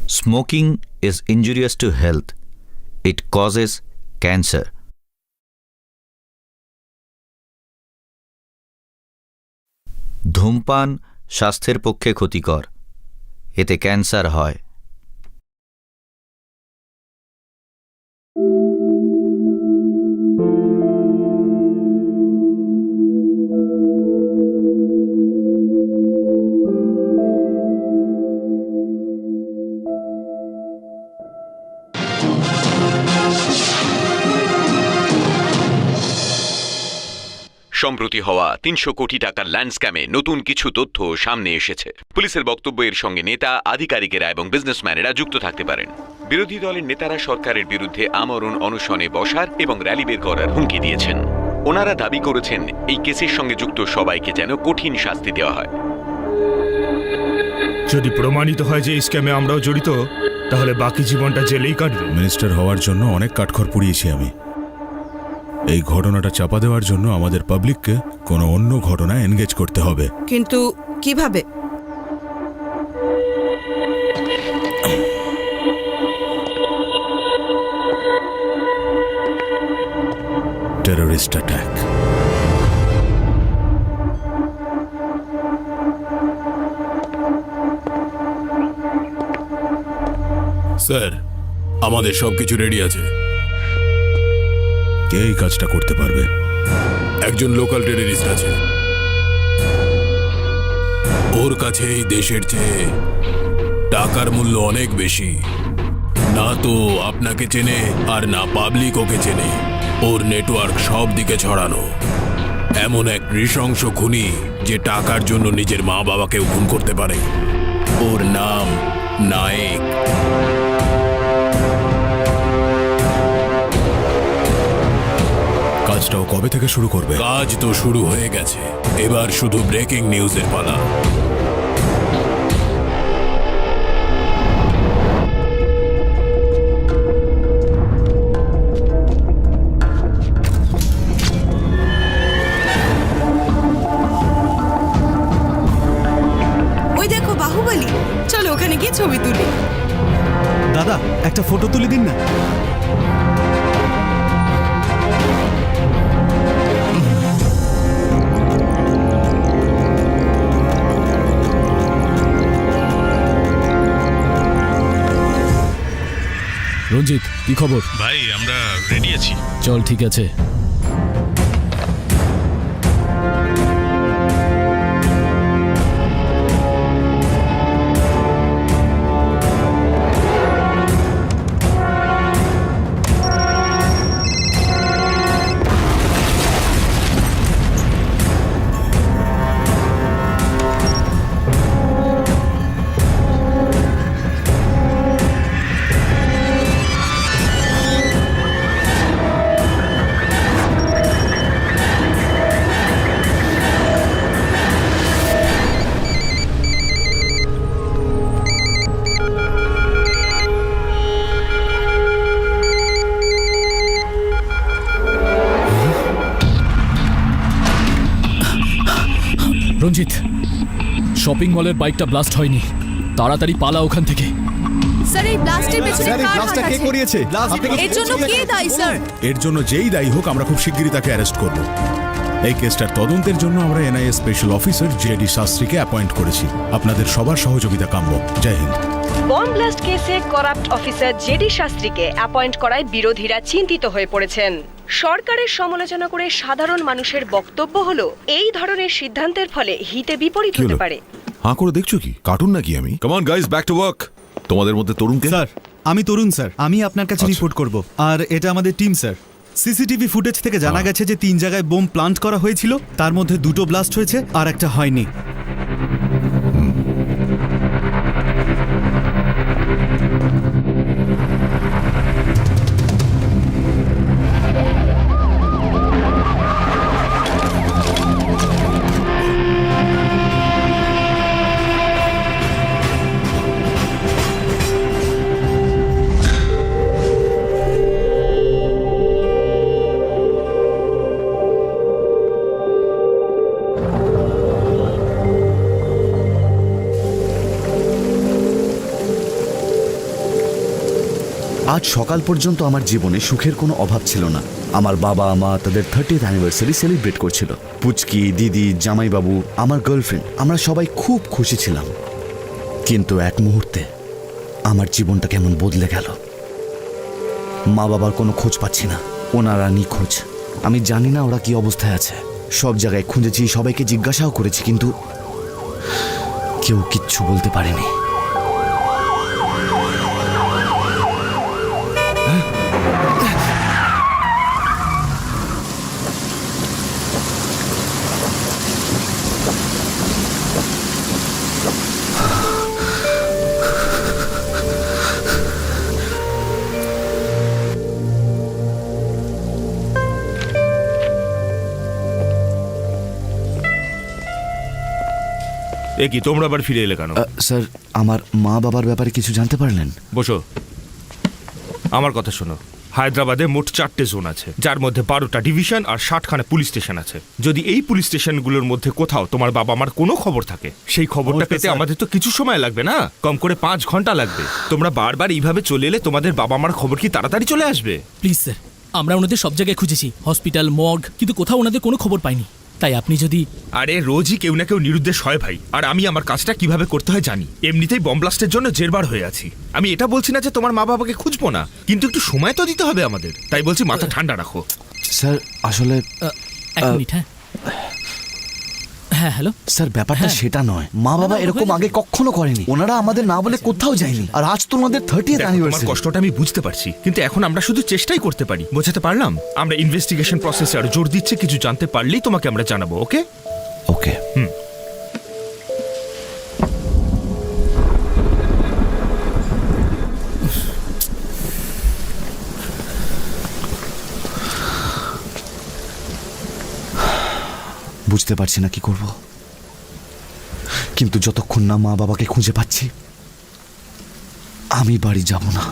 Smoking is injurious to health. It causes cancer. ধূমপান স্বাস্থ্যের পক্ষে ক্ষতিকর, এতে ক্যান্সার হয়। সম্প্রতি হওয়া ৩০০ কোটি টাকার ল্যান্ড স্ক্যামে নতুন কিছু তথ্য সামনে এসেছে। পুলিশের বক্তব্য এর সঙ্গে নেতা, আধিকারিকেরা এবং বিজনেসম্যানেরা যুক্ত থাকতে পারেন। বিরোধী দলের নেতারা সরকারের বিরুদ্ধে আমরণ অনশনে বসার এবং র্যালি বের করার হুমকি দিয়েছেন। ওনারা দাবি করেছেন এই কেসের সঙ্গে যুক্ত সবাইকে যেন কঠিন শাস্তি দেওয়া হয়। যদি প্রমাণিত হয় যে এই স্ক্যামে আমরাও জড়িত, তাহলে বাকি জীবনটা জেলেই কাটবে। মিনিস্টার হওয়ার জন্য অনেক কাঠখড় পুড়িয়েছি আমি। এই ঘটনাটা চাপা দেওয়ার জন্য আমাদের পাবলিককে কোনো অন্য ঘটনা এনগেজ করতে হবে। কিন্তু কিভাবে? Terrorist attack. স্যার, আমাদের সবকিছু রেডি আছে। কে এই কাজটা করতে পারবে? একজন লোকাল টেররিস্ট আছে, ওর কাছে এই দেশের চেয়ে টাকার মূল্য অনেক বেশি। না তো আপনাকে চেনে আর না পাবলিক ওকে চেনে। ওর নেটওয়ার্ক সব দিকে ছড়ানো। এমন এক নৃশংস খুনি যে টাকার জন্য নিজের মা বাবাকেও খুন করতে পারে। ওর নাম নায়েক। কাজটাও কবে থেকে শুরু করবে? কাজ তো শুরু হয়ে গেছে, এবার শুধু ব্রেকিং নিউজের পালা। ওই দেখো বাহুবলী, চলো ওখানে গিয়ে ছবি তুলি। দাদা, একটা ফটো তুলে দিন না। রঞ্জিত, কি খবর? ভাই, আমরা রেডি আছি। চল, ঠিক আছে। রঞ্জিত, শপিং মলের বাইকটা ব্লাস্ট হয়নি। তাড়াতাড়ি পালা ওখান থেকে। স্যার, এই ব্লাস্টের পেছনে স্যার, এই কার ব্লাস্টটা হাত কে আছে? করিয়েছে? এর জন্য কে দায়ী স্যার? এর জন্য যেই দায়ী হোক, আমরা খুব শিগগিরই তাকে অ্যারেস্ট করব। এই কেসটার তদন্তের জন্য আমরা এনআইএ স্পেশাল অফিসার জেডি শাস্ত্রীকে অ্যাপয়েন্ট করেছি। আপনাদের সবার সহযোগিতা কাম্য। জয় হিন্দ। বম ব্লাস্ট কেসে করাপ্ট অফিসার জেডি শাস্ত্রীকে অ্যাপয়েন্ট করায় বিরোধীরা চিন্তিত হয়ে পড়েছেন। সরকারের সমালোচনা করে সাধারণ মানুষের বক্তব্য হলো, এই ধরনের সিদ্ধান্তের ফলে হিতে বিপরীত হতে পারে। হাঁ করে দেখছো কি? কার্টুন নাকি আমি? Come on guys, back to work. তোমাদের মধ্যে তরুণকে? স্যার, আমি তরুণ স্যার। আমি আপনার কাছে রিপোর্ট করব। আর এটা আমাদের টিম স্যার। সিসিটিভি ফুটেজ থেকে জানা গেছে যে 3 জায়গায় বোম প্লান্ট করা হয়েছিল, তার মধ্যে 2টো ব্লাস্ট হয়েছে আর একটা হয়নি। আজ সকাল পর্যন্ত আমার জীবনে সুখের কোনো অভাব ছিল না। আমার বাবা মা তাদের 30th অ্যানিভার্সারি সেলিব্রেট করছিল। পুচকি, দিদি, জামাইবাবু, আমার গার্লফ্রেন্ড, আমরা সবাই খুব খুশি ছিলাম। কিন্তু এক মুহূর্তে আমার জীবনটা কেমন বদলে গেল। মা বাবার কোনো খোঁজ পাচ্ছি না, ওনারা নিখোঁজ। আমি জানি না ওরা কি অবস্থায় আছে। সব জায়গায় খুঁজেছি, সবাইকে জিজ্ঞাসাও করেছি, কিন্তু কেউ কিচ্ছু বলতে পারেনি। এ কি, তোমরা আবার ফিরে এলে কেন? স্যার, আমার মা বাবার ব্যাপারে কিছু জানতে পারলেন? বসো, আমার কথা শোনো। হায়দ্রাবাদে মোট 4টে জোন আছে, যার মধ্যে 12টা ডিভিশন আর 60খানা পুলিশ স্টেশন আছে। যদি এই পুলিশ স্টেশনগুলোর মধ্যে কোথাও তোমার বাবা মার কোনো খবর থাকে, সেই খবরটা পেতে আমাদের তো কিছু সময় লাগবে না, কম করে 5 ঘন্টা লাগবে। তোমরা বারবার এইভাবে চলে এলে তোমাদের বাবা মার খবর কি তাড়াতাড়ি চলে আসবে? প্লিজ স্যার, আমরা ওনাদের সব জায়গায় খুঁজেছি, হসপিটাল, মর্গ, কিন্তু কোথাও ওনাদের কোনো খবর পাইনি। তাই আপনি যদি... আরে রোজই কেউ না কেউ নিরুদ্দেশ হয় ভাই, আর আমি আমার কাজটা কিভাবে করতে হয় জানি। এমনিতেই বম ব্লাস্টের জন্য জেরবার হয়ে আছি। আমি এটা বলছি না যে তোমার মা বাবাকে খুঁজবো না, কিন্তু একটু সময় তো দিতে হবে আমাদের। তাই বলছি মাথা ঠান্ডা রাখো। স্যার আসলে এক মিনিট। হ্যাঁ, হ্যালো স্যার, ব্যাপারটা সেটা নয়। মা বাবা এরকম আগে কখনো করেনি। ওনারা আমাদের না বলে কোথাও যায়নি, আর আজ তো ওনাদের 30th তোমার অ্যানিভার্সারি। কষ্টটা আমি বুঝতে পারছি, কিন্তু এখন আমরা শুধু চেষ্টাই করতে পারি। বোঝাতে পারলাম? আমরা ইনভেস্টিগেশন প্রসেসে আর জোর দিচ্ছি, কিছু জানতে পারলেই তোমাকে আমরা জানাবো। ওকে ওকে। বুঝতে পারছি না কি করব, কিন্তু যতক্ষণ না মা বাবাকে খুঁজে পাচ্ছি আমি বাড়ি যাব না।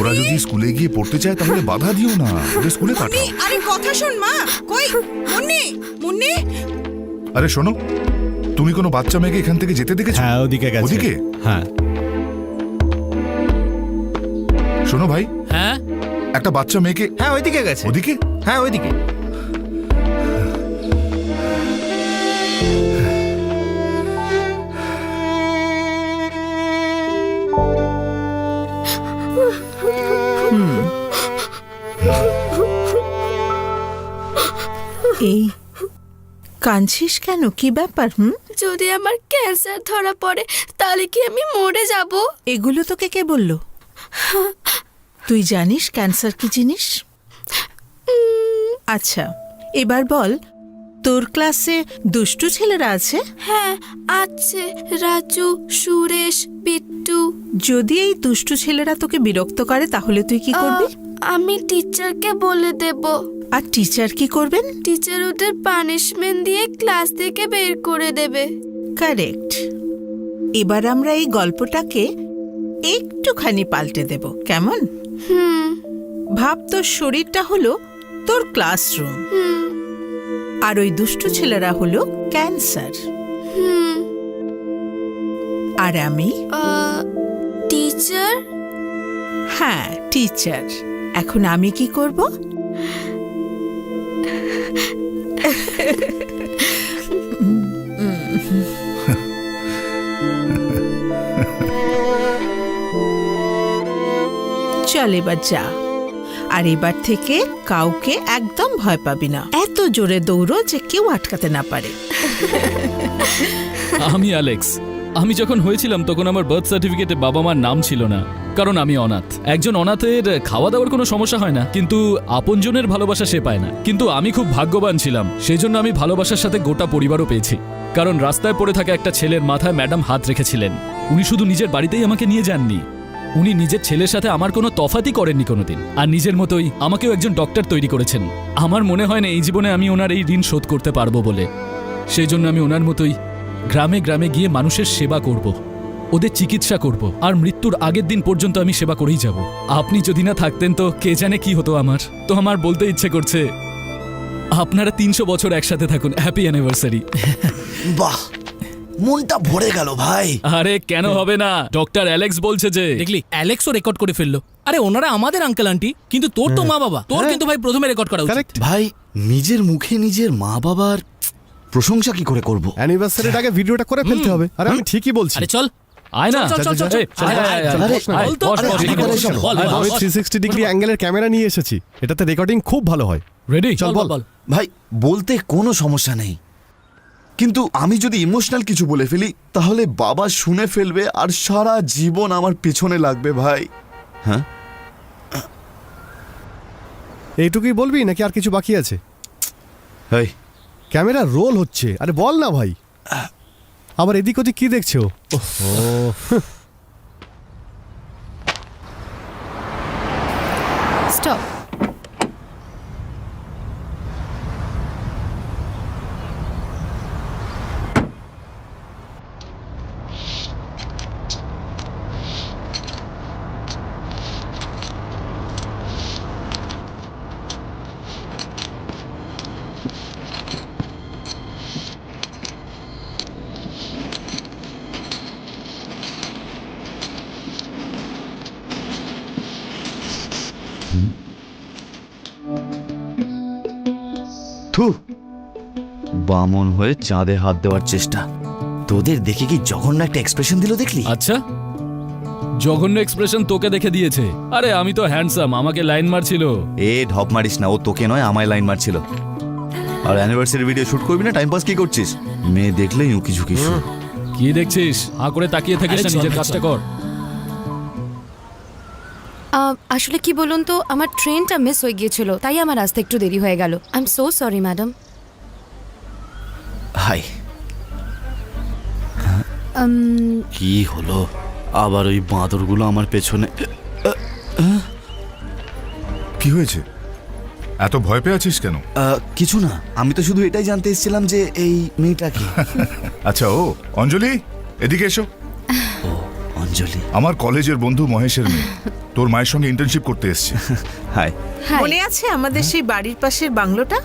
ওরা যদি স্কুলে গিয়ে পড়তে চায় তাহলে বাধা দিও না, ওদের স্কুলে পাঠাও। আরে কথা শোন মা। কই মুন্নি? মুন্নি, আরে শোনো, তুমি কোনো বাচ্চা মেয়েকে এখান থেকে যেতে দেখেছো? হ্যাঁ, ওদিকে গেছে। ওদিকে? হ্যাঁ। শোনো ভাই, হ্যাঁ একটা বাচ্চা মেয়েকে... হ্যাঁ, ওইদিকে গেছে। ওদিকে? হ্যাঁ, ওইদিকে। এই কাঁদছিস কেন? কি ব্যাপার? যদি আমার ক্যান্সার ধরা পড়ে তাহলে কি আমি মরে যাব? এগুলো তোকে কে বলল? তুই জানিস ক্যান্সার কি জিনিস? আচ্ছা, এবার বল, তোর ক্লাসে দুষ্টু ছেলেরা আছে? হ্যাঁ আছে, রাজু, সুরেশ, বিট্টু। যদি এই দুষ্টু ছেলেরা তোকে বিরক্ত করে তাহলে তুই কি করবি? আমি টিচারকে বলে দেব। আর টিচার কি করবেন? টিচার ওদের পানিশমেন্ট দিয়ে ক্লাস থেকে বের করে দেবে। কারেক্ট। এবার আমরা এই গল্পটাকে একটুখানি পাল্টে দেব, কেমন? ভাব, তোর শরীরটা হলো তোর ক্লাসরুম, আর ওই দুষ্টু ছেলেরা হলো ক্যান্সার। আর আমি টিচার? হ্যাঁ, টিচার। এখন আমি কি করব? চল এবার যা, আর এবার থেকে কাউকে একদম ভয় পাবি না। এত জোরে দৌড়ো যে কেউ আটকাতে না পারে। আমি অ্যালেক্স। আমি যখন হয়েছিলাম তখন আমার বার্থ সার্টিফিকেটে বাবা মার নাম ছিল না, কারণ আমি অনাথ। একজন অনাথের খাওয়া দাওয়ার কোনো সমস্যা হয় না, কিন্তু আপনজনের ভালোবাসা সে পায় না। কিন্তু আমি খুব ভাগ্যবান ছিলাম, সেই জন্য আমি ভালোবাসার সাথে গোটা পরিবারও পেয়েছি। কারণ রাস্তায় পড়ে থাকা একটা ছেলের মাথায় ম্যাডাম হাত রেখেছিলেন। উনি শুধু নিজের বাড়িতেই আমাকে নিয়ে যাননি, উনি নিজের ছেলের সাথে আমার কোনো তফাতই করেননি কোনোদিন, আর নিজের মতোই আমাকেও একজন ডক্টর তৈরি করেছেন। আমার মনে হয় না এই জীবনে আমি ওনার এই ঋণ শোধ করতে পারবো বলে। সেই জন্য আমি ওনার মতোই গ্রামে গ্রামে গিয়ে মানুষের সেবা করব, ওদের চিকিৎসা করব, আর মৃত্যুর আগের দিন পর্যন্ত আমি সেবা করেই যাব। আপনি যদি না থাকতেন তো কে জানে কি হতো আমার। তো আমার বলতে ইচ্ছে করছে আপনারা 300 বছর একসাথে থাকুন। Happy anniversary. বাহ, মনটা ভরে গেল ভাই। আরে কেন হবে না, ডক্টর অ্যালেক্স বলছে যে। দেখলি অ্যালেক্সও রেকর্ড করে ফেললো। আরে ওনারা আমাদের আঙ্কেল আন্টি, কিন্তু তোর তো মা বাবা। তোর কিন্তু ভাই প্রথমে রেকর্ড করা উচিত। ভাই, নিজের মুখে নিজের মা বাবার প্রশংসা কি করে করব? অ্যানিভার্সারির আগে ভিডিওটা করে ফেলতে হবে। আরে আমি ঠিকই বলছি। আরে চল আয় না, চল, চল, চল, চল। এই, চল, আয়, আয়, আয়, আরে, বস না, বল তো, বস, আরে, বস, আরে, এখানে বস, বল, বল, বল, বল, আমি বস। 360 ডিগ্রি অ্যাঙ্গেলের ক্যামেরা নিয়ে এসেছি, এটাতে রেকর্ডিং খুব ভালো হয়। রেডি? চল বল। ভাই, বলতে কোনো সমস্যা নেই, কিন্তু আমি যদি ইমোশনাল কিছু বলে ফেলি তাহলে বাবা শুনে ফেলবে আর সারা জীবন আমার পেছনে লাগবে ভাই। হ্যাঁ, এইটুকুই বলবি নাকি আর কিছু বাকি আছে? এই ক্যামেরা রোল হচ্ছে, আরে বল না ভাই। আবার এদিক ওদিক কি দেখছো? স্টপ। থু, বামন হয়ে চাঁদে হাত দেওয়ার চেষ্টা। তোদের দেখে কি জঘন্য একটা এক্সপ্রেশন দিল দেখলি? আচ্ছা, জঘন্য এক্সপ্রেশন তোকে দেখে দিয়েছে? আরে আমি তো হ্যান্ডসাম, আমাকে লাইন মারছিল। এ ঢপ মারিস না, ও তোকে নয় আমায় লাইন মারছিল। আর অ্যানিভার্সারি ভিডিও শুট করবি না, টাইম পাস কি করছিস? মেয়ে দেখলেই উকি ঝুঁকি শুরু। কি দেখছিস? হাঁ করে তাকিয়ে থাকিস না, আরে চল, নিজের চল। কাজটা কর। আসলে কি বলুন তো, আমার ট্রেনটা মিস হয়ে গিয়েছিল, তাই আমার আসতে একটু দেরি হয়ে গেল। I am so sorry madam. Hi, কি হলো আবার? ওই বাঁদরগুলো আমার পেছনে। কি হয়েছে? এত ভয় পেয়ে আছিস কেন? কিছু না, আমি তো শুধু এটাই জানতে এসেছিলাম যে এই মেয়েটা কি। আচ্ছা, ও অঞ্জলি, এদিকে এসো। অঞ্জলি আমার কলেজের বন্ধু মহেশের মেয়ে, তোর মায়ের সঙ্গে ইন্টার্নশিপ করতে এসছে। হাই। মনে আছে আমাদের সেই বাড়ির পাশের বাংলোটা,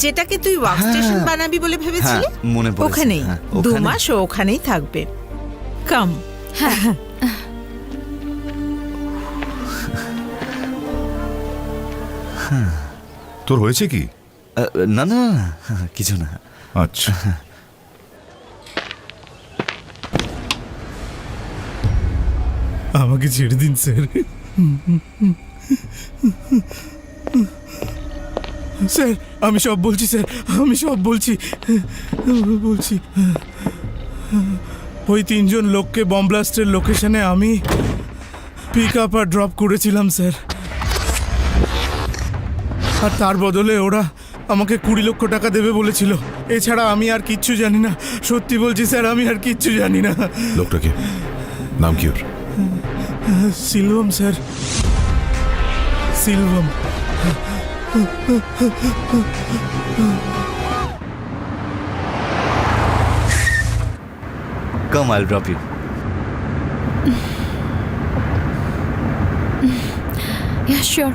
যেটাকে তুই ওয়ার্ক স্টেশন বানাবি বলে ভেবেছিলি? হ্যাঁ, মনে পড়েছে। ওখানেই হ্যাঁ, 2 ওখানে? মাস ও ওখানেই থাকবে। কাম। তোর হয়েছে কি? না না, কিছু না। আচ্ছা, আমাকে ছেড়ে দিন স্যার। স্যার আমি সব বলছি, স্যার আমি সব বলছি। ওই 3 জন লোককে বম ব্লাস্টের লোকেশনে আমি পিক আপ আর ড্রপ করেছিলাম স্যার, আর তার বদলে ওরা আমাকে 20 লক্ষ টাকা দেবে বলেছিল। এছাড়া আমি আর কিচ্ছু জানি না, সত্যি বলছি স্যার, আমি আর কিচ্ছু জানি না। লোকটাকে নাম কি ওর? সিলভম sir, সিলভম। Come, I'll drop you. Yeah, sure.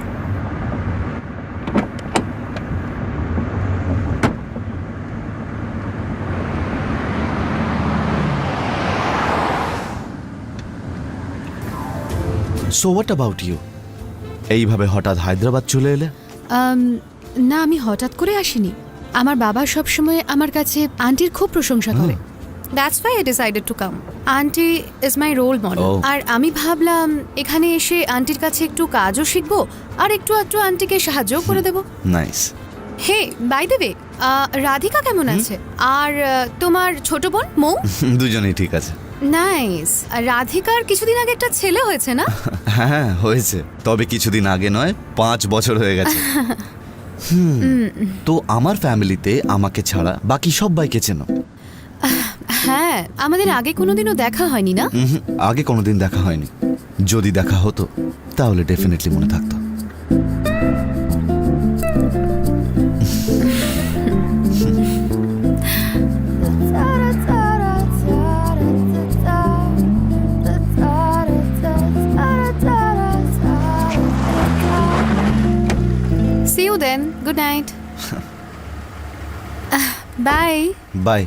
So what about you? এইভাবে হঠাৎ হায়দ্রাবাদ চলে এলে? না, আমি হঠাৎ করে আসিনি। আমার বাবা সবসময় আমার কাছে আন্টির খুব প্রশংসা করে। That's why I decided to come. Aunty is my role model. আর আমি ভাবলাম এখানে এসে আন্টির কাছে একটু কাজও শিখবো আর একটু আন্টিকে সাহায্যও করে দেবো। Nice. Hey, by the way, Radhika কেমন আছে? আর তোমার ছোট বোন মৌ? দুজনেই ঠিক আছে। নাইস। রাধিকার কিছুদিন আগে একটা ছেলে হয়েছে না? হ্যাঁ হয়েছে, তবে কিছুদিন আগে নয়, 5 বছর হয়ে গেছে। তো আমার ফ্যামিলিতে আমাকে ছাড়া বাকি সবাইকে চেনো? হ্যাঁ, আমাদের আগে কোনোদিনও দেখা হয়নি না? আগে কোনোদিন দেখা হয়নি। যদি দেখা হতো তাহলে ডেফিনেটলি মনে থাকতো। Good night. বাই। বাই।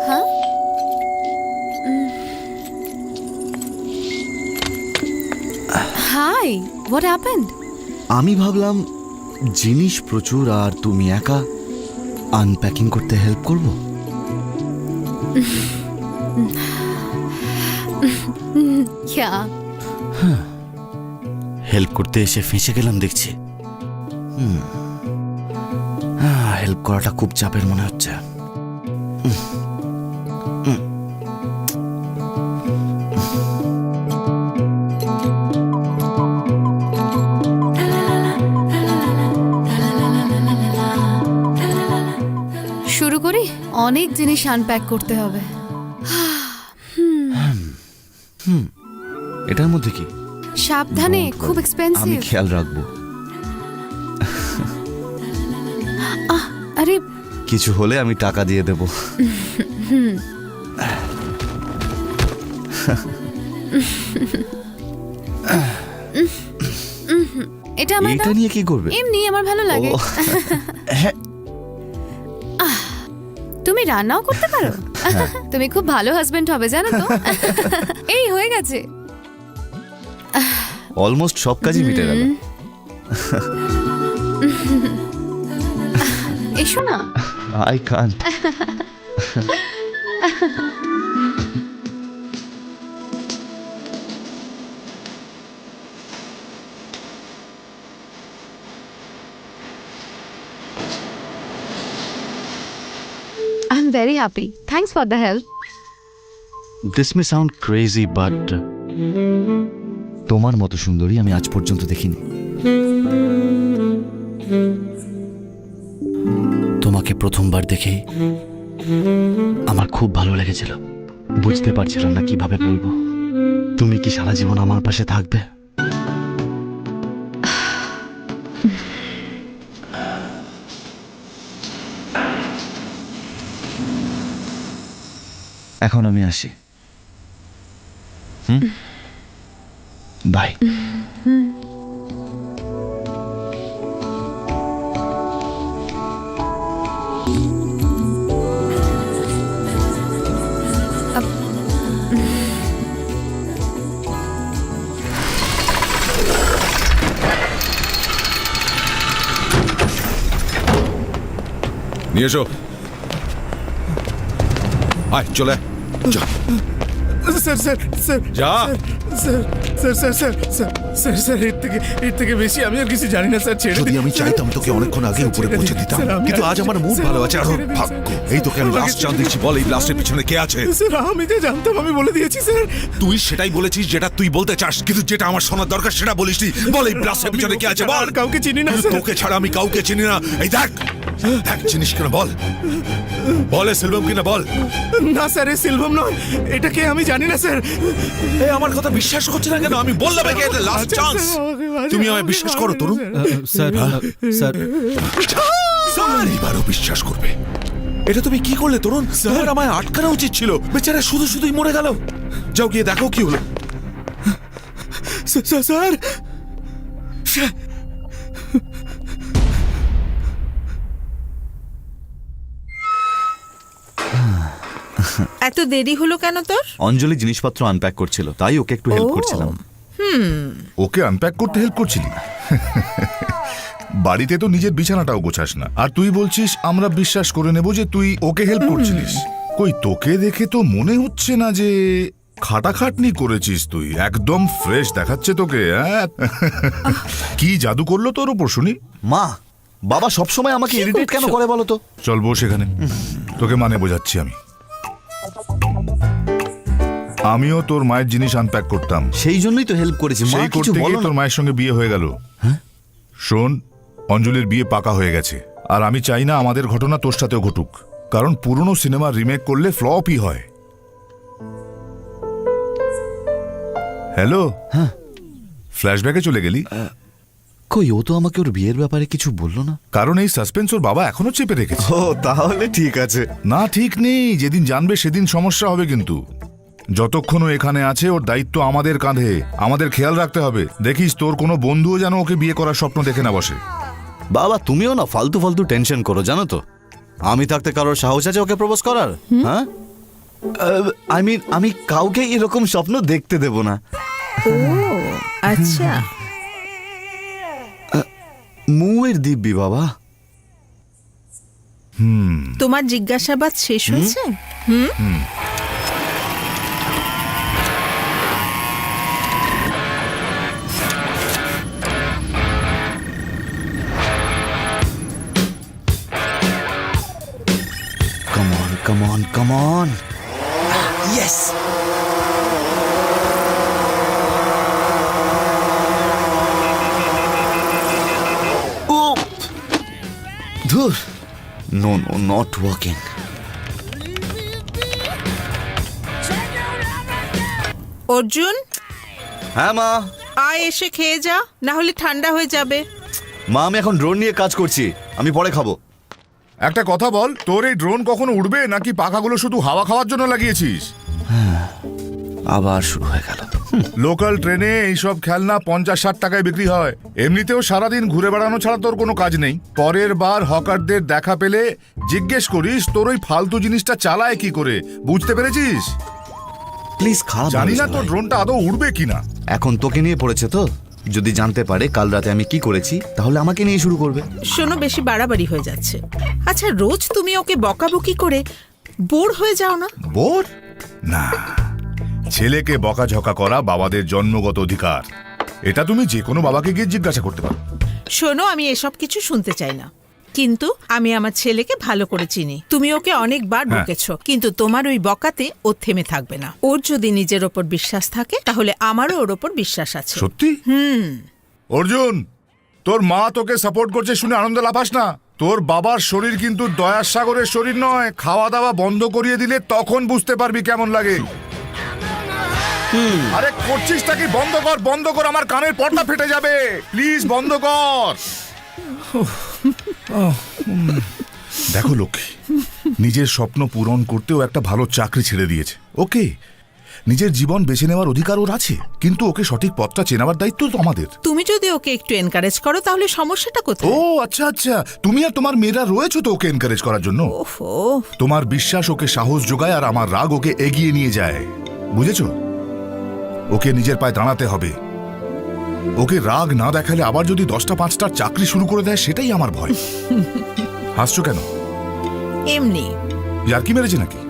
হ্যাঁ? Hi, what happened? আমি ভাবলাম জিনিস প্রচুর আর তুমি একা, আনপ্যাকিং করতে হেল্প করব। হেল্প করতে এসে ফেঁসে গেলাম দেখছি। হেল্প করাটা খুব চাপের মনে হচ্ছে। শুরু করি? অনেক জিনিস আনপ্যাক করতে হবে। এটার মধ্যে কি? সাবধানে, খুব আমি এক্সপেন্সিভ। খেয়াল রাখবো। আরে কিছু হলে আমি টাকা দিয়ে দেব। এটা আমার এটা নিয়ে কি করবে? এমনি আমার ভালো লাগে। হ্যাঁ, তুমি রান্নাও করতে পারো? তুমি খুব ভালো হাজবেন্ড হবে জানো তো। এই হয়ে গেছে। অলমোস্ট সব কাজই মিটে গেল। এসো না। I can't. I'm very happy. Thanks for the help. This may sound crazy, but তোমার মতো সুন্দরী আমি আজ পর্যন্ত দেখিনি। তোমাকে প্রথমবার দেখে আমার খুব ভালো লেগেছিল। বুঝতে পারছিলাম না কিভাবে বলবো। তুমি কি সারা জীবন আমার পাশে থাকবে? এখন আমি আসি। বাই। নিয়ে এসো। আয় চলে আয়। যা স্যার স্যার স্যার যা। Sir sir sir sir sir sir sir এর থেকে বেশি আমি আর কিছু জানি না স্যার। ছেড়ে যদি আমি চাইতাম তোকে অনেকক্ষণ আগে উপরে পৌঁছে দিতাম, কিন্তু আজ আমার মুড ভালো আছে। আর ভাগ্য এই তোকে আমি লাস্ট চান্স দিচ্ছি। বল এই লাস্টের পিছনে কে আছে? স্যার আমি যে জানতাম আমি বলে দিয়েছি স্যার। তুই সেটাই বলেছিস যেটা তুই বলতে চাস, কিন্তু যেটা আমার শোনার দরকার সেটা বলিসনি। বল এই লাস্টের পিছনে কে আছে বল। কাউকে চিনি না স্যার। তোকে ছাড়া আমি কাউকে চিনি না। এই দেখ দেখ চিনিস কিনা বল। বলে সিলভাম কিনা বল। না স্যার এ সিলভাম নয়। এটা কে আমি জানি না স্যার। এই আমার কথা বিশ্বাস করছে না কেন? আমি বললাম একে এটা লাস্ট চান্স। তুমি আমায় বিশ্বাস করো তরুণ? স্যার স্যার স্যার এবারও বিশ্বাস করবে। এটা তুমি কি করলে তরুণ? স্যার আমায় আটকানো উচিত ছিল। বেচারা শুধু শুধুই মরে গেল। যাও গিয়ে দেখো কি হলো। স্যার এত দেরি হলো কেন তোর? অঞ্জলি জিনিসপত্র আনপ্যাক করছিল, তাই ওকে একটু হেল্প করছিলাম। ওকে আনপ্যাক করতে হেল্প করছিলি? বাড়িতে তো নিজের বিছানাটাও গোছাস না, আর তুই বলছিস আমরা বিশ্বাস করে নেব যে তুই ওকে হেল্প করছিলিস। কই তোকে দেখে তো মনে হচ্ছে না যে খাটাখাটনি করেছিস তুই। একদম ফ্রেশ দেখাচ্ছে তোকে। কি জাদু করলো তোর উপর শুনি? মা বাবা সবসময় আমাকে ইরিটেট কেন করে বলো তো? চল বস এখানে, তোকে মানে বোঝাচ্ছি আমি। আমিও তোর মায়ের জিনিস আনপ্যাক করতাম, সেই জন্যই তো হেল্প করেছি। মা সেই কিছু করতে বলো গিয়ে না। তোর মায়ের সঙ্গে বিয়ে হয়ে গেল। শোন, অঞ্জলির বিয়ে পাকা হয়ে গেছে, আর আমি চাই না আমাদের ঘটনা তোর সাথেও ঘটুক, কারণ পুরনো সিনেমা রিমেক করলে ফ্লপই হয়। হ্যালো, ফ্ল্যাশব্যাকে চলে গেলি? কই ও তো আমাকে ওর বিয়ের ব্যাপারে কিছু বললো না। কারণ এই সাসপেন্স ওর বাবা এখনো চেপে রেখেছে। ও তাহলে ঠিক আছে। না ঠিক নেই, যেদিন জানবে সেদিন সমস্যা হবে। কিন্তু যতক্ষণ ও এখানে আছে ওর দায়িত্ব আমাদের কাঁধে, আমাদের খেয়াল রাখতে হবে। দেখিস তোর কোনো বন্ধুও যেন ওকে বিয়ে করার স্বপ্ন দেখে না বসে। বাবা তুমিও না ফালতু ফালতু টেনশন করো, জানো তো আমি থাকতে কারোর সাহস আছে ওকে প্রপোজ করার? হ্যাঁ, আই মিন আমি কাউকে এরকম স্বপ্ন দেখতে দেব না। ও আচ্ছা, মুয়ের দিব্যি বাবা। তোমার জিজ্ঞাসাবাদ শেষ হয়েছে? Come on, come on, come on. Yes. Oh. Dur. No, no, not working. Arjun, হ্যাঁ মা। আয় এসে খেয়ে যা, না হলে ঠান্ডা হয়ে যাবে। মা আমি এখন ড্রোন নিয়ে কাজ করছি, আমি পরে খাবো। একটা কথা বল, তোর এই ড্রোন কখনো উড়বে নাকি পাখাগুলো শুধু হাওয়া খাওয়ার জন্য লাগিয়েছিস? আবার শুরু হয়ে গেল। লোকাল ট্রেনে এইসব খেলনা 50-60 টাকায় বিক্রি হয়। এমনিতেও সারাদিন ঘুরে বেড়ানো ছাড়া তোর কোনো কাজ নেই। পরের বার হকারদের দেখা পেলে জিজ্ঞেস করিস তোর ওই ফালতু জিনিসটা চালায় কি করে, বুঝতে পেরেছিস? প্লিজ খারাপ জানি না তোর ড্রোনটা আদৌ উড়বে কিনা। এখন তোকে নিয়ে পড়েছে তো, যদি জানতে পারে কাল রাতে আমি কি করেছি তাহলে আমাকে নিয়ে শুরু করবে। শোনো, বেশি বাড়াবাড়ি হয়ে যাচ্ছে। আচ্ছা, রোজ তুমি ওকে বকাবকি করে বোর হয়ে যাও না? বোর না, ছেলেকে বকাঝকা করা বাবাদের জন্মগত অধিকার। এটা তুমি যে কোনো বাবাকে গিয়ে জিজ্ঞাসা করতে পারো। শোনো, আমি এসব কিছু শুনতে চাই না, কিন্তু আমি আমার ছেলেকে ভালো করে চিনি। তুমি ওকে অনেকবার বকেছো, কিন্তু তোমার ওই বকাতে ও থেমে থাকবে না। ওর যদি নিজের ওপর বিশ্বাস থাকে তাহলে আমারও ওর ওপর বিশ্বাস আছে। সত্যি? অর্জুন, তোর মা তোকে সাপোর্ট করছে শুনে আনন্দ লাফাস না। তোর বাবার শরীর কিন্তু দয়ার সাগরের শরীর নয়। খাওয়া দাওয়া বন্ধ করিয়ে দিলে তখন বুঝতে পারবি কেমন লাগে। আরে করছিসটা কি? বন্ধ কর, বন্ধ কর, আমার কানের পর্দা ফেটে যাবে। প্লিজ বন্ধ কর। দেখো লক্ষ্মী, নিজের স্বপ্ন পূরণ করতেও একটা ভালো চাকরি ছেড়ে দিয়েছে। ওকে নিজের জীবন বেছে নেওয়ার অধিকার ওর আছে, কিন্তু ওকে সঠিক পথটা চেনাবার দায়িত্ব তো আমাদের। তুমি যদি ওকে একটু এনকারেজ করো তাহলে সমস্যাটা কোথায়? ও আচ্ছা আচ্ছা, তুমি আর তোমার মেয়েরা রয়েছো তো ওকে এনকারেজ করার জন্য। তোমার বিশ্বাস ওকে সাহস যোগায় আর আমার রাগ ওকে এগিয়ে নিয়ে যায়, বুঝেছো? ওকে নিজের পায়ে দাঁড়াতে হবে। ওকে রাগ না দেখালে আবার যদি 10টা 5টার চাকরি শুরু করে দেয় সেটাই আমার ভয়। হাসছো কেন? এমনি ইয়ার কি মেরেছে নাকি?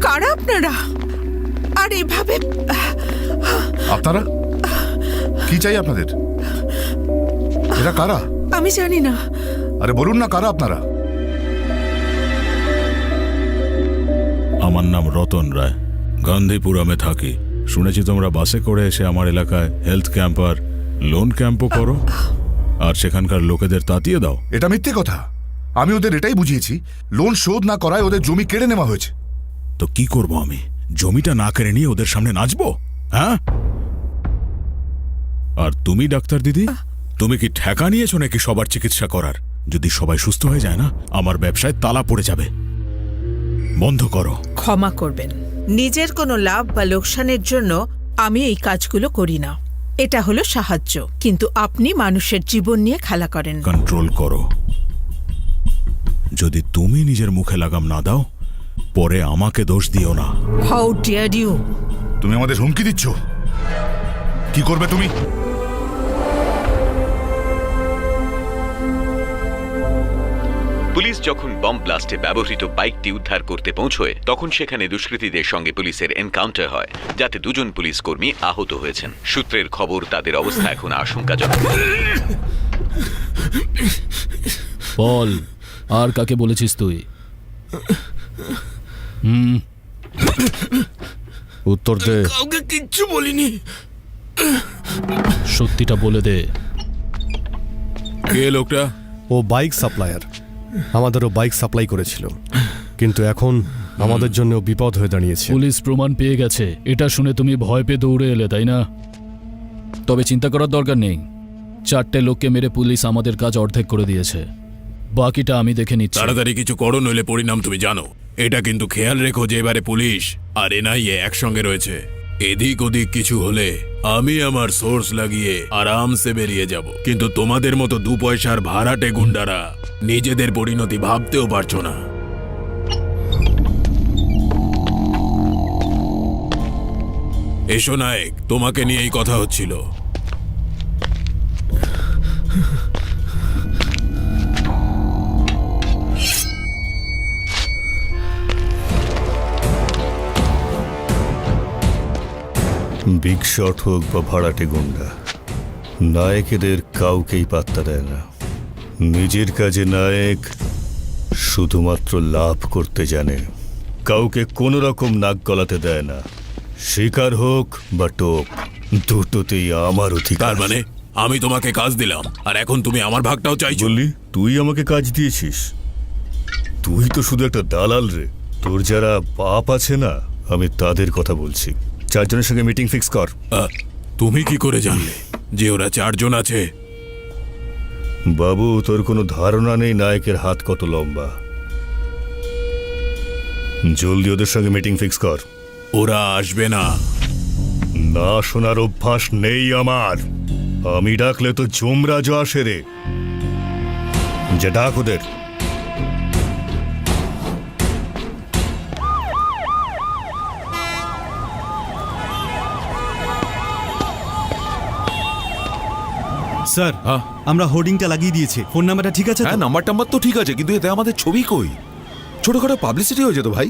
কারা আপনারা? আর এভাবে আপনারা কি চাই আপনাদের? এরা কারা? আমি জানি না। আরে বলুন না কারা আপনারা? আমার নাম রতন রায়, গান্ধীপুরমে থাকি। শুনেছি তোমরা বাসে করে এসে আমার এলাকায় হেলথ ক্যাম্প আর লোন ক্যাম্পও করো, আর সেখানকার লোকেদের তাতিয়ে দাও। এটা মিথ্যে কথা। আমি ওদের এটাই বুঝিয়েছি, লোন শোধ না করায় ওদের জমি কেড়ে নেওয়া হয়েছে। তো কি করব আমি? জমিটা না কেড়ে নিয়ে ওদের সামনে নাচবো? হ্যাঁ? আর তুমি ডাক্তার দিদি, তুমি কি ঠেকা নিয়েছো নাকি সবার চিকিৎসা করার? যদি সবাই সুস্থ হয়ে যায় না, আমার ব্যবসায় তালা পড়ে যাবে। বন্ধ করো। ক্ষমা করবেন, নিজের কোনো লাভ বা লোকসানের জন্য আমি এই কাজগুলো করি না। এটা হলো সাহায্য, কিন্তু আপনি মানুষের জীবন নিয়ে খেলা করেন। কন্ট্রোল করো। যদি তুমি নিজের মুখে লাগাম না দাও, পরে আমাকে দোষ দিও না। How dare you! তুমি আমাদের হুমকি দিচ্ছ? কি করবে তুমি? পুলিশ যখন বম ব্লাস্টে ব্যবহৃত বাইকটি উদ্ধার করতে পৌঁছয় তখন সেখানে দুষ্কৃতীদের সঙ্গে পুলিশের এনকাউন্টার হয়, যাতে 2 জন পুলিশ কর্মী আহত হয়েছেন। সূত্রের খবর তাদের অবস্থা এখন আশঙ্কাজনক। বল, আর কাকে বলেছিস তুই? উত্তর দে। কাউকে কিচ্ছু বলিনি। সত্যিটা বলে দে। কে লোকটা? ও বাইক সাপ্লায়ার, আমাদেরও বাইক সাপ্লাই করেছিল, কিন্তু এখন আমাদের জন্য বিপদ হয়ে দাঁড়িয়েছে। পুলিশ প্রমাণ পেয়ে গেছে, এটা শুনে তুমি ভয় পেয়ে দৌড়ে এলে, তাই না? তবে চিন্তা করার দরকার নেই, 4টে লোককে মেরে পুলিশ আমাদের কাজ অর্ধেক করে দিয়েছে, বাকিটা আমি দেখে নিচ্ছি। তাড়াতাড়ি কিছু করো, নইলে পরিণাম তুমি জানো। এটা কিন্তু খেয়াল রেখো যে এবারে পুলিশ আর এনআইএ একসঙ্গে রয়েছে। এদিক ওদিক কিছু হলে আমি আমার সোর্স লাগিয়ে আরামসে বেরিয়ে যাব, কিন্তু তোমাদের মতো 2 পয়সার ভাড়াটে গুন্ডারা নিজেদের পরিণতি ভাবতেও পারছো না। এসো নায়েক, তোমাকে নিয়েই কথা হচ্ছিল। বিগ শট হোক বা ভাড়াটে গুন্ডা, নায়কেদের কাউকেই পাত্তা দেয় না। নিজের কাজে নায়ক শুধুমাত্র লাভ করতে জানে, কাউকে কোনো রকম নাক গলাতে দেয় না। শিকার হোক বা টোপ, দুটোতেই আমার অধিকার। তার মানে আমি তোমাকে কাজ দিলাম আর এখন তুমি আমার ভাগটাও চাইছো? বললি তুই আমাকে কাজ দিয়েছিস? তুই তো শুধু একটা দালাল রে। তোর যারা বাপ আছে না, আমি তাদের কথা বলছি। 4 জনের সঙ্গে মিটিং ফিক্স কর। তুমি কি করে জানলে যে ওরা 4 জন আছে? বাবু, তোর কোনো ধারণা নেই নায়কের হাত কত লম্বা। জলদি ওদের সঙ্গে মিটিং ফিক্স কর। ওরা আসবে না। না শোনার অভ্যাস নেই আমার। আমি ডাকলে তো যমরাজ আসে রে। যে ডাক ওদের। স্যার, আমরা হোর্ডিংটা লাগিয়ে দিয়েছি। ফোন নাম্বারটা ঠিক আছে? হ্যাঁ, নাম্বার তো ঠিক আছে, কিন্তু এতে আমাদের ছবি কই? ছোটখাটো পাবলিসিটি হয়ে যেত ভাই।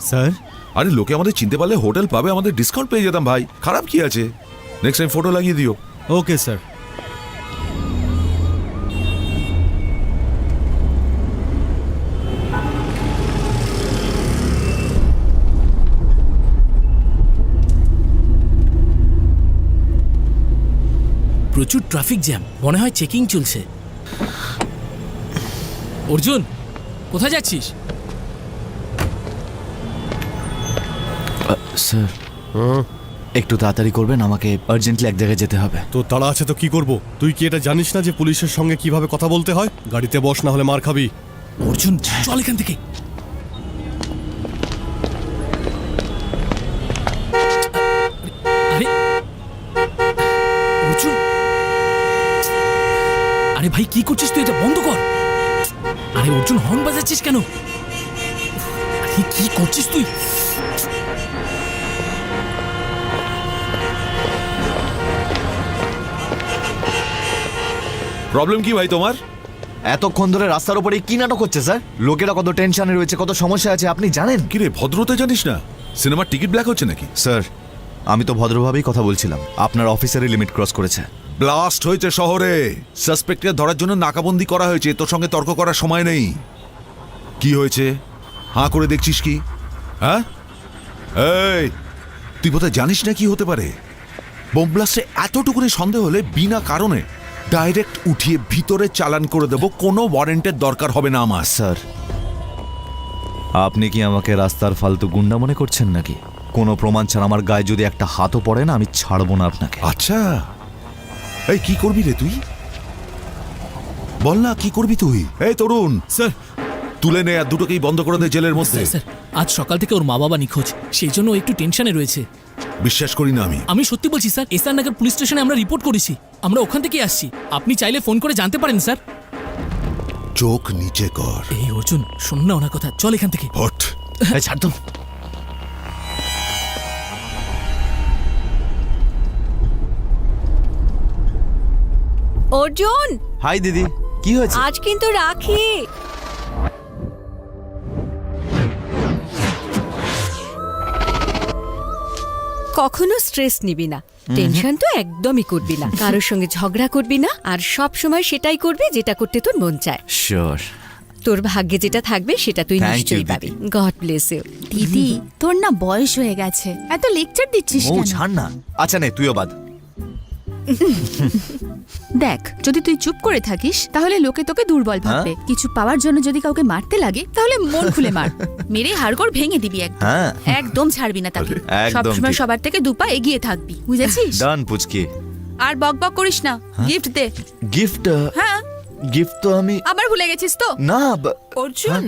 স্যার, আরে লোকে আমাদের চিনতে পারলে হোটেল পাবে, আমাদের ডিসকাউন্ট পেয়ে যেতাম ভাই। খারাপ কি আছে? নেক্সট টাইম ফটো লাগিয়ে দিও। Okay sir. প্রচুর ট্রাফিক জ্যাম, মনে হয় চেকিং চলছে। অর্জুন, কোথায় যাচ্ছিস? স্যার, একটু তাড়াতাড়ি করবেন, আমাকে আর্জেন্টলি এক জায়গায় যেতে হবে। তো তাড়া আছে তো কি করব? তুই কি এটা জানিস না যে পুলিশের সঙ্গে কিভাবে কথা বলতে হয়? গাড়িতে বস, না হলে মার খাবি। অর্জুন, চল এখান থেকে। আরে অর্জুন, আরে ভাই কি করছিস তুই? এটা বন্ধ কর। আরে অর্জুন, হর্ন বাজাচ্ছিস কেন? আরে কি করছিস তুই? প্রবলেম কি ভাই তোমার? এতক্ষণ ধরে রাস্তার উপরে কি নাটক হচ্ছে স্যার? লোকেরা কত টেনশনে রয়েছে, কত সমস্যা আছে আপনি জানেন? কি রে, ভদ্রতা জানিস না? সিনেমার টিকিট ব্ল্যাক হচ্ছে নাকি? স্যার, আমি তো ভদ্রভাবেই কথা বলছিলাম। আপনার অফিসারই লিমিট ক্রস করেছে। ব্লাস্ট হয়েছে শহরে, সাসপেক্টকে ধরার জন্য নাকাবন্দি করা হয়েছে। তোর সঙ্গে তর্ক করার সময় নেই। কি হয়েছে? হাঁ করে দেখছিস কি? হ্যাঁ, এই তুই বোধহয় জানিস না কি হতে পারে? বোম ব্লাস্টে এতটুকুনি সন্দেহ হলে বিনা কারণে ডাইরেক্ট উঠিয়ে ভিতরে চালান করে দেব। কোনো ওয়ারেন্টের দরকার হবে না আমার। স্যার, আপনি কি আমাকে রাস্তার ফালতু গুন্ডা মনে করছেন নাকি? কোনো প্রমাণ ছাড়া আমার গায়ে যদি একটা হাতও পড়ে না, আমি ছাড়বো না আপনাকে। আচ্ছা, এই কি করবি রে তুই? বল না, কি করবি তুই? এই তরুণ, স্যার তুলে নে আর দুটোকেই বন্ধ করে দে জেলের মধ্যে। স্যার, আজ সকাল থেকে ওর মা বাবা নিখোঁজ, সেই জন্য ও একটু টেনশনে রয়েছে। বিশ্বাস করি না আমি। আমি সত্যি বলছি স্যার, এসআর নগর পুলিশ স্টেশনে আমরা রিপোর্ট করেছি। আমরা ওখান থেকে আসছি, আপনি চাইলে ফোন করে জানতে পারেন স্যার। চোখ নিচে কর। এই অর্জুন, শোন না ওনার কথা, চল এখান থেকে। হট, ছাড় তো। অর্জুন, হাই দিদি, কি হয়েছে? আজ কিন্তু রাখি। কখনো স্ট্রেস নিবি না, টেনশন তো একদমই করবি না, কারোর সঙ্গে ঝগড়া করবি না, আর সব সময় সেটাই করবি যেটা করতে তোর মন চায়। শিওর। তোর ভাগ্যে যেটা থাকবে সেটা তুই Thank you, নিশ্চয়ই পাবি। God bless you. দিদি, তোর না বয়স হয়ে গেছে, এত লেকচার দিচ্ছিস ও কেন? ছাড় না। আচ্ছা নে, তুইও বাদ। দেখ, যদি তুই চুপ করে থাকিস তাহলে লোকে তোকে দুর্বল ভাববে। কিছু পাওয়ার জন্য যদি কাউকে মারতে লাগে তাহলে মন খুলে মার, মেরে হাড়গোড় ভেঙে দিবি একদম। হ্যাঁ। একদম ছাড়বি না তাকে, একদম সবসময় ঠিক। সবার থেকে দুপা এগিয়ে থাকবি, বুঝেছিস? ডান পুচকি। আর বক বক করিস না, গিফট দে। গিফট? হ্যাঁ, গিফট তো আমি আবার ভুলে গেছিস তো? না। অর্জুন,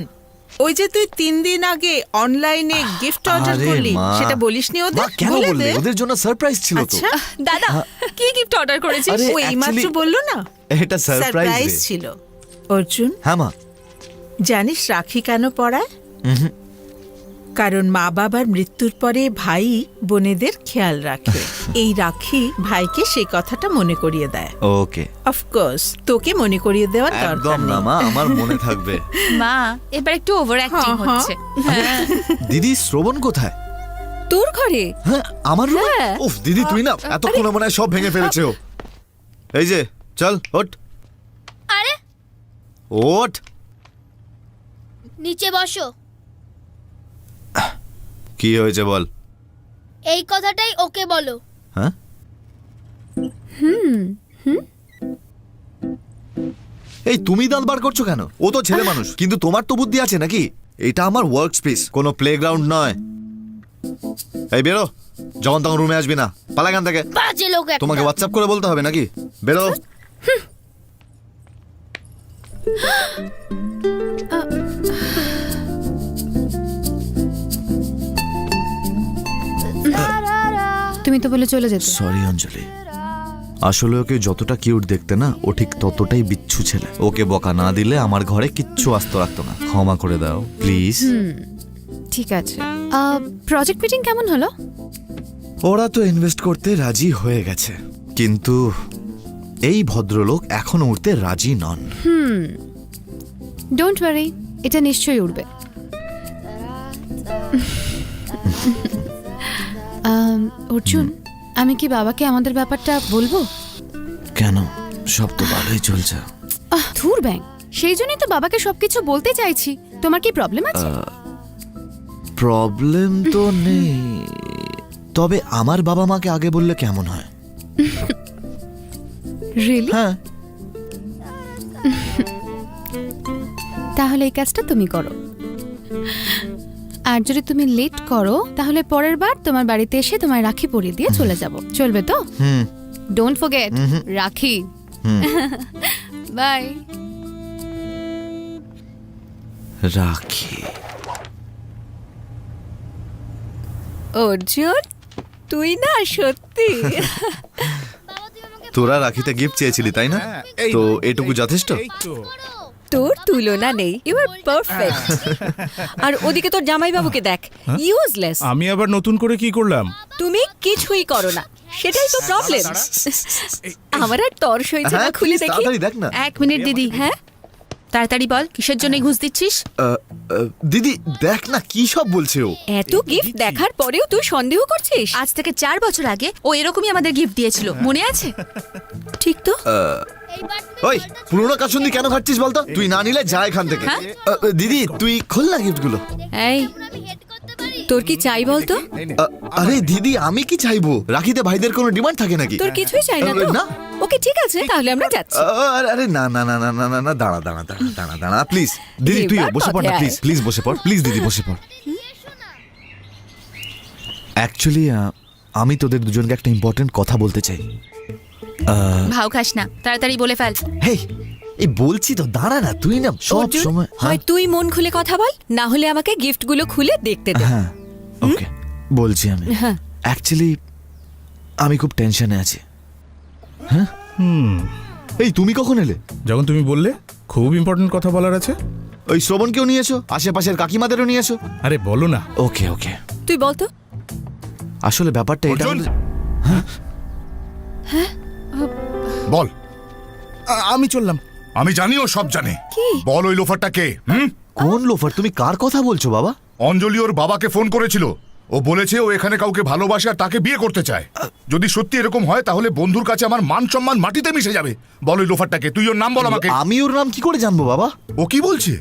ওই যে তুই 3 দিন আগে অনলাইনে গিফট অর্ডার আরে করলি, মা। সেটা বলিসনি ওদের? মা, কেন বলে বললে? দে। ওদের জন্য সারপ্রাইজ ছিল তো। আচ্ছা, দাদা কি গিফট অর্ডার করেছিস? আরে, ও এইমাত্র actually- বললো না এটা সারপ্রাইজ সারপ্রাইজ ছিল। অর্জুন, হ্যাঁ মা। জানিস রাখি কেন পড়ায়? কারণ মা বাবার মৃত্যুর পরে ভাই বোনেদের খেয়াল রাখে। এই রাখি ভাইকে সেই কথাটা মনে করিয়ে দেয়। ওকে। অফকোর্স তোকে মনে করিয়ে দেওয়ার দরকার একদম না নেই। মা, আমার মনে থাকবে। মা, এবার একটু ওভার অ্যাক্টিং হ্যাঁ, হ্যাঁ। হচ্ছে। হ্যাঁ। দিদি, শ্রবণ কোথায়? তোর ঘরে? হ্যাঁ, আমার রুমে। উফ দিদি, তুই না এতক্ষণ মনে হয় সব ভেঙে ফেলেছে ও। এই যে, চল ওঠ। আরে ওঠ। নিচে বসো। কি হয়েছে বল। এই কথাটাই ওকে বলো। হ্যাঁ? এই তুমি দাঁত বার করছো কেন? ও তো ছেলে মানুষ, কিন্তু তোমার তো বুদ্ধি আছে নাকি? এটা আমার ওয়ার্ক স্পেস, কোনো প্লেগ্রাউন্ড নয়। এই বেরো, যখন তখন রুমে আসবি না, পালা এখান থেকে। বাজে লোক একটা। তোমাকে হোয়াটসঅ্যাপ করে বলতে হবে নাকি? বেরো। তুমি তো বলে চলে যেতে। সরি অঞ্জলি, আসলে ওকে যতটা কিউট দেখতে না, ও ঠিক ততটাই বিচ্ছু ছেলে। ওকে বকা না দিলে আমার ঘরে কিচ্ছু আস্ত রাখতো না। ক্ষমা করে দাও প্লিজ। ঠিক আছে। প্রজেক্ট মিটিং কেমন হলো? ওরা তো ইনভেস্ট করতে রাজি হয়ে গেছে, কিন্তু এই ভদ্রলোক এখনো উঠতে রাজি নন। ডোন্ট ওয়ারি, এটা নিশ্চয়ই উঠবে। অর্জুন, আমি কি বাবাকে আমাদের ব্যাপারটা বলবো? কেন? সব তো ভালোই চলছে। ধুর ব্যাং, সেই জন্যই তো বাবাকে সবকিছু বলতে চাইছি। তোমার কি প্রবলেম আছে? প্রবলেম তো নেই, তবে আমার বাবা মাকে আগে বললে কেমন হয়? রিয়েলি? হ্যাঁ। তাহলে এই কাজটা তুমি করো। আর যদি তুমি লেট করো তাহলে পরের বার তোমার বাড়িতে এসে তোমায় রাখি পরিয়ে দিয়ে চলে যাব। চলবে তো? ডোন্ট ফরগেট রাখি। বাই। রাখি। অর্জুন, তুই না সত্যি। তোরা রাখিতে গিফট চেয়েছিলি তাই না? তো এটুকু যথেষ্ট? তোর তুলনা নেই, ইউ আর পারফেক্ট। আর ওদিকে তোর জামাইবাবুকে দেখ, ইউজলেস। আমি আবার নতুন করে কি করলাম? তুমি কিছুই করো না, সেটাই তো প্রবলেম। আমার আর তর্স হয়েছে না, খুলে দেখি। তাড়াতাড়ি দেখ না। 1 মিনিট দিদি। হ্যাঁ, তাড়াতাড়ি বল, কিসের জন্য ঘুষ দিচ্ছিস? দিদি দেখ না কি সব বলছে ও। এত গিফট দেখার পরেও তুই সন্দেহ করছিস? আজ থেকে 4 বছর আগে ও এরকমই আমাদের গিফট দিয়েছিল, মনে আছে? ঠিক তো? ওই পুরোনো কাসুন্দি কেন খাচ্ছিস বলতো? তুই না নিলে যা এখান থেকে। দিদি তুই খোল না গিফটগুলো। এই, তোর কি চাই বলতো? আরে দিদি, আমি কি চাইবো? রাখিতে ভাইদের কোনো ডিমান্ড থাকে নাকি? তোর কিছুই চাই না তো? না। ওকে ঠিক আছে, তাহলে আমরা যাচ্ছি। আরে না না না না না না না, দাঁড়া দাঁড়া দাঁড়া দাঁড়া দাঁড়া প্লিজ। দিদি তুই এবার বসে পড় না, পথে প্লিজ আয়। প্লিজ বসে পড়, প্লিজ দিদি বসে পড়। অ্যাকচুয়ালি আমি তোদের দুজনকে একটা ইম্পর্টেন্ট কথা বলতে চাই। ভাও খাস না, তাড়াতাড়ি বলে ফেল। হেই, এই বলছি তো, দাঁড়া না, তুই না সব অর্জুন, সময়। হয় তুই মন খুলে কথা বল, না হলে আমাকে গিফটগুলো খুলে দেখতে দে। হ্যাঁ ওকে, বলছি আমি। হ্যাঁ। অ্যাকচুয়ালি আমি খুব টেনশনে আছি। হ্যাঁ। এই তুমি কখন এলে? যখন তুমি বললে খুব ইম্পর্টেন্ট কথা বলার আছে। ওই শ্রবণকেও নিয়ে এসো, আশেপাশের কাকিমাদেরও নিয়ে এসো। আরে বলো না। ওকে ওকে। তুই বল তো। আসলে ব্যাপারটা এটা। হ্যাঁ, বল। আমি চললাম। আমি জানি ও সব জানে। কি? বল ওই লোফারটা কে? কোন লোফার? তুমি কার কথা বলছো বাবা? অঞ্জলি ওর বাবাকে ফোন করেছিল, ও বলেছে ও এখানে কাউকে ভালোবাসে আর তাকে বিয়ে করতে চায়। যদি সত্যি এরকম হয় তাহলে বন্ধুর কাছে আমার মান সম্মান মাটিতে মিশে যাবে। বল ওই লোফারটাকে, তুই ওর নাম বল আমাকে। আমি ওর নাম কি করে জানবো বাবা? ও কি বলছে?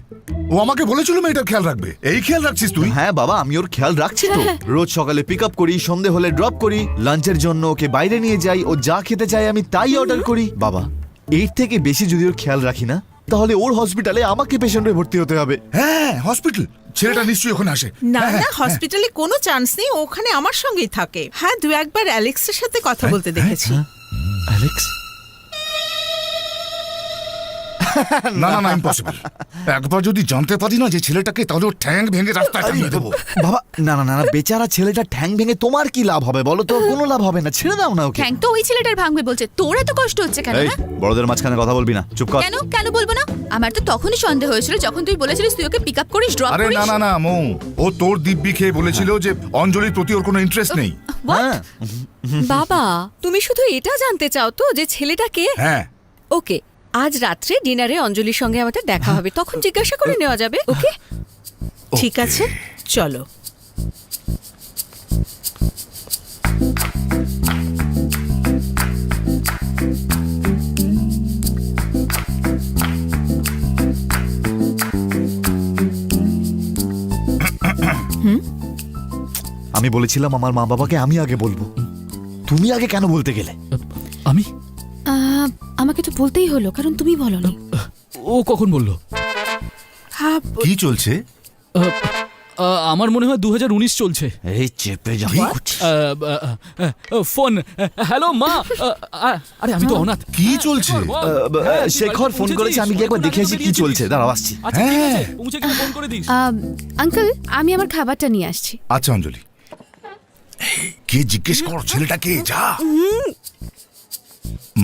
ও আমাকে বলেছিল মেয়েটার খেয়াল রাখবে। এই খেয়াল রাখছিস তুই? হ্যাঁ বাবা, আমি ওর খেয়াল রাখছি তো। রোজ সকালে পিক আপ করি, সন্ধে হলে ড্রপ করি, লাঞ্চের জন্য ওকে বাইরে নিয়ে যাই, ও যা খেতে চায় আমি তাই অর্ডার করি। বাবা, এর থেকে বেশি যদি ওর খেয়াল রাখি না তাহলে ওর হসপিটালে আমাকে পেশেন্ট হয়ে ভর্তি হতে হবে। হ্যাঁ, হসপিটাল। ছেলেটা নিশ্চয়ই ওখানে আসে। না না, হসপিটালে কোনো চান্স নেই, ও ওখানে আমার সঙ্গেই থাকে। হ্যাঁ, দু একবার অ্যালেক্সের সাথে কথা বলতে দেখেছি। অ্যালেক্স? না না না, ইম্পসিবল। একবার যদি জানতে পারি না যে ছেলেটাকে, তাহলে ওর ঠ্যাং ভেঙে রাস্তায় টাঙিয়ে দেবো। বাবা না না না না, বেচারা ছেলেটা ঠ্যাং ভেঙে তোমার কি লাভ হবে বলো তো? কোনো লাভ হবে না, ছেড়ে দাও না ওকে। ঠ্যাং তো ওই ছেলেটার ভাঙবে বলছে, তোর এত কষ্ট হচ্ছে কেন? এই, হ্যাঁ? বড়দের মাঝখানে কথা বলবি না, চুপ কর। কেন কেন বলবো না? আমার তো তখনই সন্দেহ হয়েছিল যখন তুই বলেছিলিস তুই ওকে পিক আপ করিস, ড্রপ আরে করিস। না না না মৌ, ও তোর দিব্যি খেয়ে বলেছিল যে অঞ্জলির প্রতি ওর কোনো ইন্টারেস্ট নেই। বাবা, তুমি শুধু এটা জানতে চাও তো যে ছেলেটাকে? হ্যাঁ। ওকে, আজ রাত্রে ডিনারে অঞ্জলির সঙ্গে আমাদের দেখা হবে, তখন জিজ্ঞাসা করে নেওয়া যাবে। ওকে, ঠিক আছে, চলো। আমি বলেছিলাম আমার মা বাবাকে আমি আগে বলবো, তুমি আগে কেন বলতে গেলে? আমি আমাকে তো বলতেই হলো, কারণ তুমি বলোনি। ও কখন বললো? কি চলছে? আমার মনে হয় 2019 চলছে। এই চেপে যাও। ফোন। হ্যালো মা। আরে আমি তো অনাথ। কি চলছে? শেখর ফোন করেছে, আমি গিয়ে একবার দেখে আসি কি চলছে। দাঁড়াও, আসছি। আচ্ছা ঠিক আছে, পৌঁছে গেলে ফোন করে দিস। আঙ্কেল, আমি আমার খাবারটা নিয়ে আসছি। আচ্ছা অঞ্জলি, কে জিজ্ঞেস কর ছেলেটাকে, যা।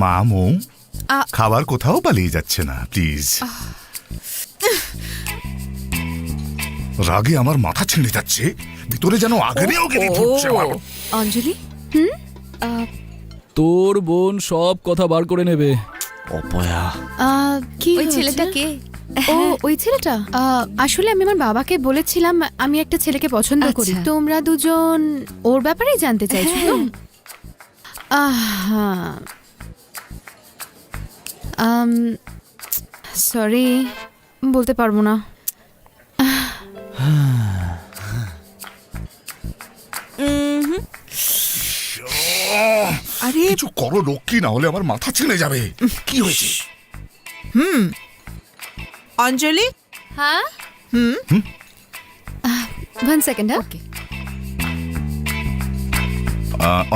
মা মৌ, খাবার কোথাও পালিয়ে যাচ্ছে না, প্লিজ। রাগে আমার মাথা ছিঁড়ে যাচ্ছে, ভিতরে যেন আগেও অঞ্জলি, তোর বোন সব কথা বার করে নেবে। অপয়া, কি ওই ছেলেটা কে? ও ওই ছেলেটা? আসলে আমি আমার বাবাকে বলেছিলাম আমি একটা ছেলেকে পছন্দ করি। তোমরা দুজন ওর ব্যাপারেই জানতে চাইছো তো? সরি, বলতে পারবো না। আরে কিছু করো লক্ষ্মী, না হলে আমার মাথা ছিঁড়ে যাবে। কি হয়েছে? অঞ্জলি। হ্যাঁ। One second. ওকে।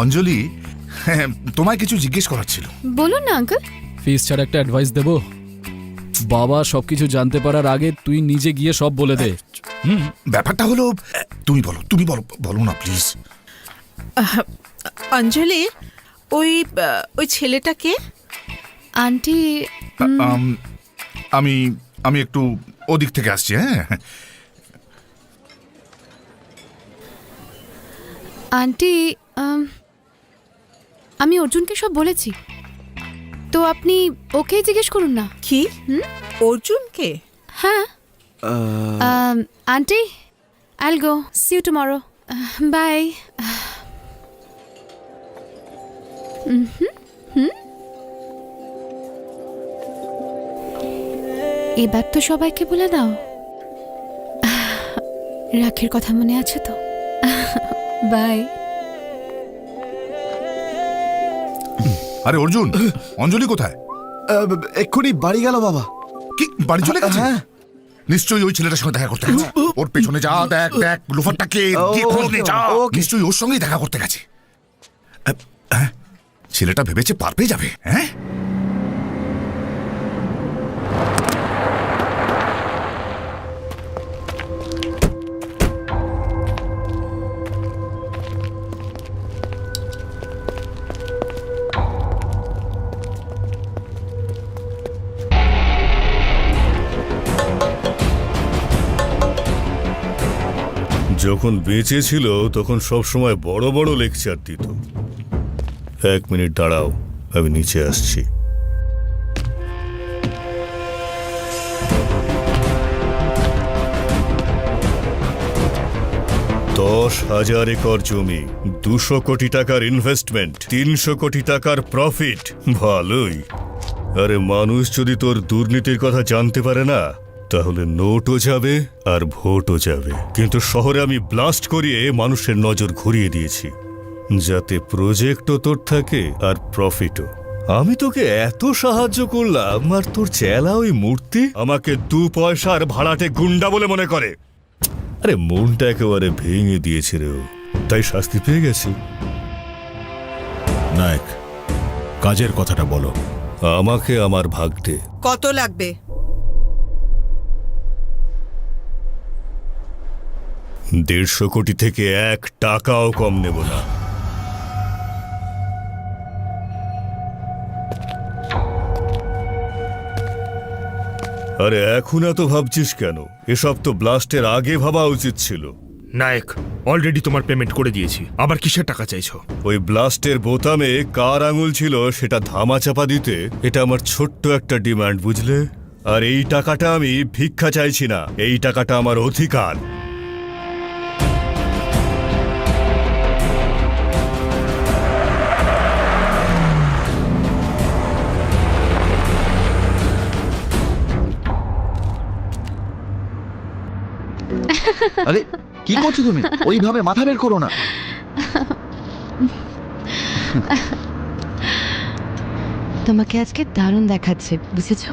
অঞ্জলি, তোমায় কিছু জিজ্ঞেস করার ছিল। বলুন না আঙ্কেল। ফিস ছাড়া একটা অ্যাডভাইস দেব। বাবা সবকিছু জানতে পারার আগে তুই নিজে গিয়ে সব বলে দে। ব্যাপারটা হলো, তুমি বলো, তুমি বলো, বলো না প্লিজ। অঞ্জলি, ওই ছেলেটাকে? আন্টি, আমি একটু ওদিক থেকে আসছি। হ্যাঁ আন্টি, আমি অর্জুনকে সব বলেছি, তো আপনি ওকে জিজ্ঞেস করুন না। কি? অর্জুনকে? হ্যাঁ। আন্টি, আইল গো, সি ইউ টুমরো, বাই। এবার তো সবাইকে বলে দাও। রাখির কথা মনে আছে তো? বাই। আরে অর্জুন, অঞ্জলি কোথায়? এক্ষুনি বাড়ি গেল বাবা। কি বাড়ি চলে গেছে? নিশ্চয়ই ওই ছেলেটার সঙ্গে দেখা করতে গেছে। ওর পেছনে যা, দেখ দেখ লোফারটাকে খোঁজ নে, যা। নিশ্চয়ই ওর সঙ্গেই দেখা করতে গেছে। ছেলেটা ভেবেছে পার পেয়ে যাবে। হ্যাঁ, যখন বেঁচে ছিল তখন সব সময় বড় বড় লেকচার দিত। 1 মিনিট দাঁড়াও, আমি নিচে আসছি। 10,000 একর জমি, 200 কোটি টাকার ইনভেস্টমেন্ট, 300 কোটি টাকার প্রফিট। ভালোই। আরে মানুষ যদি তোর দুর্নীতির কথা জানতে পারে না, তাহলে নোটও যাবে আর ভোটও যাবে। কিন্তু শহরে আমি ব্লাস্ট করিয়ে মানুষের নজর ঘুরিয়ে দিয়েছি, যাতে প্রজেক্টও তোর থাকে আর প্রফিটও। আমি তোকে এত সাহায্য করলাম, আর তোর চেলা ওই মূর্তি আমাকে 2 পয়সার ভাড়াটে গুন্ডা বলে মনে করে। আরে মনটা একেবারে ভেঙে দিয়েছে রে ও, তাই শাস্তি পেয়ে গেছি। নায়ক, কাজের কথাটা বলো। আমাকে আমার ভাগ দে। কত লাগবে? 150 কোটি থেকে 1 টাকাও কম নেব না। আরে এখন এত ভাবছিস কেন? এসব তো ব্লাস্টের আগে ভাবা উচিত ছিল। নায়ক, অলরেডি তোমার পেমেন্ট করে দিয়েছি, আবার কিসের টাকা চাইছো? ওই ব্লাস্টের বোতামে কার আঙুল ছিল সেটা ধামাচাপা দিতে এটা আমার ছোট্ট একটা ডিমান্ড, বুঝলে? আর এই টাকাটা আমি ভিক্ষা চাইছি না, এই টাকাটা আমার অধিকার। আরে কি করছো তুমি? ওইভাবে মাথা বের করো না। তোমাকে আজকে দারুণ দেখাচ্ছে, বুঝেছো?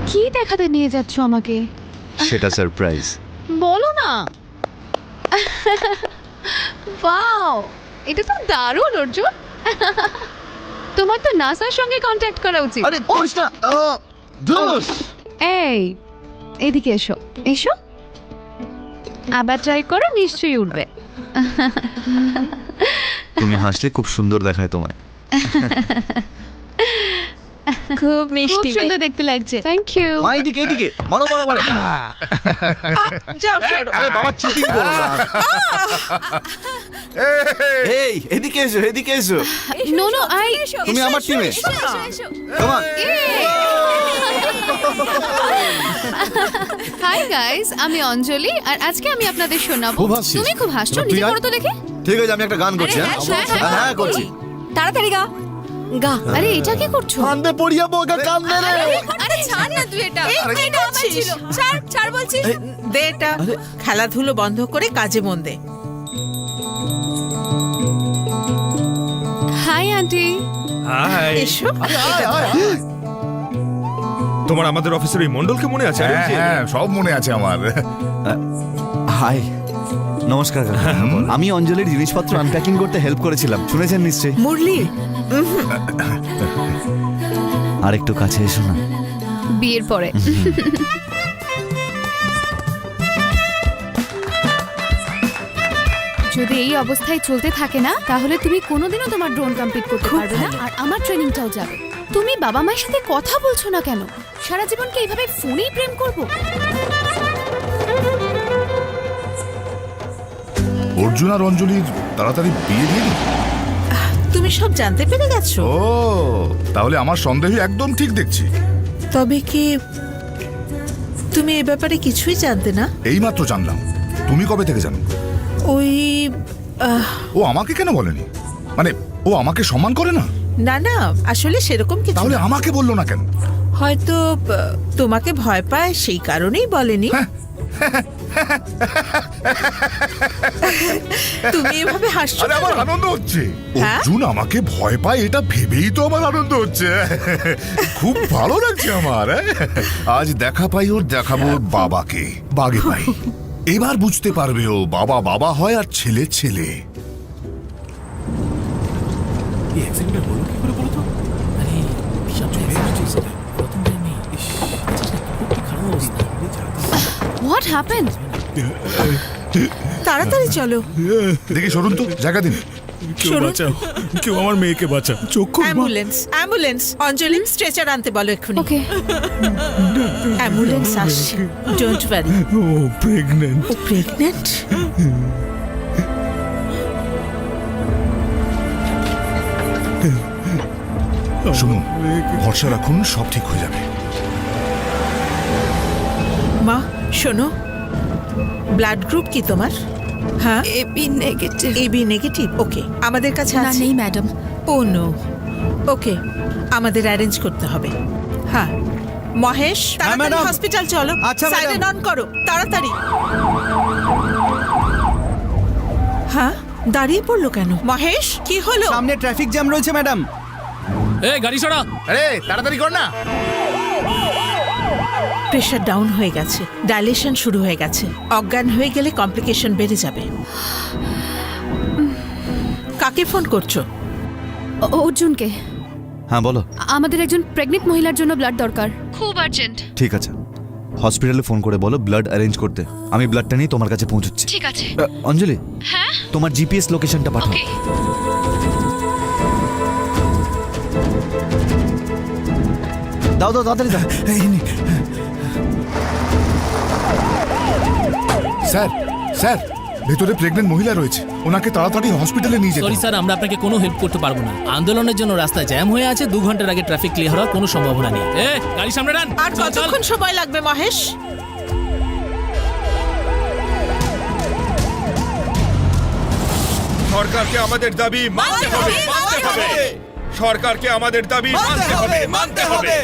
কি দেখাতে নিয়ে যাচ্ছ আমাকে? সেটা সারপ্রাইজ। বলো না। ওয়াও, এটা তো দারুণ অর্জুন। তোমার তো নাসার সঙ্গে কন্ট্যাক্ট করা উচিত। আরে করিস না। দোস, এই এদিকে এসো, এসো। আবার ট্রাই করো, নিশ্চয়ই উঠবে। তুমি হাসলে খুব সুন্দর দেখায় তোমায়। খুব মিষ্টি, খুব সুন্দর দেখতে লাগছে। Thank you. মা এদিকে, এদিকে মারো মারো মারো। যাও সরো। আরে বাবা, চিটিং করো না। এই এদিকে এসো, এদিকে এসো। নো নো, আই তুমি আমার টিমে। Come on. হাই গাইস, আমি অঞ্জলি আর আজকে আমি আপনাদের শোনাবো। খুব হাসছিস। তুমি খুব হাসছো, তুই নিজে আয়। করো তো দেখে। ঠিক আছে, আমি একটা গান করছি। আরে, হ্যাঁ, হ্যাঁ করছি। তাড়াতাড়ি গা গা। আরে এটা কি করছো? কান্দে পড়িয়া বোকা কান্দে রে। আরে ছাড় না তুই এটা। এটা আমার ছিল। ছাড় ছাড় বলছি। দে এটা। খেলাধুলো বন্ধ করে কাজে মন দে। Hi aunty. হাই। এসো। তোমার আমাদের অফিসের ওই মন্ডলকে মনে আছে? হ্যাঁ, সব মনে আছে আমার। হাই, নমস্কার কাকা। আমি অঞ্জলির জিনিসপত্র আনপ্যাকিং করতে হেল্প করেছিলাম, শুনেছেন নিশ্চয়ই। মুরলি, আর একটু কাছে এসো না। বিয়ের পরে। যদি এই অবস্থায় চলতে থাকে না, তাহলে তুমি কোনোদিনও তোমার ড্রোন কমপ্লিট করতে পারবে না, আর আমার ট্রেনিংটাও যাবে। তুমি বাবা মায়ের সাথে কথা বলছো না কেন? সারা জীবন কি এইভাবে ফোনেই প্রেম করবো? অর্জুন আর অঞ্জলির তাড়াতাড়ি বিয়ে দিয়ে দিন। তুমি সব জানতে পেরে গেছো? ও, তাহলে আমার সন্দেহ একদম ঠিক দেখছি। তবে কি তুমি এ ব্যাপারে কিছুই জানতে না? এইমাত্র জানলাম। তুমি কবে থেকে জানো? ওই ও আমাকে কেন বলেনি? মানে ও আমাকে সম্মান করে না? না না, আসলে সেরকম কিছু তাহলে না। আমাকে বললো না কেন? হয়তো তোমাকে ভয় পায়, সেই কারণেই বলেনি। তুমি এভাবে হাসছো আরে আমার কেন? আনন্দ হচ্ছে। হ্যাঁ? অর্জুন আমাকে ভয় পায় এটা ভেবেই তো আমার আনন্দ হচ্ছে। খুব ভালো লাগছে আমার। আজ দেখা পাই ওর, দেখাবো ওর বাবাকে, বাগে পাই। এবার বুঝতে পারবে ও বাবা বাবা হয় আর ছেলে ছেলে। এই অ্যাক্সিডেন্টটা হলো কি করে বলো তো? আরে বিশাল চলে এসেছে প্রথম টাইমে। ইস, কি খারাপ অবস্থা। What happened? তাড়াতাড়ি চলো। দেখি সরুন তো, জায়গা দিন। কেউ বাঁচাও, কেউ আমার মেয়েকে বাঁচাও। চক্ষু অ্যাম্বুলেন্স, অ্যাম্বুলেন্স। অঞ্জলি, স্ট্রেচার আনতে বলো এক্ষুনি। ওকে। অ্যাম্বুলেন্স আসছে, ডোন্ট ওয়ারি। ও প্রেগন্যান্ট। ও প্রেগন্যান্ট? শুনুন, ভরসা রাখুন, সব ঠিক হয়ে যাবে। মা শোনো, ব্লাড গ্রুপ কি তোমার? হ্যাঁ, এবি নেগেটিভ। এবি নেগেটিভ, ওকে। আমাদের কাছে না, আছে? নেই ম্যাডাম। ও নো, ওকে, আমাদের অ্যারেঞ্জ করতে হবে। হ্যাঁ মহেশ, তাড়াতাড়ি ম্যাডাম। হসপিটাল চলো। আচ্ছা, ম্যাডাম। সাইরেন অন করো তাড়াতাড়ি। হ্যাঁ, দাঁড়িয়ে পড়লো কেন? মহেশ, কি হলো? সামনে ট্রাফিক জ্যাম রয়েছে ম্যাডাম। এ গাড়ি সরা। আরে তাড়াতাড়ি কর না। প্রেশার ডাউন হয়ে গেছে, ডাইলেশন শুরু হয়ে গেছে। অজ্ঞান হয়ে গেলে কমপ্লিকেশন বেড়ে যাবে। কাকে ফোন করছো? অর্জুনকে। হ্যাঁ বলো। আমাদের একজন প্রেগনেন্ট মহিলার জন্য ব্লাড দরকার, খুব আর্জেন্ট। ঠিক আছে, হসপিটালে ফোন করে বলো ব্লাড অ্যারেঞ্জ করতে। আমি ব্লাডটা নিয়ে তোমার কাছে পৌঁছচ্ছি। ঠিক আছে। অঞ্জলি, হ্যাঁ, তোমার জিপিএস লোকেশনটা পাঠাও। ওকে। দাও দাও, তাড়াতাড়ি দাও। স্যার, স্যার, ভেতরে প্রেগনেন্ট মহিলা রয়েছে, ওনাকে তাড়াতাড়ি হসপিটালে নিয়ে যেতে সরি হবে। স্যার, আমরা আপনাকে কোনো হেল্প করতে পারবো না। আন্দোলনের জন্য রাস্তা জ্যাম হয়ে আছে, 2 ঘন্টার আগে ট্রাফিক ক্লিয়ার হওয়ার কোনো সম্ভাবনা নেই। এ গাড়ি সামনে রান। আর কতক্ষণ সময় লাগবে মহেশ? সরকারকে আমাদের দাবি মানতে হবে, মানতে হবে। সরকারকে আমাদের দাবি মানতে হবে, মানতে হবে।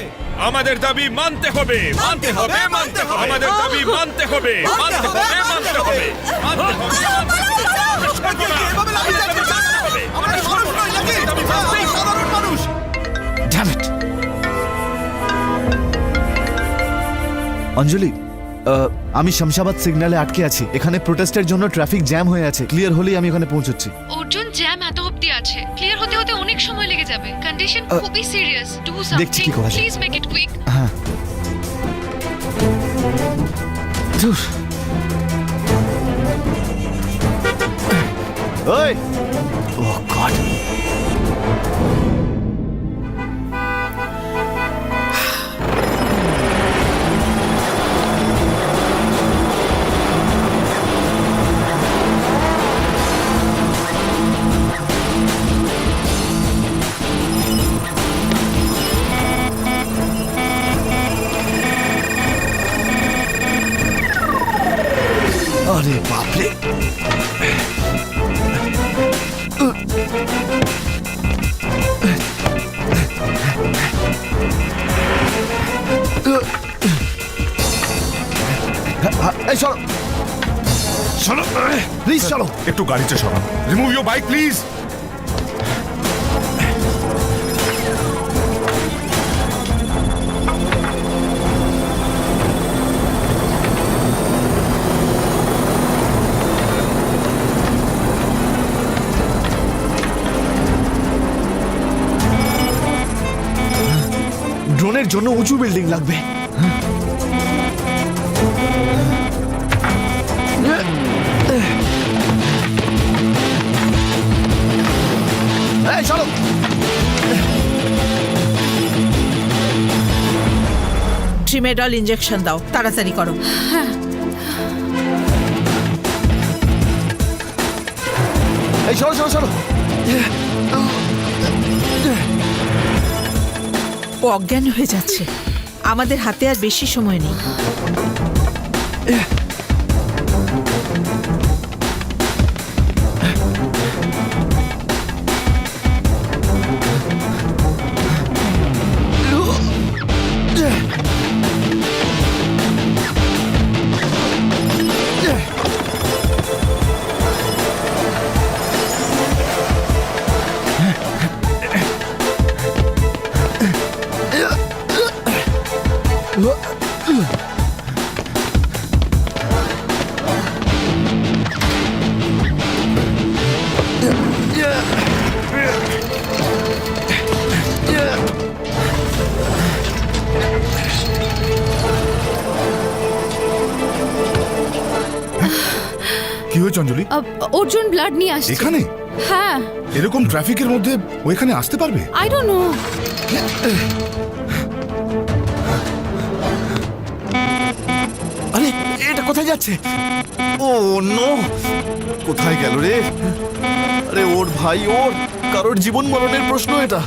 আমাদের দাবি মানতে হবে, মানতে হবে, মানতে হবে। আমাদের দাবি মানতে হবে, মানতে হবে, মানতে হবে। মানতে হবে, মানতে হবে। অঞ্জলি, আমি শামশাবাদ সিগন্যালে আটকে আছি। এখানে প্রোটেস্টের জন্য ট্রাফিক জ্যাম হয়ে আছে। ক্লিয়ার হলেই আমি ওখানে পৌঁছচ্ছি। অর্জুন, জ্যাম এত অবধি আছে, ক্লিয়ার হতে হতে অনেক সময় লেগে যাবে। কন্ডিশন খুবই সিরিয়াস। ডু দেখছি সামথিং, কি করা যায়। Please make it quick. হ্যাঁ। ধুর। ওই, ও গড। আরে বাপরে। এই চলো, চলো প্লিজ, চলো। একটু গাড়িটা সরান। Remove your bike please. ড্রোনের জন্য উঁচু বিল্ডিং লাগবে। এই চলো। ট্রিমেডল ইনজেকশন দাও, তাড়াতাড়ি করো। এই চলো চলো চলো। ও অজ্ঞান হয়ে যাচ্ছে, আমাদের হাতে আর বেশি সময় নেই। কি হয়েছে অঞ্জলি? অর্জুন ব্লাড নিয়ে আসছে এখানে। হ্যাঁ, এরকম ট্রাফিকের মধ্যে ও এখানে আসতে পারবে? I don't know. আরে এটা কোথায় যাচ্ছে? ও নো, কোথায় গেল রে? আরে ওর ভাই, ওর কারোর জীবন মরণের প্রশ্ন এটা।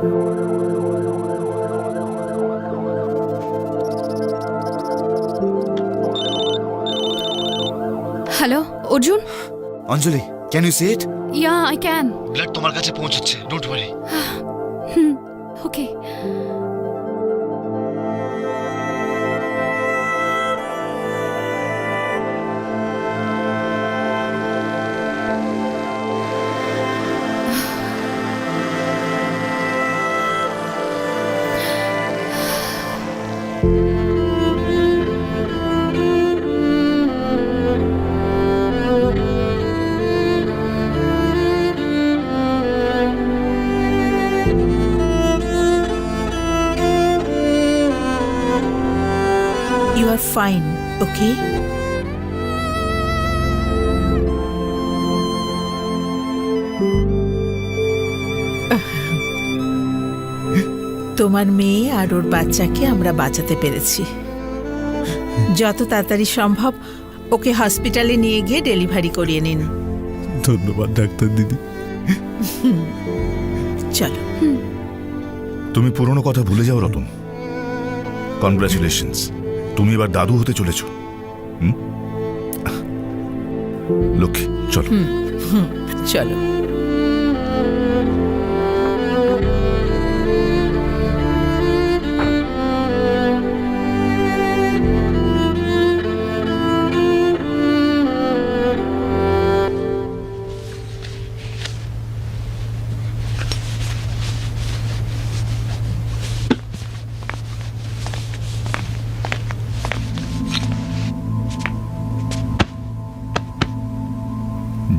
Hello Arjun. Anjali, can you see it? Yeah I can. Blood তোমার কাছে পৌঁছচ্ছে, don't worry. Okay. You are fine, okay? তোমার মেয়ে আর ওর বাচ্চাকে আমরা বাঁচাতে পেরেছি। যত তাড়াতাড়ি সম্ভব ওকে হসপিটালে নিয়ে গিয়ে ডেলিভারি করিয়ে নিন। ধন্যবাদ ডাক্তার দিদি। চলো। তুমি পুরনো কথা ভুলে যাও রতন। কনগ্রাচুলেশনস, তুমি এবার দাদু হতে চলেছ। লক্ষ্মী, চলো। চলো।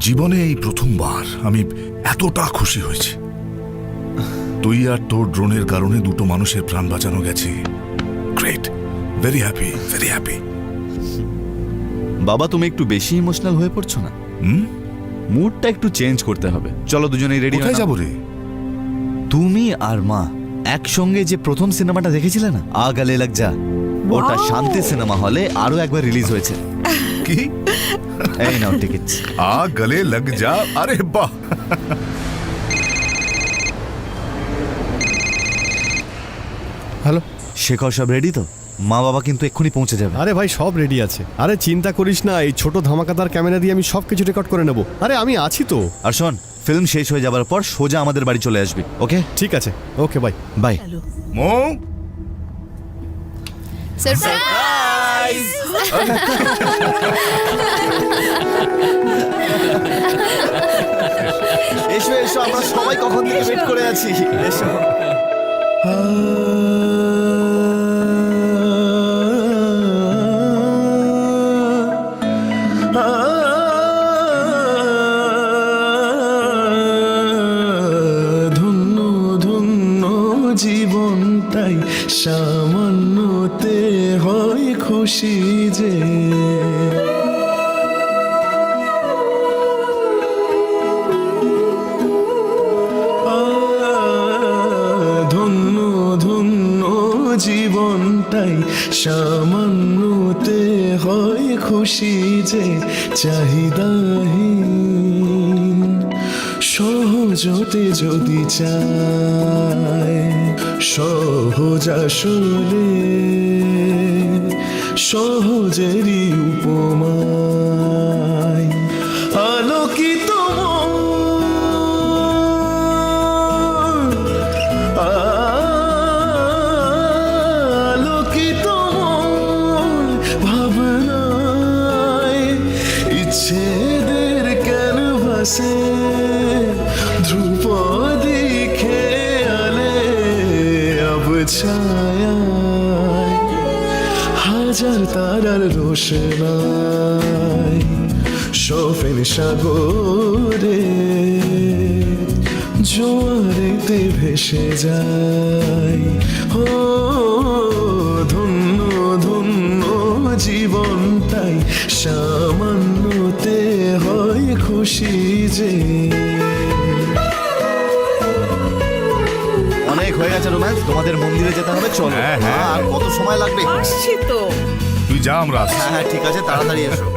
জীবনে এই প্রথমবার আমি এতটা খুশি হয়েছি। তুই আর তোর ড্রোনের কারণে দুটো মানুষের প্রাণ বাঁচানো গেছে। Great, very happy, very happy. বাবা, তুমি একটু বেশি ইমোশনাল হয়ে পড়ছো না? মুডটা একটু চেঞ্জ করতে হবে। চলো দুজনেই রেডি হয়ে কোথায় যাবো রে? তুমি আর মা একসঙ্গে যে প্রথম সিনেমাটা দেখেছিলে না, আ গালে লাগ যা, ওটা শান্তি সিনেমা হলে আরো একবার রিলিজ হয়েছে। কি? এই নাও টিকিট। আ গলে লাগ যা, আরে বাহ। হ্যালো শেখর, সব রেডি তো? মা বাবা কিন্তু এক্ষুনি পৌঁছে যাবে। আরে ভাই, সব রেডি আছে। আরে চিন্তা করিস না, এই ছোট ধামাকাদার ক্যামেরা দিয়ে আমি সবকিছু রেকর্ড করে নেব। আরে আমি আছি তো। আর শোন, ফিল্ম শেষ হয়ে যাবার পর সোজা আমাদের বাড়ি চলে আসবি, ওকে? ঠিক আছে, ওকে, বাই বাই। মৌ, সারপ্রাইজ! এসো এসো, আমরা সবাই কখন থেকে ওয়েট করে আছি। এসো। ধন্য ধন্য জীবনটাই সামান্যতে হয় খুশি যে। ধন্য ধন্য জীবনটাই সামান্যতে হয় খুশি যে। চাহিদাহীন সহজতে যদি চায়, সহজ আসলে সহজেরই উপমায়। আলোকিত আলোকিত ভাবনায় ইচ্ছেদের ক্যানভাসে ধ্রুপদী খেয়ালে আব ছায়ায় হাজার তারার রোশনায় শোফেন সাগরে জোয়ারেতে ভেসে যায়। ও ধন্য ধন্য জীবনটাই সামান্যতে হয় খুশি যে। অনেক হয়ে গেছে রোম্যান্স, তোমাদের মন্দিরে যেতে হবে, চলো। আর কত সময় লাগবে? আসছি তো। তুই যা, আমরা হ্যাঁ হ্যাঁ ঠিক আছে, তাড়াতাড়ি এসো।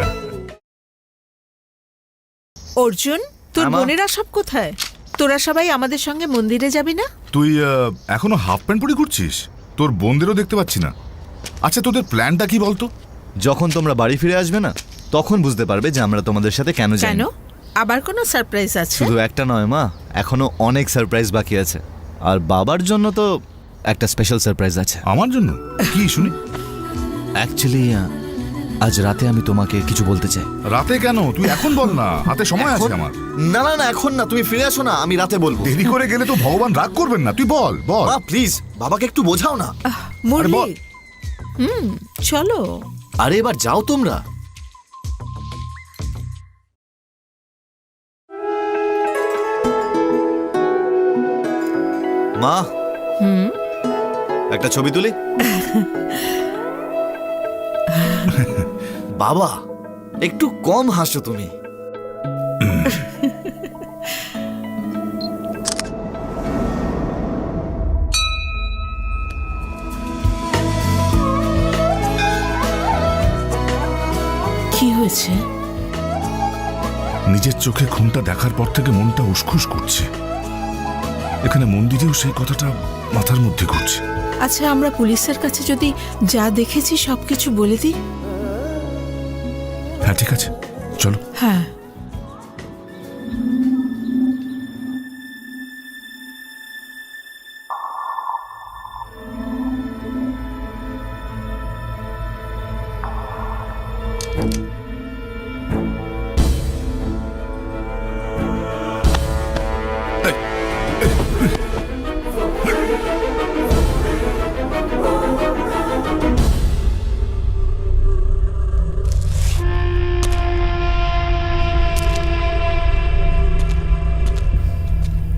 অর্জুন, তোর হ্যাঁ, মা। বোনেরা সব কোথায়? তোরা সবাই আমাদের সঙ্গে মন্দিরে যাবি না? তুই এখনো হাফ প্যান্ট পরে ঘুরছিস? তোর বোনদেরও দেখতে পাচ্ছি না। আচ্ছা, তোদের প্ল্যানটা কি বলতো? যখন তোমরা বাড়ি ফিরে আসবে না, তখন বুঝতে পারবে যে আমরা তোমাদের সাথে কেন যাই। কেন? আবার কোনো সারপ্রাইজ আছে? শুধু একটা নয় মা, এখনো অনেক সারপ্রাইজ বাকি আছে। আর বাবার জন্য তো একটা স্পেশাল সারপ্রাইজ আছে। আমার জন্য কি শুনি? অ্যাকচুয়ালি আজ রাতে আমি তোমাকে কিছু বলতে চাই। রাতে কেন? তুই এখন বল না, হাতে সময় আছে আমার। না না না, এখন না, তুমি ফিরে আসো না, আমি রাতে বলবো। দেরি করে গেলে তো ভগবান রাগ করবেন না। তুই বল বল। মা প্লিজ, বাবাকে একটু বোঝাও না। মুরলি, চলো। আরে এবার যাও তোমরা। মা, একটা ছবি তুলি। বাবা, একটু কম হাসো তুমি। কি হয়েছে? নিজের চোখে খুনটা দেখার পর থেকে মনটা উসখুস করছে। এখানে মন্দিরেও সেই কথাটা মাথার মধ্যে ঘুরছে। আচ্ছা, আমরা পুলিশের কাছে যদি যা দেখেছি সবকিছু বলে দিই? হ্যাঁ ঠিক আছে, চলো। হ্যাঁ।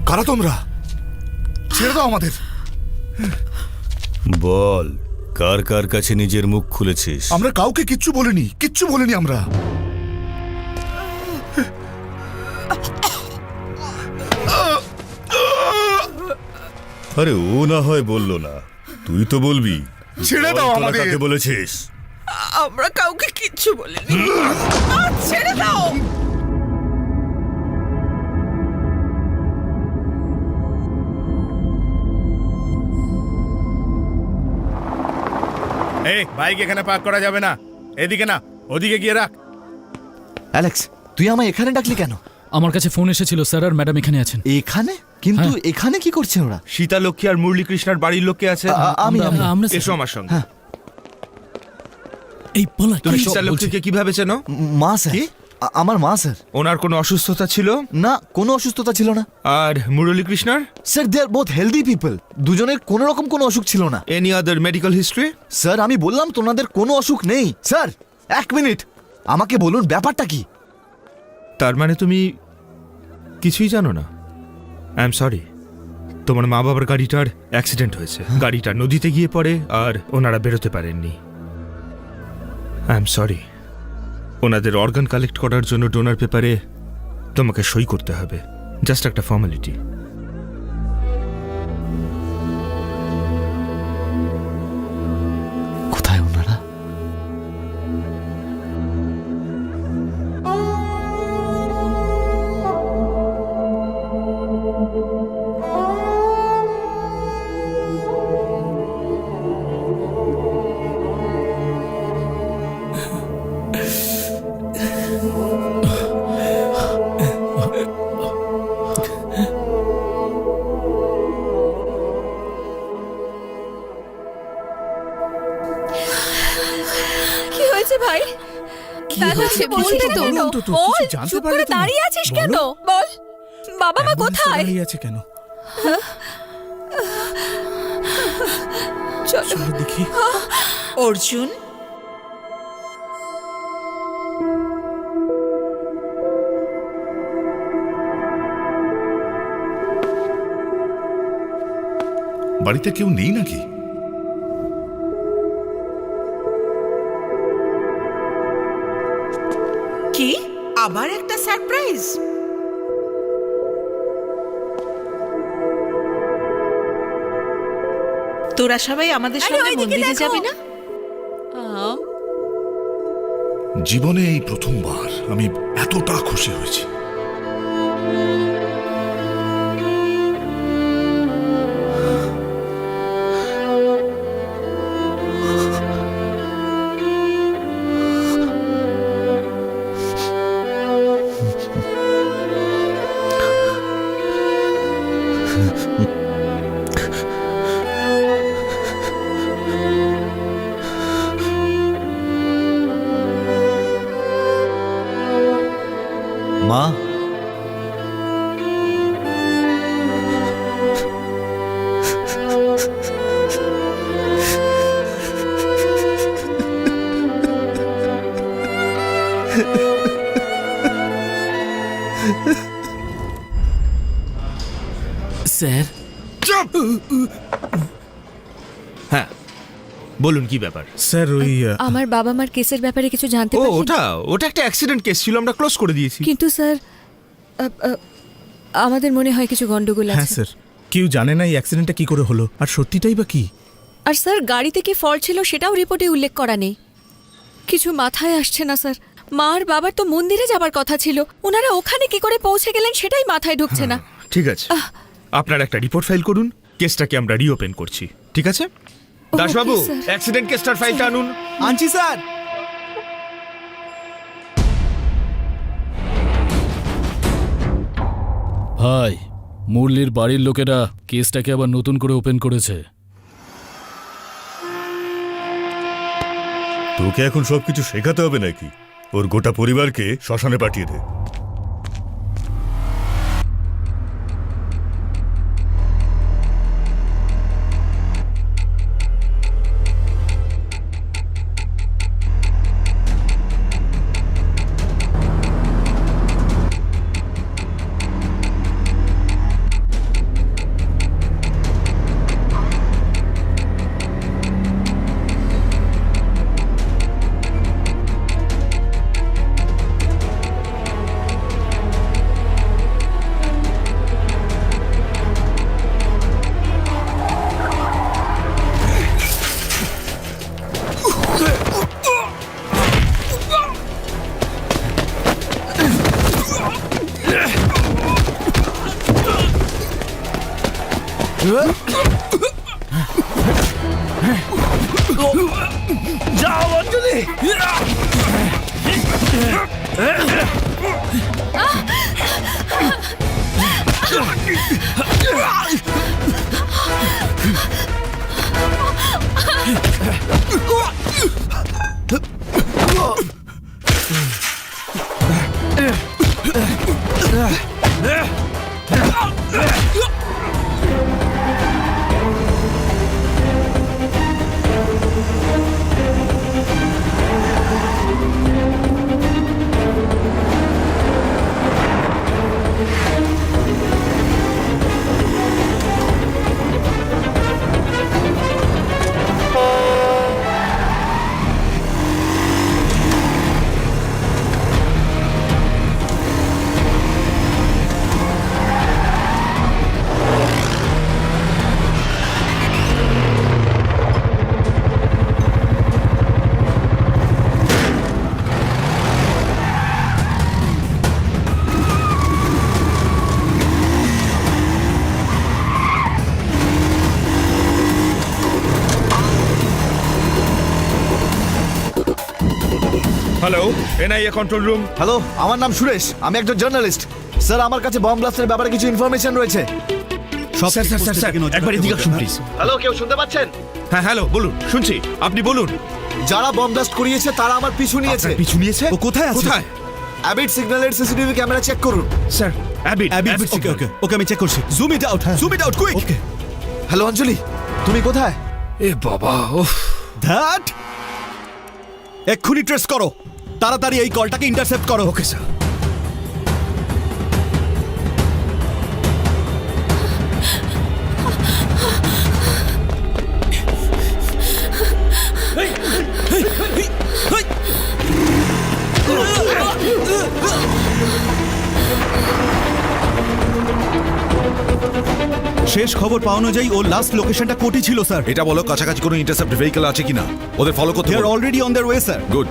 কারা তোমরা? ছেড়ে দাও আমাদের। বল, কার কার কাছে নিজের মুখ খুলেছিস? আমরা কাউকে কিচ্ছু বলিনি, কিচ্ছু বলিনি আমরা। আরে ও না হয় বললো না, তুই তো বলবি। ছেড়ে দাও বল, তোরা আমাদের। কাকে বলেছিস? আমরা কাউকে কিচ্ছু বলিনি। ছেড়ে দাও। এই বাইক এখানে পার্ক করা যাবে না, এদিকে না, ওদিকে গিয়ে রাখ। অ্যালেক্স, তুই আমায় এখানে ডাকলি কেন? আমার কাছে ফোন এসেছিল স্যার, আর ম্যাডাম এখানে আছেন। এখানে? কিন্তু এখানে কি করছে ওরা? সীতা লক্ষ্মী আর মুরলী কৃষ্ণার বাড়ির লোককে আছে। আমরা এসো আমার সঙ্গে। এই বলা, তুমি সীতা লক্ষ্মীকে কিভাবে চেনো? মা স্যার, আমার মা স্যার। ওনার কোনো অসুস্থতা ছিল? না, কোনো অসুস্থতা ছিল না। আর মুরলী কৃষ্ণার? স্যার, দে আর বোথ হেলদি পিপল। দুজনের কোনো রকম কোনো অসুখ ছিল না। Any other medical history? Sir, আমি বললাম তো ওনাদের কোনো অসুখ নেই। স্যার, এক মিনিট, আমাকে বলুন ব্যাপারটা কি? তার মানে তুমি কিছুই জানো না? আই এম সরি, তোমার মা বাবার গাড়িটার অ্যাক্সিডেন্ট হয়েছে। গাড়িটা নদীতে গিয়ে পড়ে আর ওনারা বেরোতে পারেননি। I am sorry. ওনাদের অর্গান কালেক্ট করার জন্য ডোনার পেপারে তোমাকে সই করতে হবে, জাস্ট একটা ফর্মালিটি। কোথায় ওনারা? কি হয়েছে ভাই? চুপ করে দাঁড়িয়ে আছিস কেন? বল, বাবা মা কোথায়? কেন? চলো দেখি। অর্জুন, বাড়িতে কেউ নেই নাকি? কি আবার একটা সারপ্রাইজ? তোরা সবাই আমাদের সঙ্গে মন্দিরে যাবি না? জীবনে এই প্রথমবার আমি এতটা খুশি হয়েছি। স্যার হ্যাঁ বলুন কি ব্যাপার স্যার ওই আমার বাবা মার কেসের ব্যাপারে কিছু জানতে ও পারছেন? ওটা একটা অ্যাক্সিডেন্ট কেস ছিল, আমরা ক্লোজ করে দিয়েছি। কিন্তু স্যার আমাদের মনে হয় কিছু গন্ডগোল হ্যাঁ আছে। স্যার কেউ জানে না এই অ্যাক্সিডেন্টটা কি করে হলো, আর সত্যিটাই বা কি। আর স্যার গাড়িতে কি ফল্ট ছিল সেটাও রিপোর্টে উল্লেখ করা নেই। কিছু মাথায় আসছে না স্যার। মা আর বাবার তো মন্দিরে যাবার কথা ছিল, ওনারা ওখানে কি করে পৌঁছে গেলেন সেটাই মাথায় ঢুকছে না। ঠিক আছে, আপনার একটা রিপোর্ট ফাইল করুন, কেসটাকে আমরা রিওপেন করছি, ঠিক আছে? দাসবাবু, স্যার। অ্যাক্সিডেন্ট কেসটার ফাইলটা আনুন। আনছি স্যার। ভাই, মুরলির বাড়ির লোকেরা কেসটাকে আবার নতুন করে ওপেন করেছে। তোকে এখন সবকিছু শেখাতে হবে নাকি? ওর গোটা পরিবারকে শ্মশানে পাঠিয়ে দে। যাও Anjali. Hello, NIA control room. Hello, আমার নাম সুরেশ, আমি একজন জার্নালিস্ট। স্যার, আমার কাছে বম ব্লাস্টের ব্যাপারে কিছু ইনফরমেশন রয়েছে। সব স্যার স্যার স্যার স্যার একবার এদিকে আসুন প্লিজ। হ্যালো, কেউ শুনতে পাচ্ছেন? হ্যাঁ হ্যালো, বলুন, শুনছি, আপনি বলুন। যারা বম ব্লাস্ট করিয়েছে তারা আমার পিছু নিয়েছে। পিছু নিয়েছে? ও কোথায় আছে? কোথায়? অ্যাবিড সিগন্যালের সিসিটিভি ক্যামেরা চেক করুন। Sir, Abid. Okay okay okay, আমি চেক করছি। Zoom it out, zoom it out quick. Okay. Hello Anjali, তুমি কোথায়? এ বাবা, ওফ। দ্যাট এক্ষুনি ট্রেস করো, তাড়াতাড়ি এই কলটাকে ইন্টারসেপ্ট করো। Okay sir. শেষ খবর পাওয়া অনুযায়ী ওর লাস্ট লোকেশনটা কোটি ছিল স্যার। এটা বলো কাছাকাছি কোনো ইন্টারসেপ্ট ভেহিকল আছে কিনা, ওদের ফলো করতে দে আর already on their way sir. Good.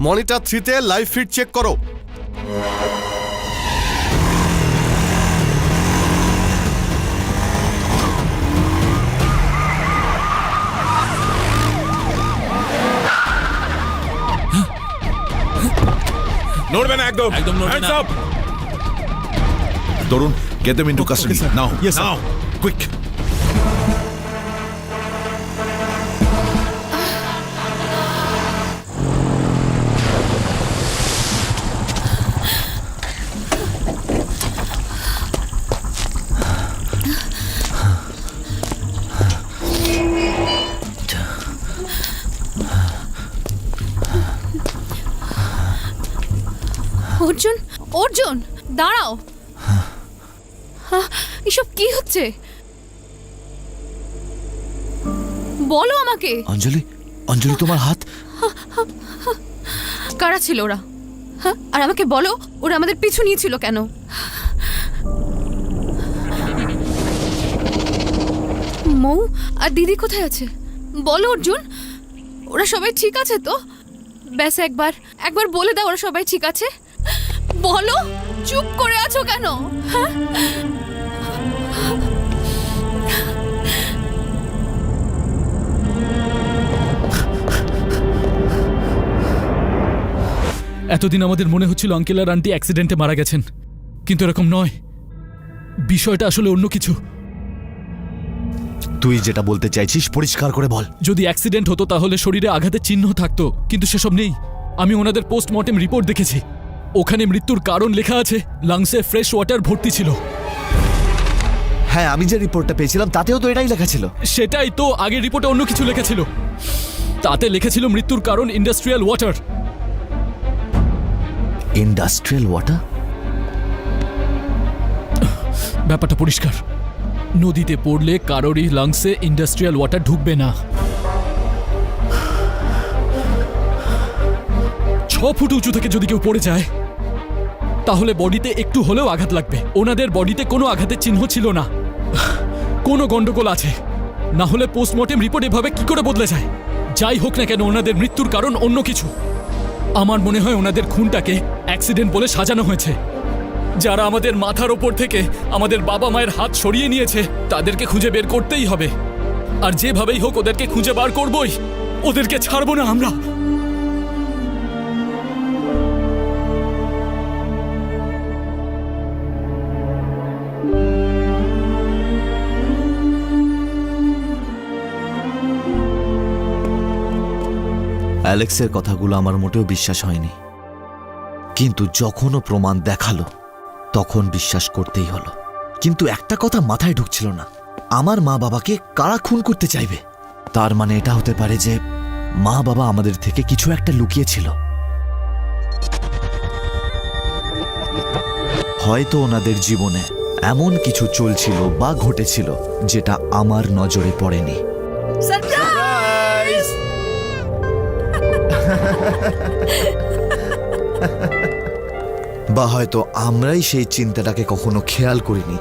Monitor 3 তে লাইভ ফিড চেক করো। নড়বে না একদম, একদম নড়বে Hands না। up! তরুণ, get them into custody now. Yes, sir. Now, quick. Arjun, Arjun দাঁড়াও। এসব কি হচ্ছে বলো আমাকে। অঞ্জলি, অঞ্জলি তোমার হাত। কারা ছিল ওরা? আর আমাকে বলো, ওরা আমাদের পিছু নিয়েছিল কেন? মৌ আর দিদি কোথায় আছে বলো অর্জুন। ওরা সবাই ঠিক আছে তো? ব্যাস একবার একবার বলে দাও ওরা সবাই ঠিক আছে। বলো, চুপ করে আছো কেন? এতদিন আমাদের মনে হচ্ছিল আঙ্কেল আর আন্টি অ্যাক্সিডেন্টে মারা গেছেন, কিন্তু এরকম নয়। বিষয়টা আসলে অন্য কিছু। তুই যেটা বলতে চাইছিস পরিষ্কার করে বল। যদি অ্যাক্সিডেন্ট হতো তাহলে শরীরে আঘাতের চিহ্ন থাকতো, কিন্তু সেসব নেই। আমি ওনাদের পোস্টমর্টেম রিপোর্ট দেখেছি, ওখানে মৃত্যুর কারণ লেখা আছে লাংসে ফ্রেশ ওয়াটার ভর্তি ছিল। হ্যাঁ, আমি যে রিপোর্টটা পেয়েছিলাম তাতেও তো এটাই লেখা ছিল। সেটাই তো, আগের রিপোর্টে অন্য কিছু লেখা ছিল। তাতে লেখা ছিল মৃত্যুর কারণ ইন্ডাস্ট্রিয়াল ওয়াটার। Industrial water? ব্যাপারটা পরিষ্কার, নদীতে পড়লে কারোরই লাংসে ইন্ডাস্ট্রিয়াল ওয়াটার ঢুকবে না। 6 ফুট উঁচু থেকে যদি কেউ পড়ে যায় তাহলে বডিতে একটু হলেও আঘাত লাগবে। ওনাদের বডিতে কোনো আঘাতের চিহ্ন ছিল না। কোনো গন্ডগোল আছে, না হলে পোস্টমর্টেম রিপোর্ট এভাবে কি করে বদলে যায়? যাই হোক না কেন, ওনাদের মৃত্যুর কারণ অন্য কিছু। আমার মনে হয় ওনাদের খুনটাকে অ্যাক্সিডেন্ট বলে সাজানো হয়েছে। যারা আমাদের মাথার ওপর থেকে আমাদের বাবা মায়ের হাত সরিয়ে নিয়েছে তাদেরকে খুঁজে বের করতেই হবে, আর যেভাবেই হোক ওদেরকে খুঁজে বার করবই। ওদেরকে ছাড়বো না আমরা। অ্যালেক্সের কথাগুলো আমার মোটেও বিশ্বাস হয়নি, কিন্তু যখনও প্রমাণ দেখালো তখন বিশ্বাস করতেই হলো। কিন্তু একটা কথা মাথায় ঢুকছিল না, আমার মা বাবাকে কারা খুন করতে চাইবে? তার মানে এটা হতে পারে যে মা বাবা আমাদের থেকে কিছু একটা লুকিয়েছিল। হয়তো ওনাদের জীবনে এমন কিছু চলছিল বা ঘটেছিল যেটা আমার নজরে পড়েনি। সারপ্রাইজ! বা হয়তো আমরাই সেই চিন্তাটাকে কখনো খেয়াল করিনি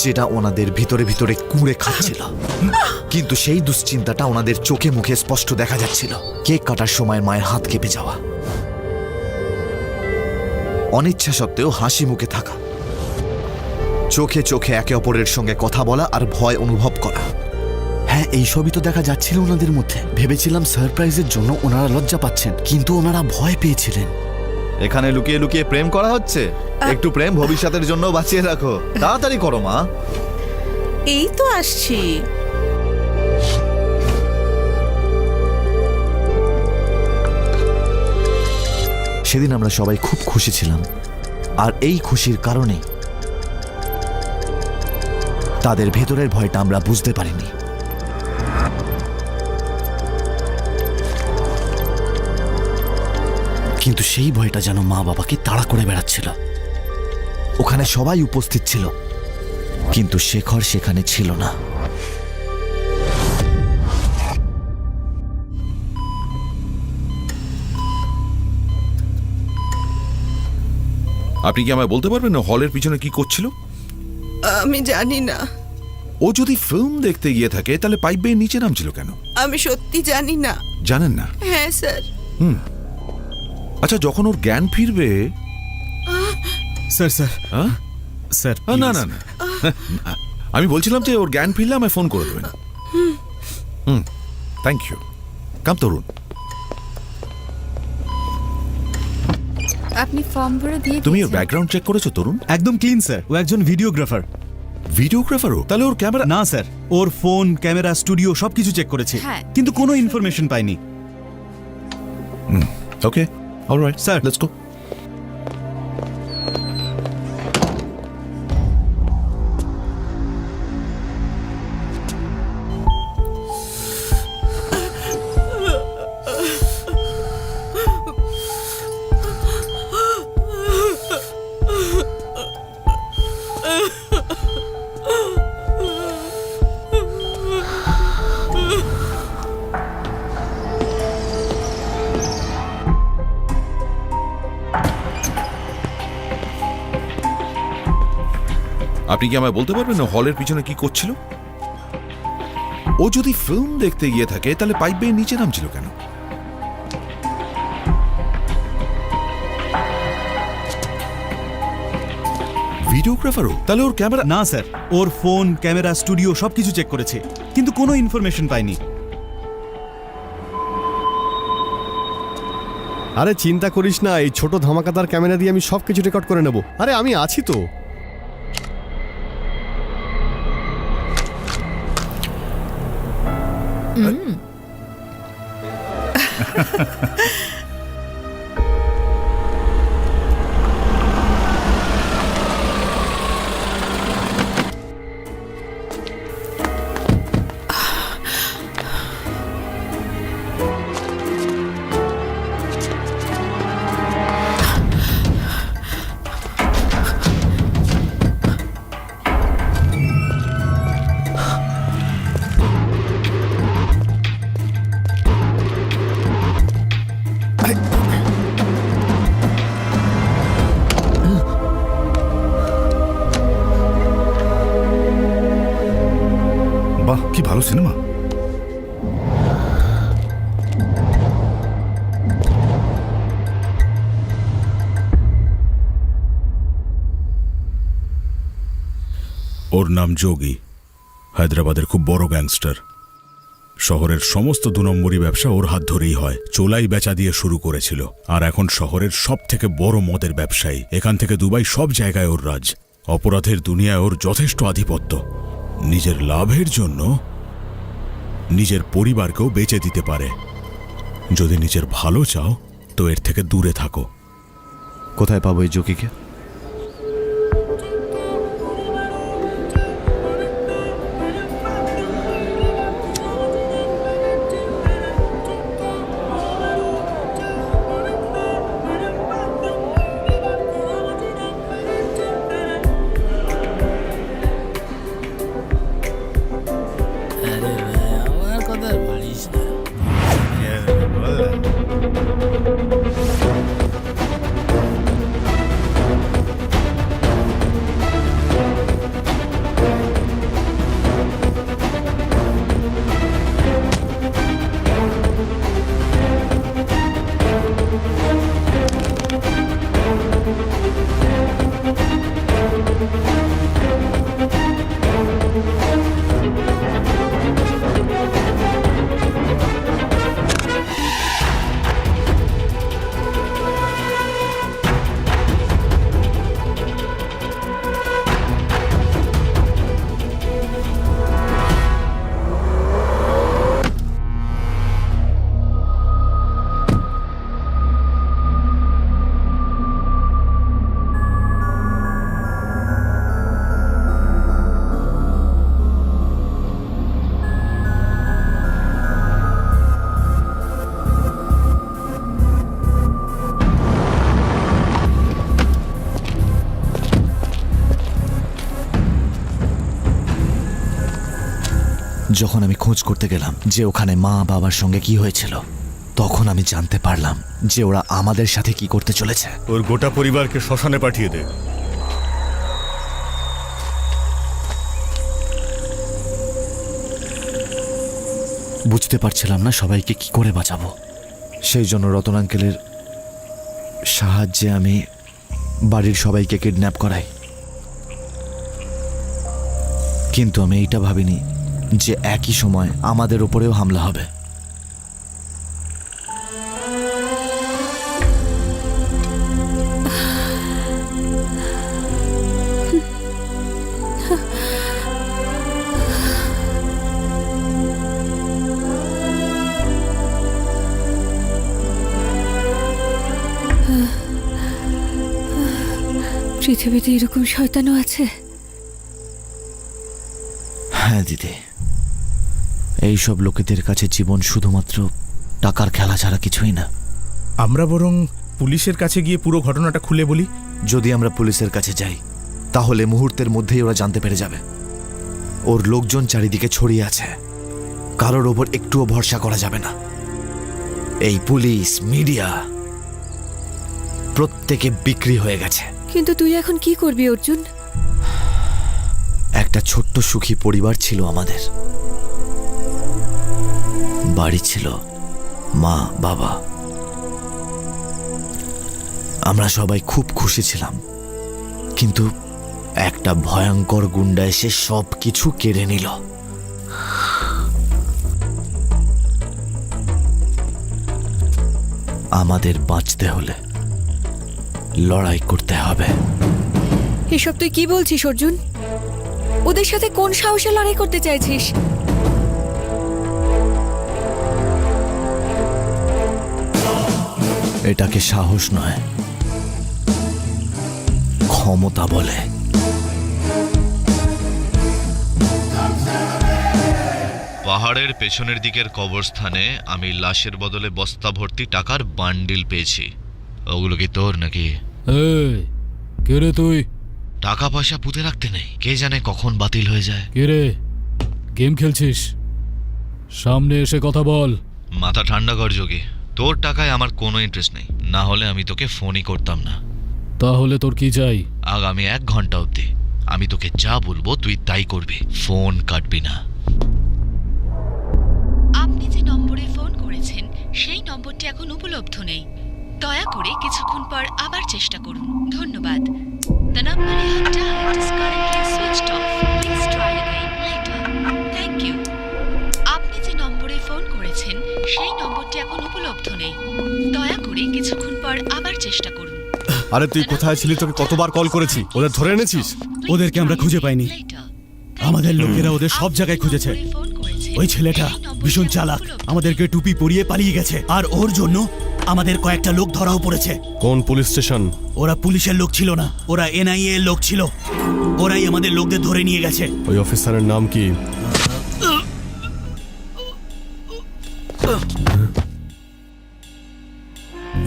যেটা ওনাদের ভিতরে ভিতরে কুঁড়ে খাচ্ছিল। কিন্তু সেই দুশ্চিন্তাটা ওনাদের চোখে মুখে স্পষ্ট দেখা যাচ্ছিল। কেক কাটার সময় মায়ের হাত কেঁপে যাওয়া, অনিচ্ছা সত্ত্বেও হাসি মুখে থাকা, চোখে চোখে একে অপরের সঙ্গে কথা বলা আর ভয় অনুভব করা। হ্যাঁ, এইসবই তো দেখা যাচ্ছিল ওনাদের মধ্যে। ভেবেছিলাম সারপ্রাইজের জন্য ওনারা লজ্জা পাচ্ছেন, কিন্তু ওনারা ভয় পেয়েছিলেন। এখানে লুকিয়ে লুকিয়ে প্রেম করা হচ্ছে? একটু প্রেম ভবিষ্যতের জন্য বাঁচিয়ে রাখো। তাড়াতাড়ি করো মা। এই তো আসছি। সেদিন আমরা সবাই খুব খুশি ছিলাম, আর এই খুশির কারণে তাদের ভেতরের ভয়টা আমরা বুঝতে পারিনি। কিন্তু সেই ভয়টা যেন মা বাবাকে তাড়া করে বেড়াচ্ছিল। ওখানে সবাই উপস্থিত ছিল, কিন্তু শেখর সেখানে ছিল না। আপনি কি আমায় বলতে পারবেন হলের পিছনে কি করছিল? আমি জানি না। ও যদি ফিল্ম দেখতে গিয়ে থাকে তাহলে পাইপ বেয়ে নিচে নামছিল কেন? আমি সত্যি জানি না। জানেন না? হ্যাঁ স্যার। আচ্ছা, যখন ওর জ্ঞান ফিরবে। স্যার স্যার স্যার না না না, আমি বলছিলাম যে ওর জ্ঞান ফিরলে আমায় ফোন করে দেবেন। Thank you. কাম তরুণ, আপনি ফর্ম ভরে দিয়ে তুমি ওর ব্যাকগ্রাউন্ড চেক করেছো তরুণ? একদম ক্লিন স্যার। ও একজন ভিডিওগ্রাফার। ভিডিওগ্রাফারও? তাহলে ওর ক্যামেরা? না স্যার, ওর ফোন, ক্যামেরা, স্টুডিও সবকিছু চেক করেছে, কিন্তু কোনো ইনফরমেশন পাইনি। ওকে, অলরাইট স্যার, লেটস গো। আপনি কি আমায় বলতে পারবেন না হলের পিছনে কি করছিল? ও যদি ফিল্ম দেখতে গিয়ে থাকে তাহলে পাইপ বেয়ে নিচে নামছিল কেন? ভিডিওগ্রাফারও? তাহলে ওর ক্যামেরা? না স্যার, ওর ফোন, ক্যামেরা, স্টুডিও সবকিছু চেক করেছে, কিন্তু কোনো ইনফরমেশন পাইনি। আরে চিন্তা করিস না, এই ছোট ধামাকাদার ক্যামেরা দিয়ে আমি সবকিছু রেকর্ড করে নেব। আরে আমি আছি তো। বাহ, কি ভালো সিনেমা। ওর নাম যোগী, হায়দ্রাবাদের খুব বড় গ্যাংস্টার। শহরের সমস্ত 2 নম্বরই ব্যবসা ওর হাত ধরেই হয়। চোলাই বেচা দিয়ে শুরু করেছিল, আর এখন শহরের সব থেকে বড় মদের ব্যবসায়ী। এখান থেকে দুবাই সব জায়গায় ওর রাজ। অপরাধের দুনিয়ায় ওর যথেষ্ট আধিপত্য। নিজের লাভের জন্য নিজের পরিবারকেও বেচে দিতে পারে। যদি নিজের ভালো চাও তো এর থেকে দূরে থাকো। কোথায় পাবো এই যোগীকে? আরে ভাই, আমার কথা বলিস না। যখন আমি খোঁজ করতে গেলাম যে ওখানে মা বাবার সঙ্গে কি হয়েছিল, তখন আমি জানতে পারলাম যে ওরা আমাদের সাথে কি করতে চলেছে। ওর গোটা পরিবারকে শ্মশানে পাঠিয়ে দে। বুঝতে পারছিলাম না সবাইকে কি করে বাঁচাবো। সেই জন্য রতন আঙ্কেলের সাহায্যে আমি বাড়ির সবাইকে কিডন্যাপ করাই। কিন্তু আমি এইটা ভাবিনি যে একই সময় আমাদের উপরেও হামলা হবে। পৃথিবীতে এরকম শয়তানও আছে? হ্যাঁ দিদি, এইসব লোকেদের কাছে জীবন শুধুমাত্র টাকার খেলা ছাড়া কিছুই না। আমরা বরং পুলিশের কাছে গিয়ে পুরো ঘটনাটা খুলে বলি। যদি আমরা পুলিশের কাছে যাই তাহলে মুহূর্তের মধ্যেই ওরা জানতে পেরে যাবে। ওর লোকজন চারিদিকে ছড়িয়ে আছে, কারোর ওপর একটুও ভরসা করা যাবে না। এই পুলিশ, মিডিয়া প্রত্যেকে বিক্রি হয়ে গেছে। কিন্তু তুই এখন কি করবি অর্জুন? একটা ছোট্ট সুখী পরিবার ছিল আমাদের। বাড়ি ছিল, মা বাবা, আমরা সবাই খুব খুশি ছিলাম। কিন্তু একটা ভয়ঙ্কর গুন্ডা এসে সব কিছু কেড়ে নিল। আমাদের বাঁচতে হলে লড়াই করতে হবে। এসব তুই কি বলছিস অর্জুন? ওদের সাথে কোন সাহসে লড়াই করতে চাইছিস? এটাকে সাহস নয়, ক্ষমতা বলে। পাহাড়ের পেছনের দিকের কবরস্থানে আমি লাশের বদলে বস্তা ভর্তি টাকার বান্ডিল পেয়েছি। ওগুলো কি তোর নাকি? এই কে রে তুই? টাকা পয়সা পুঁতে রাখতে নেই, কে জানে কখন বাতিল হয়ে যায়। কে রে? গেম খেলছিস? সামনে এসে কথা বল। মাথা ঠান্ডা কর যোগী, তোর টাকায় আমার কোনো ইন্টারেস্ট নেই, না হলে আমি তোকে ফোনই করতাম না। তাহলে তোর কি চাই? আগামী 1 ঘন্টা অবধি আমি তোকে যা বলবো তুই তাই করবি, ফোন কাটবি না। আপনি যে নম্বরে ফোন করেছেন সেই নম্বরটি এখন উপলব্ধ নেই, দয়া করে কিছুক্ষণ পর আবার চেষ্টা করুন। ধন্যবাদ। The number you have dialed is currently switched off. Please try again later. Thank you. আপনি যে নম্বরে ফোন করেছেন সেই নম্বরটি এখন উপলব্ধ নেই, দয়া করে কিছুক্ষণ পর আবার চেষ্টা করুন। আরে তুই কোথায় ছিলি? তোকে কতবার কল করেছি, ওদের ধরে এনেছিস? ওদেরকে আমরা খুঁজে পাইনি, আমাদের লোকেরা ওদের সব জায়গায় খুঁজেছে। ওই ছেলেটা ভীষণ চালাক, আমাদেরকে টুপি পরিয়ে পালিয়ে গেছে, আর ওর জন্য আমাদের কয়েকটা লোক ধরাও পড়েছে। কোন পুলিশ স্টেশন? ওরা পুলিশের লোক ছিল না, ওরা এনআইএ এর লোক ছিল। ওরাই আমাদের লোকদের ধরে নিয়ে গেছে। ওই অফিসারের নাম কি?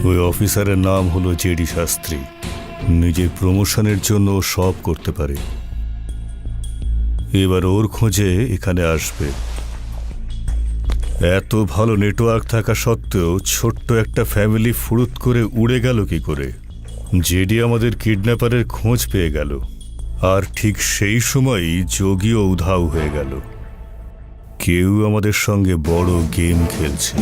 ওই অফিসারের নাম হলো জেডি শাস্ত্রী। নিজের প্রমোশনের জন্য ও সব করতে পারে। এবার ওর খোঁজে এখানে আসবে। এত ভালো নেটওয়ার্ক থাকা সত্ত্বেও ছোট্ট একটা ফ্যামিলি ফুরুত করে উড়ে গেল কি করে? জেডি আমাদের কিডন্যাপারের খোঁজ পেয়ে গেল, আর ঠিক সেই সময়ই যোগীও উধাও হয়ে গেল। কেউ আমাদের সঙ্গে বড় গেম খেলছে।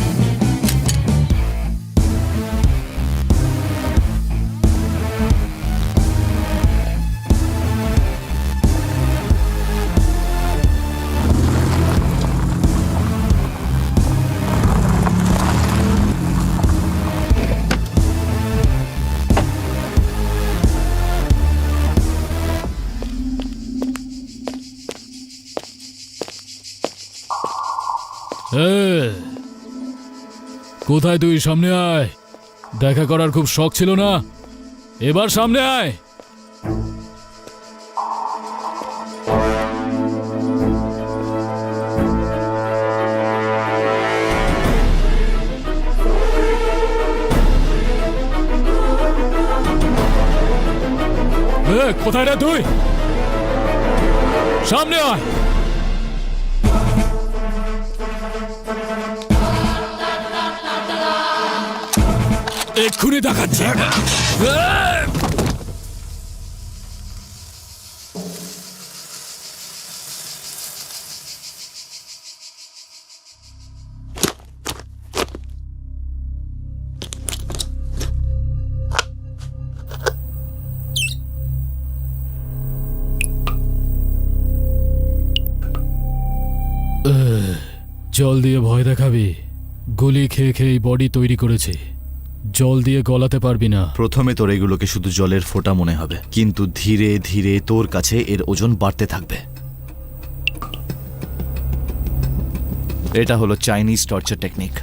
কোথায় তুই? সামনে আয়। দেখা করার খুব শখ ছিল না? এবার সামনে আয়। কোথায় রে তুই? সামনে আয়। এক্ষুনি দেখাচ্ছে। জল দিয়ে ভয় দেখাবি? গুলি খেয়ে খেয়ে বডি তৈরি করেছে, জল দিয়ে গলাতে পারবি না। প্রথমে তোর এগুলোকে শুধু জলের ফোঁটা মনে হবে, কিন্তু ধীরে ধীরে তোর কাছে এর ওজন বাড়তে থাকবে। এটা হলো চাইনিজ টর্চার টেকনিক।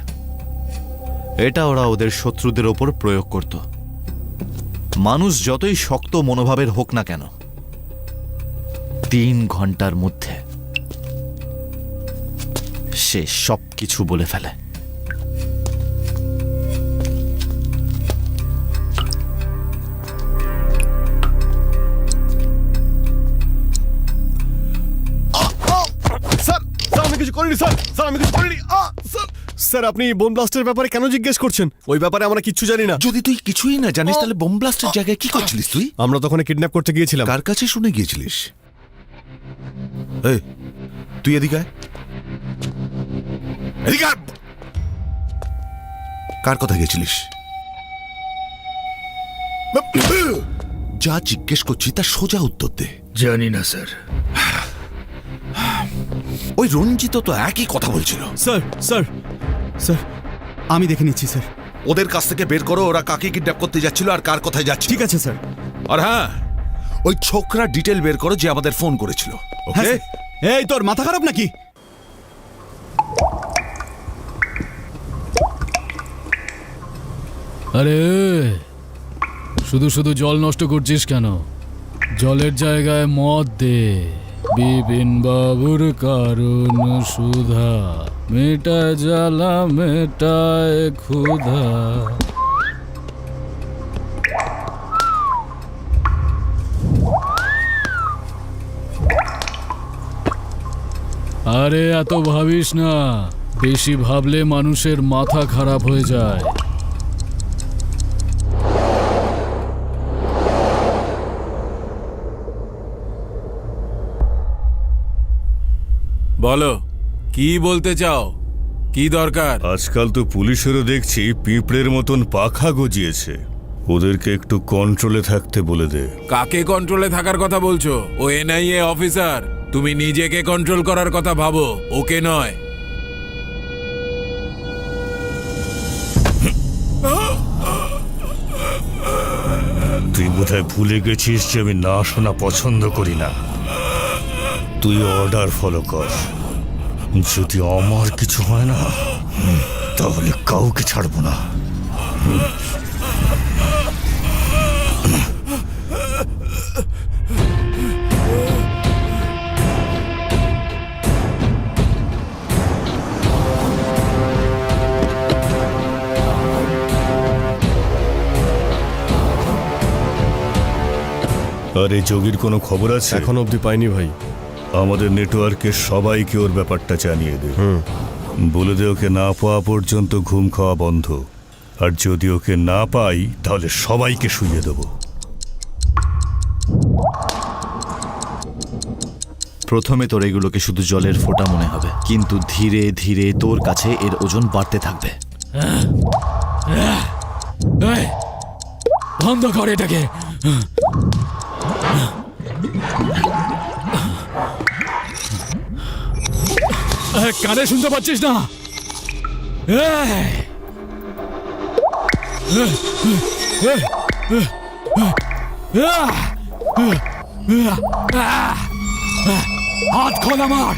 এটা ওরা ওদের শত্রুদের ওপর প্রয়োগ করত। মানুষ যতই শক্ত মনোভাবের হোক না কেন, 3 ঘন্টার মধ্যে সে সব কিছু বলে ফেলে। স্যার, আমি কিছু করিনি স্যার, আমি কিছু করিনি। স্যার আপনি বোম ব্লাস্টের ব্যাপারে কেন জিজ্ঞেস করছেন? ওই ব্যাপারে আমরা কিচ্ছু জানি না। যদি তুই কিছুই না জানিস তাহলে বোম ব্লাস্টের জায়গায় কি করছিলিস তুই? আমরা তখন কিডন্যাপ করতে গিয়েছিলাম। কার কাছে শুনে গিয়েছিলিস? এই তুই এদিকে আয়। এদিকে আয়। কার কথা গেছিলিস? যা জিজ্ঞেস করছি তার সোজা উত্তর দে। জানি না স্যার। ওই রঞ্জিত তো একই কথা বলছিল। স্যার স্যার স্যার আমি দেখে নিচ্ছি স্যার। ওদের কাছ থেকে বের করো ওরা কাকে কিডন্যাপ করতে যাচ্ছিল আর কার কথায় যাচ্ছে। ঠিক আছে স্যার। আর হ্যাঁ, ওই ছোকরা ডিটেল বের করো যে আমাদের ফোন করেছিল। ওকে? এই তোর মাথা খারাপ নাকি? আরে শুধু শুধু জল নষ্ট করছিস কেন? জলের জায়গায় মদ দে। বিপিন বাবুর কারণ সুধা, মেটায় জ্বালা মেটায় ক্ষুধা। আরে এত ভাবিস না, বেশি ভাবলে মানুষের মাথা খারাপ হয়ে যায়। বলো কি বলতে চাও, কি দরকার? আজকাল তো পুলিশেরও দেখছি পিঁপড়ের মতন পাখা গজিয়েছে। ওদেরকে একটু কন্ট্রোলে থাকতে বলে দে। কাকে কন্ট্রোলে থাকার কথা বলছো? ও এনআইএ অফিসার। তুমি নিজেকে কন্ট্রোল করার কথা ভাবো, ওকে নয়। তুই বোধহয় ভুলে গেছিস যে আমি না শোনা পছন্দ করি না। তুই অর্ডার ফলো কর। যদি আমার কিছু হয় না তাহলে কাউকে ছাড়বো না। আরে যোগীর কোনো খবর আছে? এখন অবধি পাইনি ভাই। আমাদের নেটওয়ার্কের সবাইকে ওর ব্যাপারটা জানিয়ে দে। বলে দে ওকে না পাওয়া পর্যন্ত ঘুম খাওয়া বন্ধ। আর যদি ওকে না পাই তাহলে সবাইকে শুইয়ে দেব। প্রথমে তোর এগুলোকে শুধু জলের ফোঁটা মনে হবে, কিন্তু ধীরে ধীরে তোর কাছে এর ওজন বাড়তে থাকবে। বন্ধ কর এটাকে। কানে শুনতে পাচ্ছিস না? হাত খোল আমার।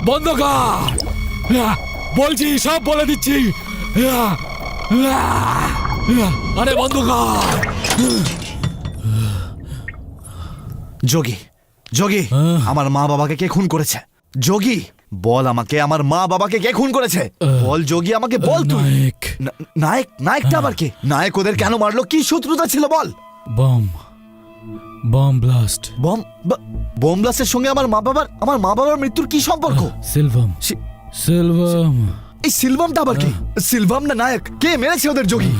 বন্ধ কর বলছি, সব বলে দিচ্ছি। আরে বন্ধ কর। যোগী, যোগী, আমার মা বাবাকে কে খুন করেছে? যোগী, বল আমাকে, আমার মা বাবাকে কে খুন করেছে? বল যোগী, আমাকে বল তুই। নায়ক? নায়কটা আবার কে? নায়ক ওদের কেন মারলো? কি শত্রুতা ছিল বল? Bomb blast. বোম ব্লাস্টের সঙ্গে আমার মা বাবার মৃত্যুর কি সম্পর্ক? সিলভাম। এই সিলভামটা আবার কি? সিলভাম না নায়ক? কে মেরেছে ওদের যোগী?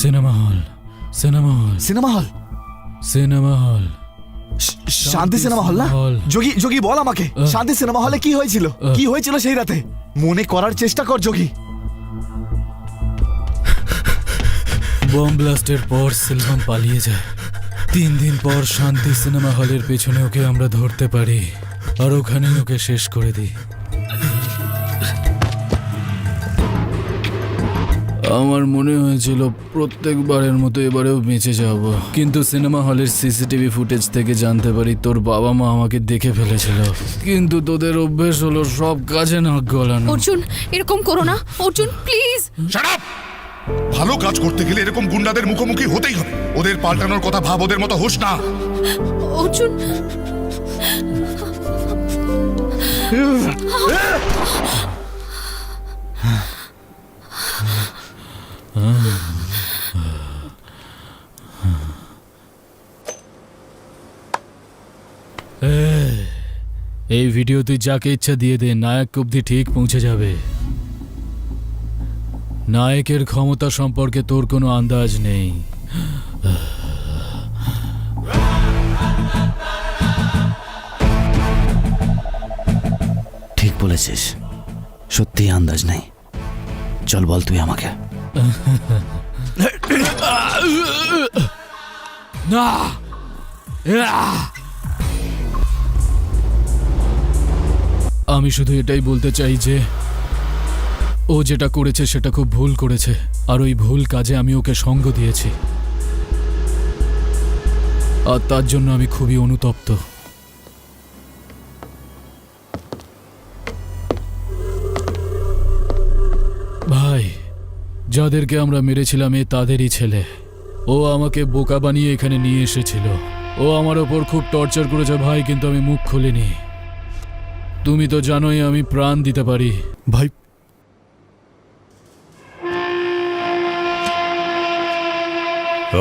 Cinema hall. শান্তি সিনেমা হল না? যোগী বল আমাকে, শান্তি সিনেমা হলে কি হয়েছিল? কি হয়েছিল সেই রাতে? মনে করার চেষ্টা কর যোগী। বম ব্লাস্টের পর সিলভাম পালিয়ে যায়। 3 দিন পর শান্তি সিনেমা হলের পেছনে ওকে আমরা ধরতে পারি, আর ওখানে ওকে শেষ করে দিই। আমার মনে হয়েছিল প্রত্যেকবারের মতো এবারেও বেঁচে যাব, কিন্তু সিনেমা হলের সিসিটিভি ফুটেজ থেকে জানতে পারি তোর বাবা মা আমাকে দেখে ফেলেছিল। কিন্তু তোদের অভ্যেস হলো সব কাজে নাক গলানো। অর্জুন এরকম করো না অর্জুন, প্লিজ। Shut up! ভালো কাজ করতে গেলে এরকম গুন্ডাদের মুখোমুখি হতেই হবে। ওদের পাল্টানোর কথা ভাব, ওদের মতো হোস না। অর্জুন এই ভিডিও তুই যাকে ইচ্ছা দিয়ে দে, নায়ক অব্দি ঠিক পৌঁছে যাবে। নায়কের ক্ষমতা সম্পর্কে তোর কোনো আন্দাজ নেই। ঠিক বলেছিস, সত্যি আন্দাজ নেই। চল বল তুই আমাকে। না, আমি শুধু এটাই বলতে চাই যে ও যেটা করেছে সেটা খুব ভুল করেছে, আর ওই ভুল কাজে আমি ওকে সঙ্গ দিয়েছি, আর তার জন্য আমি খুবই অনুতপ্ত। ভাই, যাদেরকে আমরা মেরেছিলাম এ তাদেরই ছেলে। ও আমাকে বোকা বানিয়ে এখানে নিয়ে এসেছিল। ও আমার ওপর খুব টর্চার করেছে ভাই, কিন্তু আমি মুখ খুলিনি। তুমি তো জানোই আমি প্রাণ দিতে পারি। ভাই,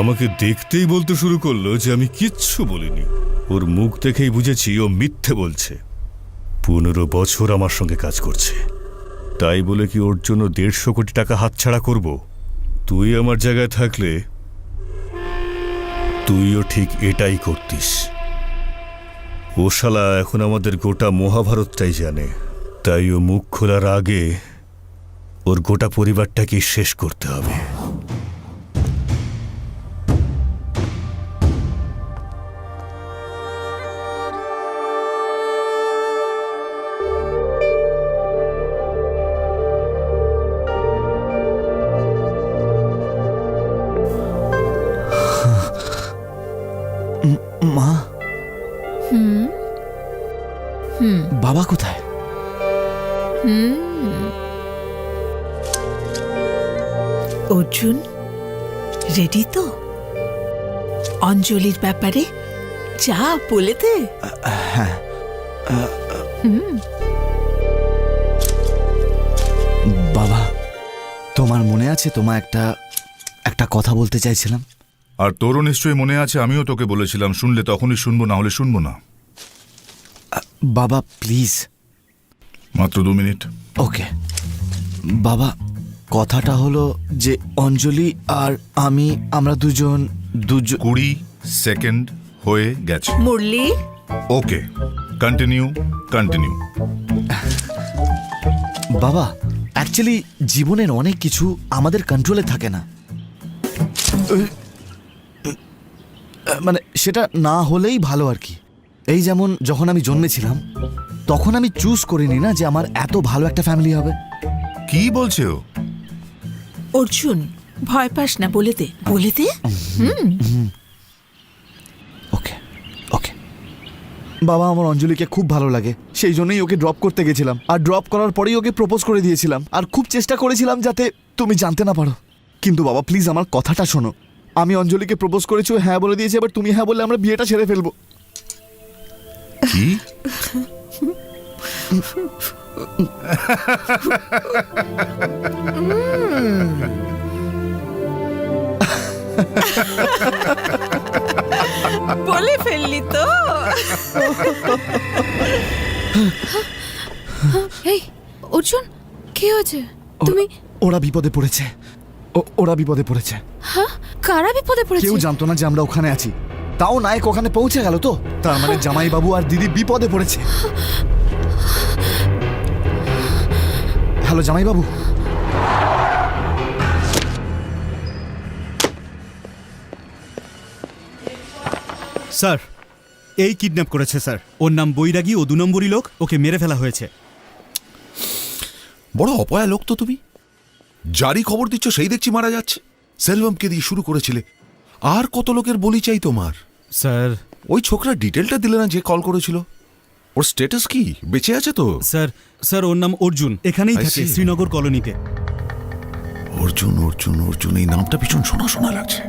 আমাকে দেখতেই বলতে শুরু করলো যে আমি কিচ্ছু বলিনি। ওর মুখ দেখেই বুঝেছি ও মিথ্যে বলছে। 15 বছর আমার সঙ্গে কাজ করছে, তাই বলে কি ওর জন্য 150 কোটি টাকা হাতছাড়া করব? তুই আমার জায়গায় থাকলে তুইও ঠিক এটাই করতিস। ও শালা এখন আমাদের গোটা মহাভারতটাই জানে, তাই ও মুখ খোলার আগে ওর গোটা পরিবারটাকে শেষ করতে হবে। মা, হুম হুম বাবা কোথায়? অর্জুন, রেডি তো? অঞ্জলির ব্যাপারে যা বলে দে। হ্যাঁ। বাবা, তোমার মনে আছে তোমায় একটা কথা বলতে চাইছিলাম? আর তোরও নিশ্চয়ই মনে আছে, আমিও তোকে বলেছিলাম শুনলে তখনই শুনবো, না হলে শুনবো না। বাবা প্লিজ। মাত্র 2 মিনিট। ওকে বাবা, কথাটা হলো যে অঞ্জলি আর আমরা দুজন 20 সেকেন্ড হয়ে গেছে। মুরলি, ওকে, কন্টিনিউ। বাবা, অ্যাকচুয়ালি জীবনের অনেক কিছু আমাদের কন্ট্রোলে থাকে না। মানে সেটা না হলেই ভালো আর কি। এই যেমন যখন আমি জন্মেছিলাম তখন আমি চুজ করিনি না যে আমার এত ভালো একটা ফ্যামিলি হবে। কি বলছে ও? অর্জুন ভয় পাস না, বলে দে বলে দে। ওকে ওকে বাবা, আমার অঞ্জলিকে খুব ভালো লাগে, সেই জন্যই ওকে ড্রপ করতে গেছিলাম। আর ড্রপ করার পরেই ওকে প্রপোজ করে দিয়েছিলাম, আর খুব চেষ্টা করেছিলাম যাতে তুমি জানতে না পারো। কিন্তু বাবা প্লিজ আমার কথাটা শোনো, আমি অঞ্জলিকে প্রপোজ করেছি, ও হ্যাঁ বলে দিয়েছে, এবার তুমি হ্যাঁ বললে আমরা বিয়েটা ছেড়ে ফেলবো। কি? বলে ফেললি তো। এই অর্জুন, কি হয়েছে? তুমি? ওরা বিপদে পড়েছে, ওরা বিপদে পড়েছে। হ্যাঁ, কারা বিপদে পড়েছে? কেউ জানতো না যে আমরা ওখানে আছি, তাও নায়ক ওখানে পৌঁছে গেল তো, তার মানে জামাই বাবু আর দিদি বিপদে পড়েছে। হ্যালো জামাই বাবু। স্যার, এই কিডন্যাপ করেছে স্যার। ওর নাম বৈরাগী, ও 2 নম্বরই লোক, ওকে মেরে ফেলা হয়েছে। বড় অপয়া লোক তো তুমি। যারই খবর দিচ্ছ সেই দেখছি মারা যাচ্ছে। সেলভমকে দিয়ে শুরু করেছিলে, আর কত লোকের বলি চাই তোমার? স্যার, ওই ছোকরা ডিটেলটা দিলে না যে কল করেছিল? ওর স্ট্যাটাস কি, বেঁচে আছে তো? স্যার ওর নাম অর্জুন, এখানেই থাকে, শ্রীনগর কলোনিতে। অর্জুন অর্জুন অর্জুন, এই নামটা ভীষণ শোনা শোনা লাগছে।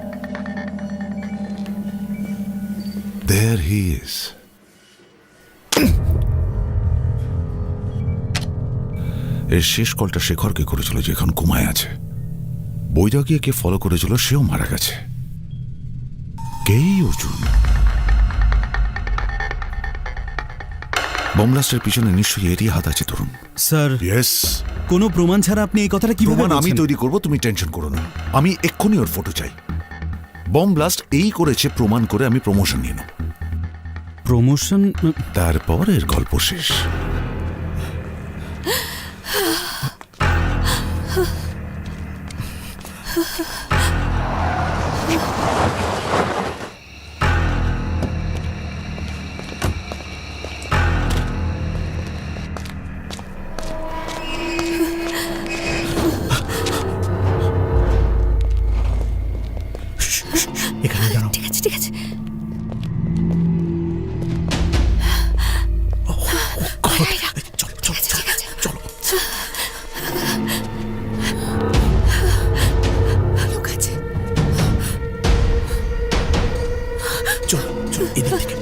There he is. এর শেষ কলটা শেখরকে করেছিল, যে এখন কোমায় আছে। বৈরাগীকে ফলো করেছিল, সেও মারা গেছে। কে অর্জুন? বোমব্লাস্টের পিছনে নিশ্চয়ই এরই হাত আছে তরুণ। স্যার ইয়েস, কোনো প্রমাণ ছাড়া আপনি এই কথাটা কিভাবে প্রমাণ আমি বলছেন? তৈরি করব, তুমি টেনশন করো না। আমি এক্ষুনি ওর ফটো চাই। বম ব্লাস্ট এই করেছে প্রমাণ করে আমি প্রমোশন নিয়ে নেব। প্রমোশন? তারপর এর গল্প শেষ। এখানে দাঁড়াও। ঠিক আছে ঠিক আছে। লোক আছে। চলো চলো, এদিক থেকে।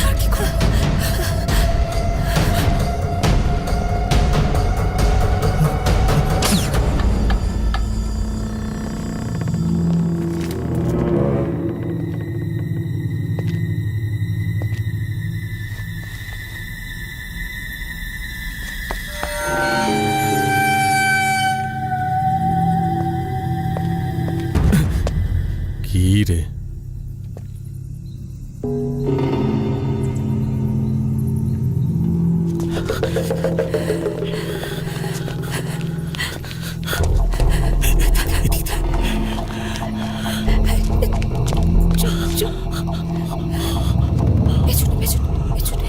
আর কি করব? কি রে? পেছনে পেছনে পেছনে।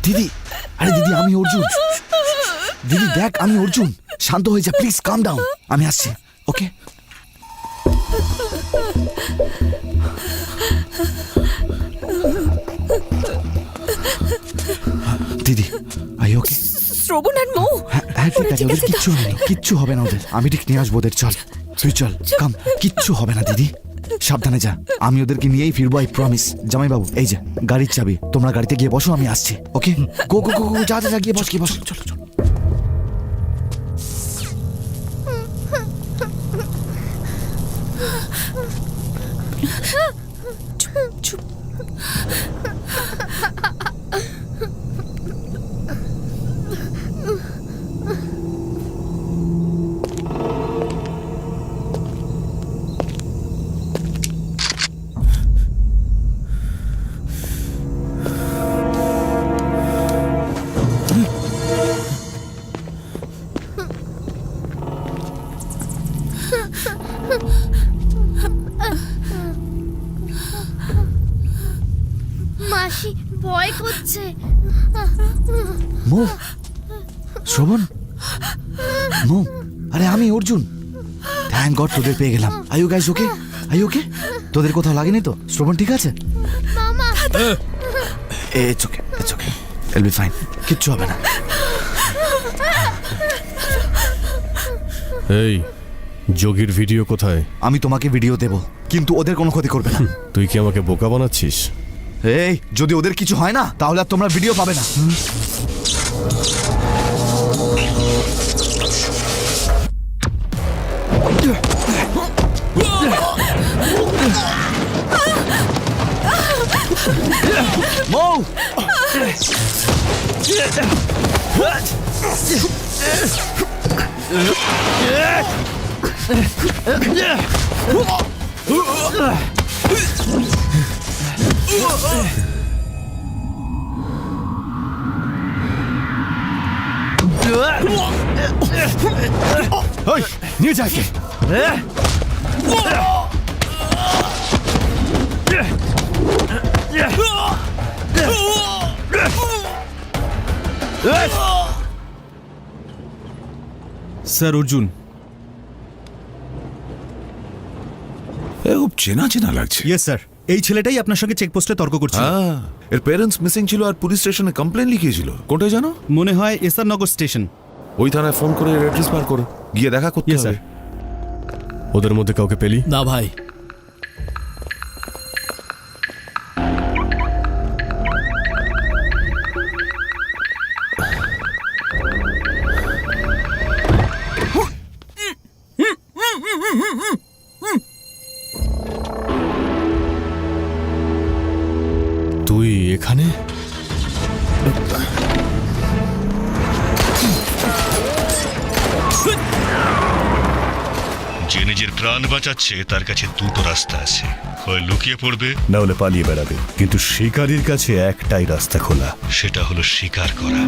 দিদি, আরে দিদি, আমি অর্জুন। দিদি দেখ, আমি অর্জুন। শান্ত হয়ে যা প্লিজ, কাম ডাউন। আমি আসছি, ওকে? দিদি, আই ওকে? শ্রবণ আর মৌ? হ্যাঁ ঠিক আছে, ওদের কিচ্ছু হবে না, কিচ্ছু হবে না ওদের। আমি ঠিক নিয়ে আসবো ওদের। চল তুই চল, কাম। কিচ্ছু হবে না দিদি, সাবধানে যা। আমি ওদেরকে নিয়েই ফিরবো, আই প্রমিস। জামাইবাবু, এই যে গাড়ির চাবি, তোমরা গাড়িতে গিয়ে বসো, আমি আসছি, ওকে? গো গো গো, যা যা, গিয়ে বস, গিয়ে বস। চলো চলো। মাসি ভয় করছে। মো, শ্রবণ, মো, আরে আমি অর্জুন। থ্যাংক গড তোদের পেয়ে গেলাম। Are you guys okay? Are okay? তোদের কোথাও লাগেনি তো? শ্রবণ ঠিক আছে? মামা, it's okay, it's okay, I'll be fine, কিচ্ছু হবে না। এই যোগীর ভিডিও কোথায়? আমি তোমাকে ভিডিও দেব, কিন্তু ওদের কোনো ক্ষতি করবে না। তুই কি আমাকে বোকা বানাচ্ছিস? এই, যদি ওদের কিছু হয় না তাহলে আর তোমরা ভিডিও পাবে না। মৌ, নিয়ে যাকে। স্যার অর্জুন, ছেলেটাকে খুব চেনা চেনা লাগছে। ইয়েস স্যার, এই ছেলেটাই আপনার সঙ্গে চেকপোস্টে তর্ক করছিল। হ্যাঁ, এর প্যারেন্টস মিসিং ছিল আর পুলিশ স্টেশনে কমপ্লেন লিখিয়েছিল। কোথায় জানো? মনে হয় এসআর নগর স্টেশন। ওই থানায় ফোন করে অ্যাড্রেস বার করো, গিয়ে দেখা করতে Yes, হবে। sir. ওদের মধ্যে কাউকে পেলি? না ভাই, তুই এখানে? যে নিজের প্রাণ বাঁচাচ্ছে তার কাছে দুটো রাস্তা আছে, হয় লুকিয়ে পড়বে না হলে পালিয়ে বেড়াবে, কিন্তু শিকারীর কাছে একটাই রাস্তা খোলা, সেটা হলো শিকার করা।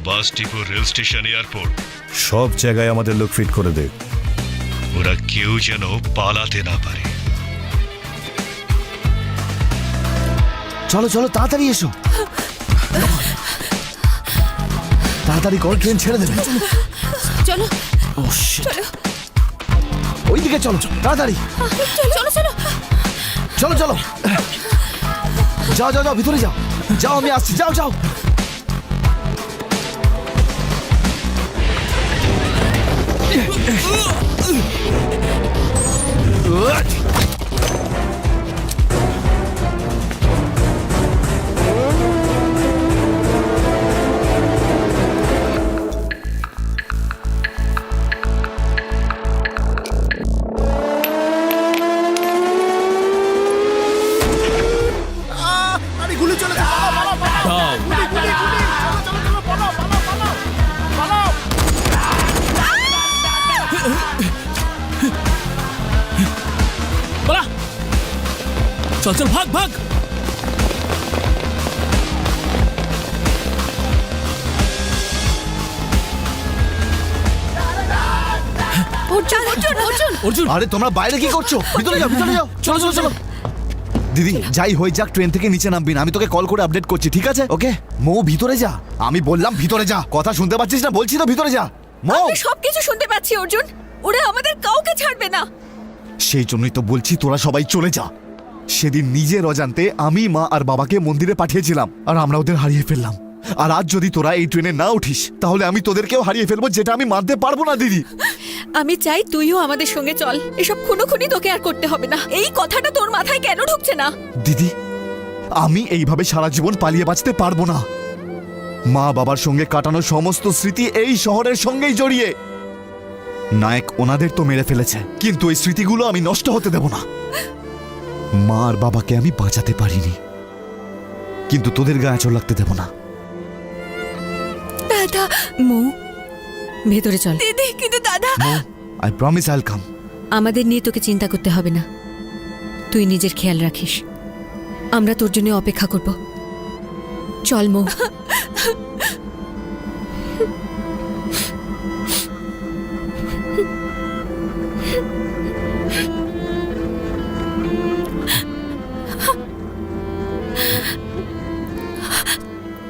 Bus depot, rail station, airport, সব জায়গায় আমাদের লোক ফিট করে দে, ওরা কেউ যেন পালাতে না পারে। চলো চলো, তাড়াতাড়ি এসো, তাড়াতাড়ি কর, ট্রেন ছেড়ে দেবে। চলো চলো, ওইদিকে চলো, তাড়াতাড়ি চলো চলো চলো চলো, যাও যাও যাও, ভিতরে যাও, যাও আমি আসছি, যাও যাও। পালা, চল চল, ভাগ ভাগ। অর্জুন, আরে তোমরা বাইরে কি করছো? ভিতরে যাও, ভিতরে যাও, চলো চলো চলো। দিদি, যাই হয়ে যাক, ট্রেন থেকে নিচে নামবি না, আমি তোকে কল করে আপডেট করছি, ঠিক আছে? ওকে মৌ, ভিতরে যা, আমি বললাম ভিতরে যা, কথা শুনতে পাচ্ছিস না? বলছি তো ভিতরে যা। মৌ, আমরা সবকিছু শুনতে পাচ্ছি অর্জুন, ওরা আমাদের কাউকে ছাড়বে না। সেই জন্যই তো বলছি তোরা সবাই চলে যা। সেদিন নিজের অজান্তে আমি, মা আর বাবাকে মন্দিরে পাঠিয়েছিলাম, আর আমরা ওদের হারিয়ে ফেললাম। আর আজ যদি তোরা এই ট্রেনে না উঠিস, তাহলে আমি তোদেরকেও হারিয়ে ফেলবো, যেটা আমি মানতে পারবো না দিদি। আমি চাই তুইও আমাদের সঙ্গে চল, এসব খুনোখুনি তোকে আর করতে হবে না। এই কথাটা তোর মাথায় কেন ঢুকছে না? দিদি, আমি এইভাবে সারা জীবন পালিয়ে বাঁচতে পারবো না। মা বাবার সঙ্গে কাটানো সমস্ত স্মৃতি এই শহরের সঙ্গেই জড়িয়ে। নায়ক ওনাদের তো মেরে ফেলেছে, কিন্তু এই স্মৃতিগুলো আমি নষ্ট হতে দেব না। মা আর বাবাকে আমি বাঁচাতে পারিনি, কিন্তু তোদের গায়ে আঁচড় লাগতে দেব না। দাদা, মৌ, ভেতরে চল। দিদি, কিন্তু দাদা, আই প্রমিস আইল কাম। আমাদের নিয়ে তোকে চিন্তা করতে হবে না, তুই নিজের খেয়াল রাখিস, আমরা তোর জন্য অপেক্ষা করব। চল মৌ।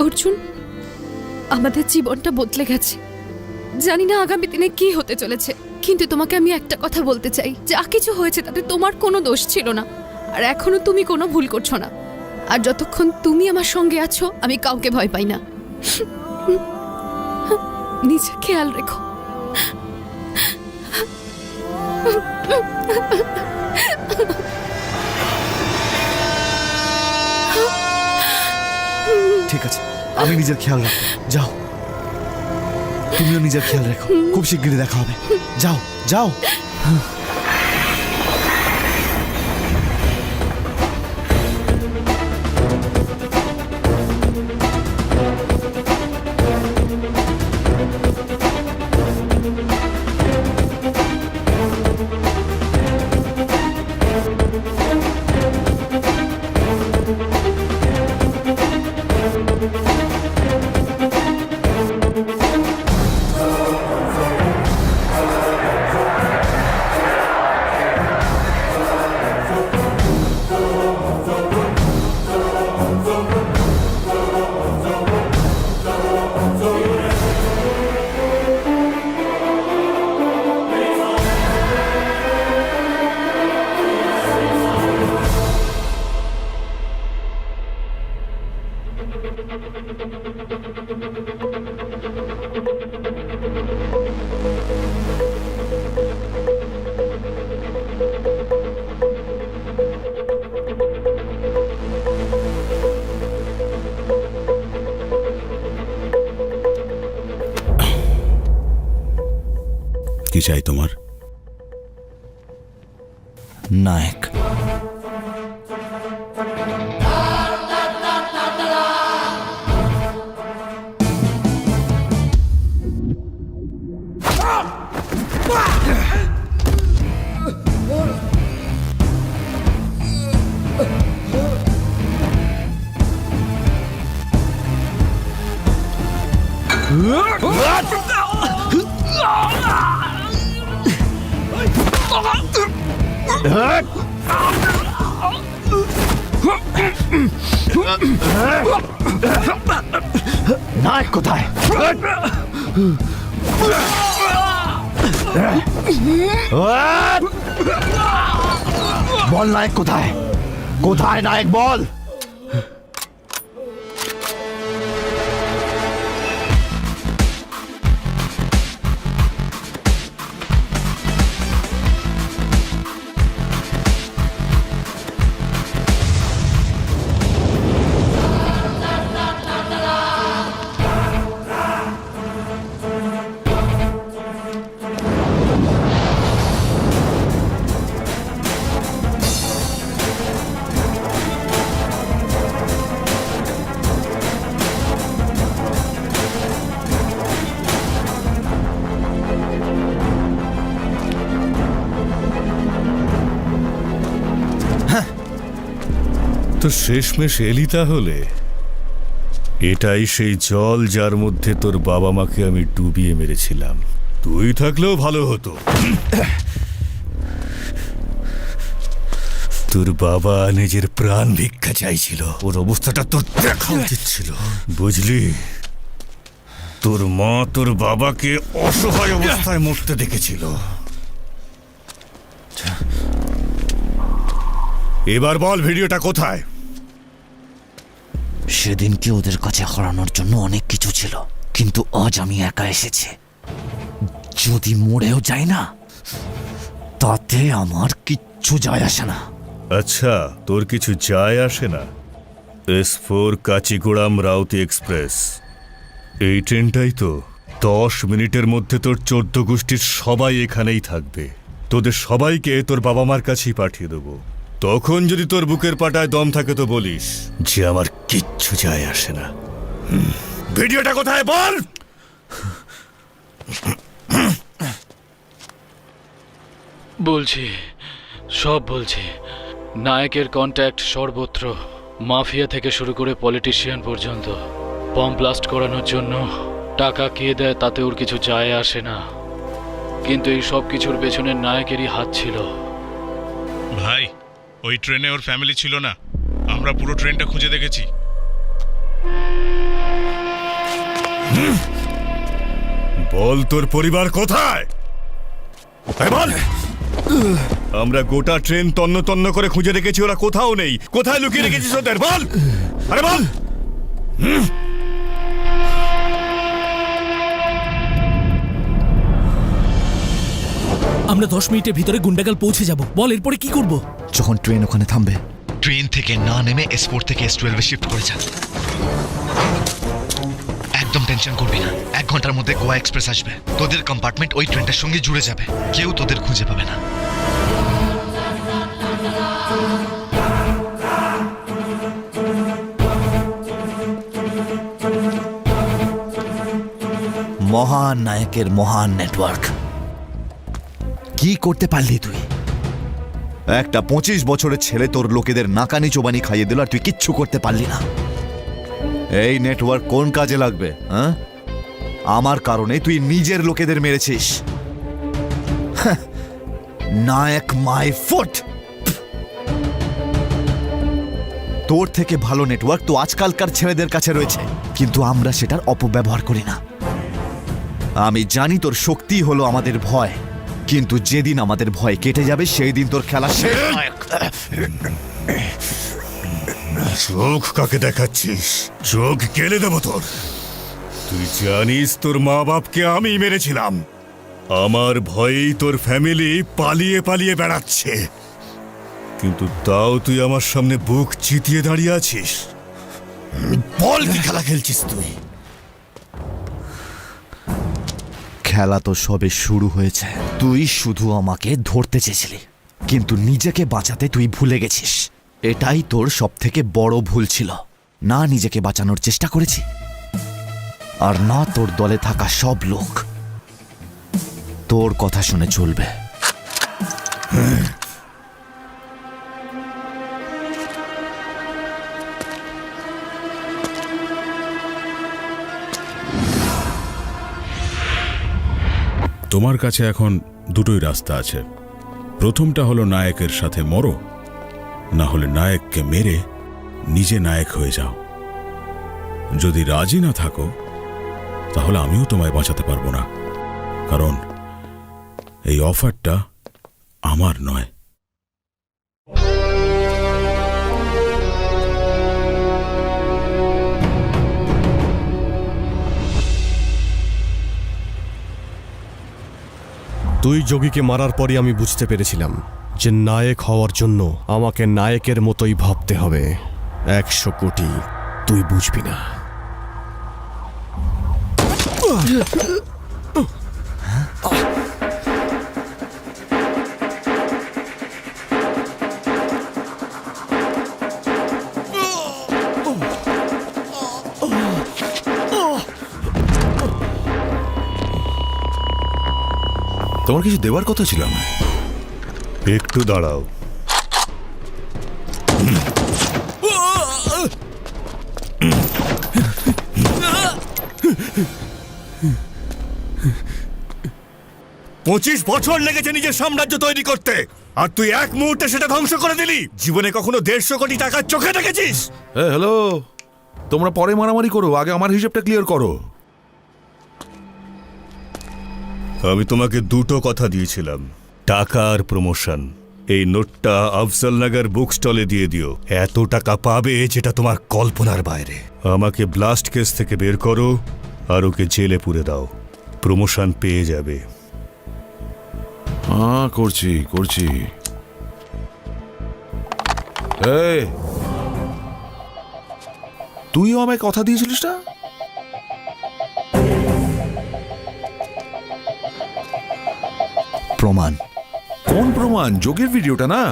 অর্জুন, আমাদের জীবনটা বদলে গেছে, জানি না আগামী দিনে কি হতে চলেছে, কিন্তু তোমাকে আমি একটা কথা বলতে চাই, যা কিছু হয়েছে তাতে তোমার কোনো দোষ ছিল না, আর এখনো তুমি কোনো ভুল করছো না। আর যতক্ষণ তুমি আমার সঙ্গে আছো, আমি কাউকে ভয় পাই না। নিজের খেয়াল রেখো। ঠিক আছে, আমি নিজের খেয়াল রাখবো। যাও, তুমিও নিজের খেয়াল রেখো, খুব শিগগিরই দেখা হবে। যাও যাও। কি চাই তোমার? নায়ক। নায়ক কোথায়? বল নায়ক কোথায়? কোথায় নায়ক বল? তো শেষমেশ এলি তাহলে? এটাই সেই জল যার মধ্যে তোর বাবা মাকে আমি ডুবিয়ে মেরেছিলাম। তুই থাকলেও ভালো হতো। তোর বাবা নিজের প্রাণ ভিক্ষা চাইছিল, ওর অবস্থাটা তোর দেখা উচিত ছিল, বুঝলি? তোর মা তোর বাবাকে অসহায় অবস্থায় মরতে দেখেছিল। এবার বল ভিডিওটা কোথায়? সেদিনকে ওদের কাছে হারানোর জন্য অনেক কিছু ছিল, কিন্তু আজ আমি একা এসেছি। যদি মরেও যাই না, তাতে আমার কিচ্ছু যায় আসে না। আচ্ছা, তোর কিছু যায় আসে না? S4 কাচিগোড়াম রাউতি এক্সপ্রেস, এই ট্রেনটাই তো। 10 মিনিটের মধ্যে তোর 14 গোষ্ঠীর সবাই এখানেই থাকবে। তোদের সবাইকে তোর বাবা মার কাছেই পাঠিয়ে দেবো। তখন যদি তোর বুকের পাটায় দম থাকে তো বলিস যে আমার কিচ্ছু যায় আসে না। ভিডিওটা কোথায় বল? বলছি, সব বলছি। নায়কের কন্ট্যাক্ট সর্বত্র, মাফিয়া থেকে শুরু করে পলিটিশিয়ান পর্যন্ত। বম ব্লাস্ট করানোর জন্য টাকা কে দেয় তাতে ওর কিছু যায় আসে না, কিন্তু এই সব কিছুর পেছনে নায়কেরই হাত ছিল। ভাই, ওই ট্রেনে ওর ফ্যামিলি ছিল না। আমরা পুরো ট্রেনটা খুঁজে দেখেছি। বল তোর পরিবার কোথায়? বল। আমরা গোটা ট্রেন তন্ন তন্ন করে খুঁজে রেখেছি, ওরা কোথাও নেই। কোথায় লুকিয়ে রেখেছিস ওদের? বল, আরে বল। আমরা 10 মিনিটের ভিতরে গুন্ডাগাল পৌঁছে যাব। বল এরপরে কি করব? যখন ট্রেন ওখানে থামবে, ট্রেন থেকে না নেমে S4 থেকে S12 শিফট করে যান। একদম টেনশন করবি না, 1 ঘন্টার মধ্যে গোয়া এক্সপ্রেস আসবে। তোদের কম্পার্টমেন্ট ওই ট্রেনটার সঙ্গে জুড়ে যাবে, কেউ তোদের খুঁজে পাবে না। মহান নায়কের মহান নেটওয়ার্ক। কি করতে পারলি তুই? একটা 25 বছরের ছেলে তোর লোকেদের নাকানি চোবানি খাইয়ে দিল, আর তুই কিচ্ছু করতে পারলি না। এই নেটওয়ার্ক কোন কাজে লাগবে? হ্যাঁ, আমার কারণে তুই নিজের লোকেদের মেরেছিস। নায়ক মাই ফুট। তোর থেকে ভালো নেটওয়ার্ক তো আজকালকার ছেলেদের কাছে রয়েছে, কিন্তু আমরা সেটার অপব্যবহার করি না। আমি জানি তোর শক্তি হলো আমাদের ভয়, কিন্তু যেদিন আমাদের ভয় কেটে যাবে সেই দিন তোর খেলা শেষ। চোখ কাকে দেখাচ্ছিস? চোখ কেলে দেব তোর। তুই জানিস তোর মা বাপকে আমি মেরেছিলাম। আমার ভয়েই তোর ফ্যামিলি পালিয়ে পালিয়ে বেড়াচ্ছে, কিন্তু তাও তুই আমার সামনে বুক চিতিয়ে দাঁড়িয়ে আছিস। বল কি খেলা খেলছিস তুই? খেলা তো সবে শুরু হয়েছে। তুই শুধু আমাকে ধরতে চেয়েছিলি, কিন্তু নিজেকে বাঁচাতে তুই ভুলে গেছিস। এটাই তোর সবথেকে বড় ভুল ছিল। না নিজেকে বাঁচানোর চেষ্টা করেছি, আর না তোর দলে থাকা সব লোক তোর কথা শুনে চলবে। তোমার কাছে এখন দুটোই রাস্তা আছে। প্রথমটা হলো নায়কের সাথে মরো, না হলে নায়ককে মেরে নিজে নায়ক হয়ে যাও। যদি রাজি না থাকো তাহলে আমিও তোমায় বাঁচাতে পারবো না, কারণ এই অফারটা আমার নয়। তুই যোগীকে মারার পরই আমি বুঝতে পেরেছিলাম যে নায়ক হওয়ার জন্য আমাকে নায়কের মতোই ভাবতে হবে। 100 কোটি তুই বুঝবি না। তোমার কিছু দেওয়ার কথা ছিল আমায়। একটু দাঁড়াও। পঁচিশ বছর লেগেছে নিজের সাম্রাজ্য তৈরি করতে, আর তুই এক মুহূর্তে সেটা ধ্বংস করে দিলি। জীবনে কখনো 150 কোটি টাকার চোখে দেখেছিস? হ্যালো, তোমরা পরে মারামারি করো, আগে আমার হিসেবটা ক্লিয়ার করো। আমি তোমাকে দুটো কথা দিয়েছিলাম, টাকা আর প্রমোশন। এই নোটটা আফজলনগর বুক স্টলে দিয়ে দিও। এত টাকা পাবে যেটা তোমার কল্পনার বাইরে। আমাকে ব্লাস্ট কেস থেকে বের করো আর ওকে জেলে পুরে দাও। প্রমোশন পেয়ে যাবে। হ্যাঁ, করছি করছি। এই, তুইও আমায় কথা দিয়েছিলিস না? প্রমাণ? কোন প্রমাণ? যোগের ভিডিওটা না?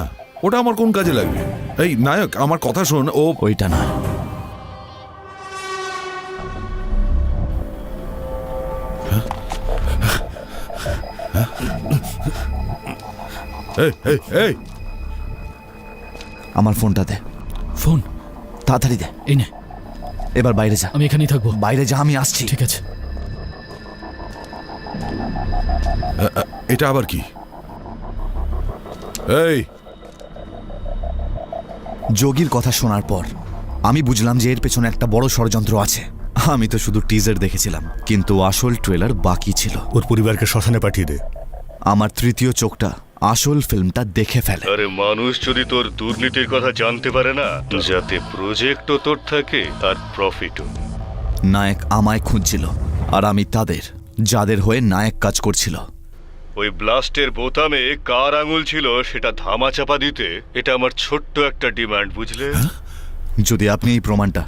ওটা আমার কোন কাজে লাগবে? এই নায়ক, আমার কথা শোন। ও ওইটা না, আমার ফোনটা দে। ফোন তাড়াতাড়ি দে। এই নে। এবার বাইরে যা। আমি এখানেই থাকবো। বাইরে যা, আমি আসছি। ঠিক আছে। এটা আবার কি? এই, যোগীর কথা শোনার পর আমি বুঝলাম যে এর পেছনে একটা বড় ষড়যন্ত্র আছে। আমি তো শুধু টিজার দেখেছিলাম, কিন্তু আসল ট্রেলার বাকি ছিল। ওর পরিবারকে শ্মশানে পাঠিয়ে দে। আমার তৃতীয় চোখটা আসল ফিল্মটা দেখে ফেলে। আরে মানুষ যদি তোর দুর্নীতির কথা জানতে পারে না, যাতে প্রজেক্টও তোর থাকে আর প্রফিটও। নায়ক আমায় খুঁজছিল, আর আমি তাদের, যাদের হয়ে নায়ক কাজ করছিল। ওই ব্লাস্টের বোতামে কার আঙুল ছিল সেটা ধামাচাপা দিতে এটা আমার ছোট্ট একটা ডিমান্ড, বুঝলে? যদি আপনি এই প্রমাণটা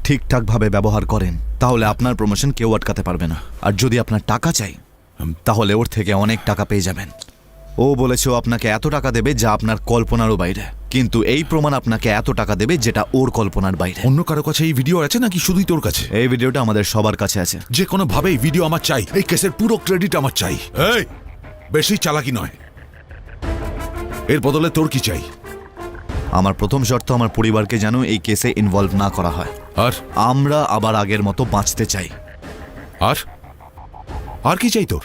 ঠিকঠাকভাবে ব্যবহার করেন তাহলে আপনার প্রমোশন কেউ আটকাতে পারবে না। আর যদি আপনার টাকা চাই তাহলে ওর থেকে অনেক টাকা পেয়ে যাবেন। ও বলেছে ও আপনাকে এত টাকা দেবে যা আপনার কল্পনারও বাইরে, কিন্তু এই প্রমাণ আপনাকে এত টাকা দেবে যেটা ওর কল্পনার বাইরে। অন্য কারো কাছে এই ভিডিও আছে নাকি শুধুই তোর কাছে? এই ভিডিওটা আমাদের সবার কাছে আছে। যে কোনো ভাবে এই ভিডিও আমার চাই। এই কেসের পুরো ক্রেডিট আমার চাই। এই, বেশি চালাকি নয়। এর বদলে তোর কি চাই? আমার প্রথম শর্ত, আমার পরিবারকে যেন এই কেসে ইনভলভ না করা হয়। আর আমরা আবার আগের মতো বাঁচতে চাই। আর আর কি চাই তোর?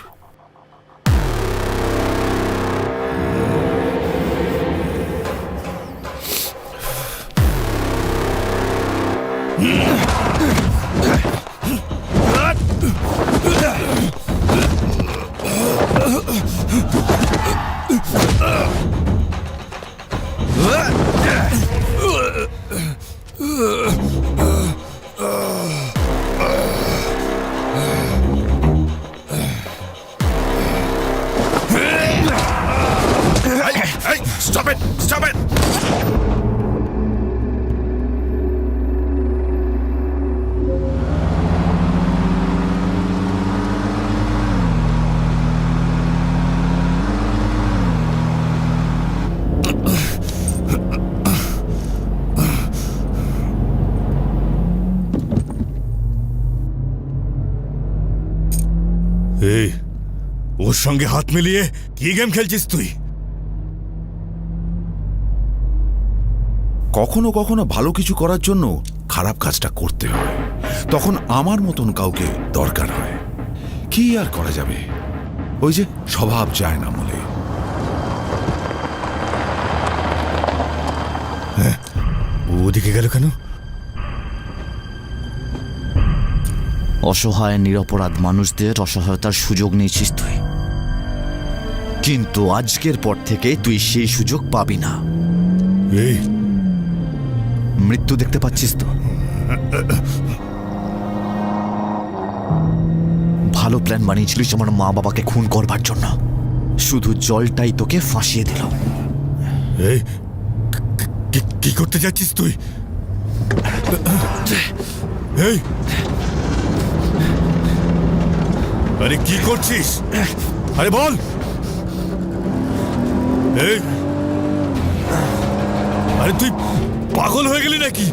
Stop it! Stop it! এই ওর সঙ্গে হাত মিলিয়ে কি গেম খেলছিস তুই? কখনো কখনো ভালো কিছু করার জন্য খারাপ কাজটা করতে হয়, তখন আমার মতন কাউকে দরকার হয়। কি আর করা যাবে, ওই যে স্বভাব যায় না বলে। হ্যাঁ, ওদিকে গেল কেন? অসহায় নিরপরাধ মানুষদের অসহায়তার সুযোগ নিয়েছিস তুই, কিন্তু আজকের পর থেকে তুই সেই সুযোগ পাবি না। এই মৃত্যু দেখতে পাচ্ছিস তো? ভালো প্ল্যান বানিয়েছিলিস আমার মা বাবাকে খুন করবার জন্য, শুধু জলটাই তোকে ফাঁসিয়ে দিল। এই কি করতে যাচ্ছিস তুই? এই আরে কি করছিস? আরে বল। এই আরে তুই পাগল হয়ে গেলি নাকি?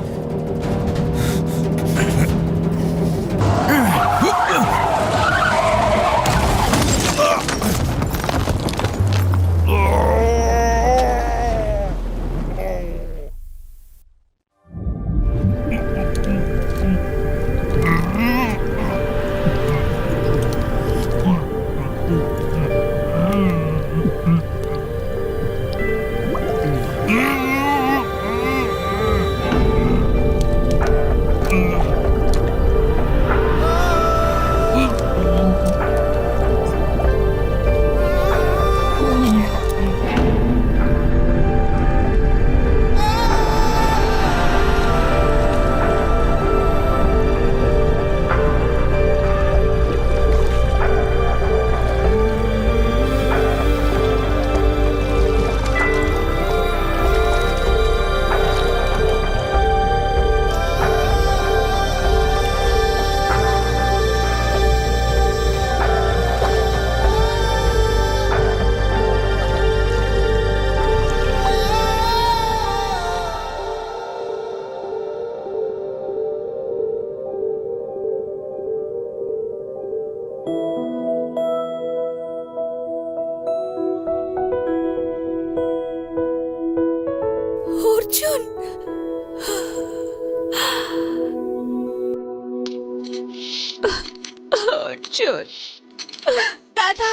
অর্জুন, অর্জুন দাদা,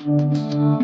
Thank you.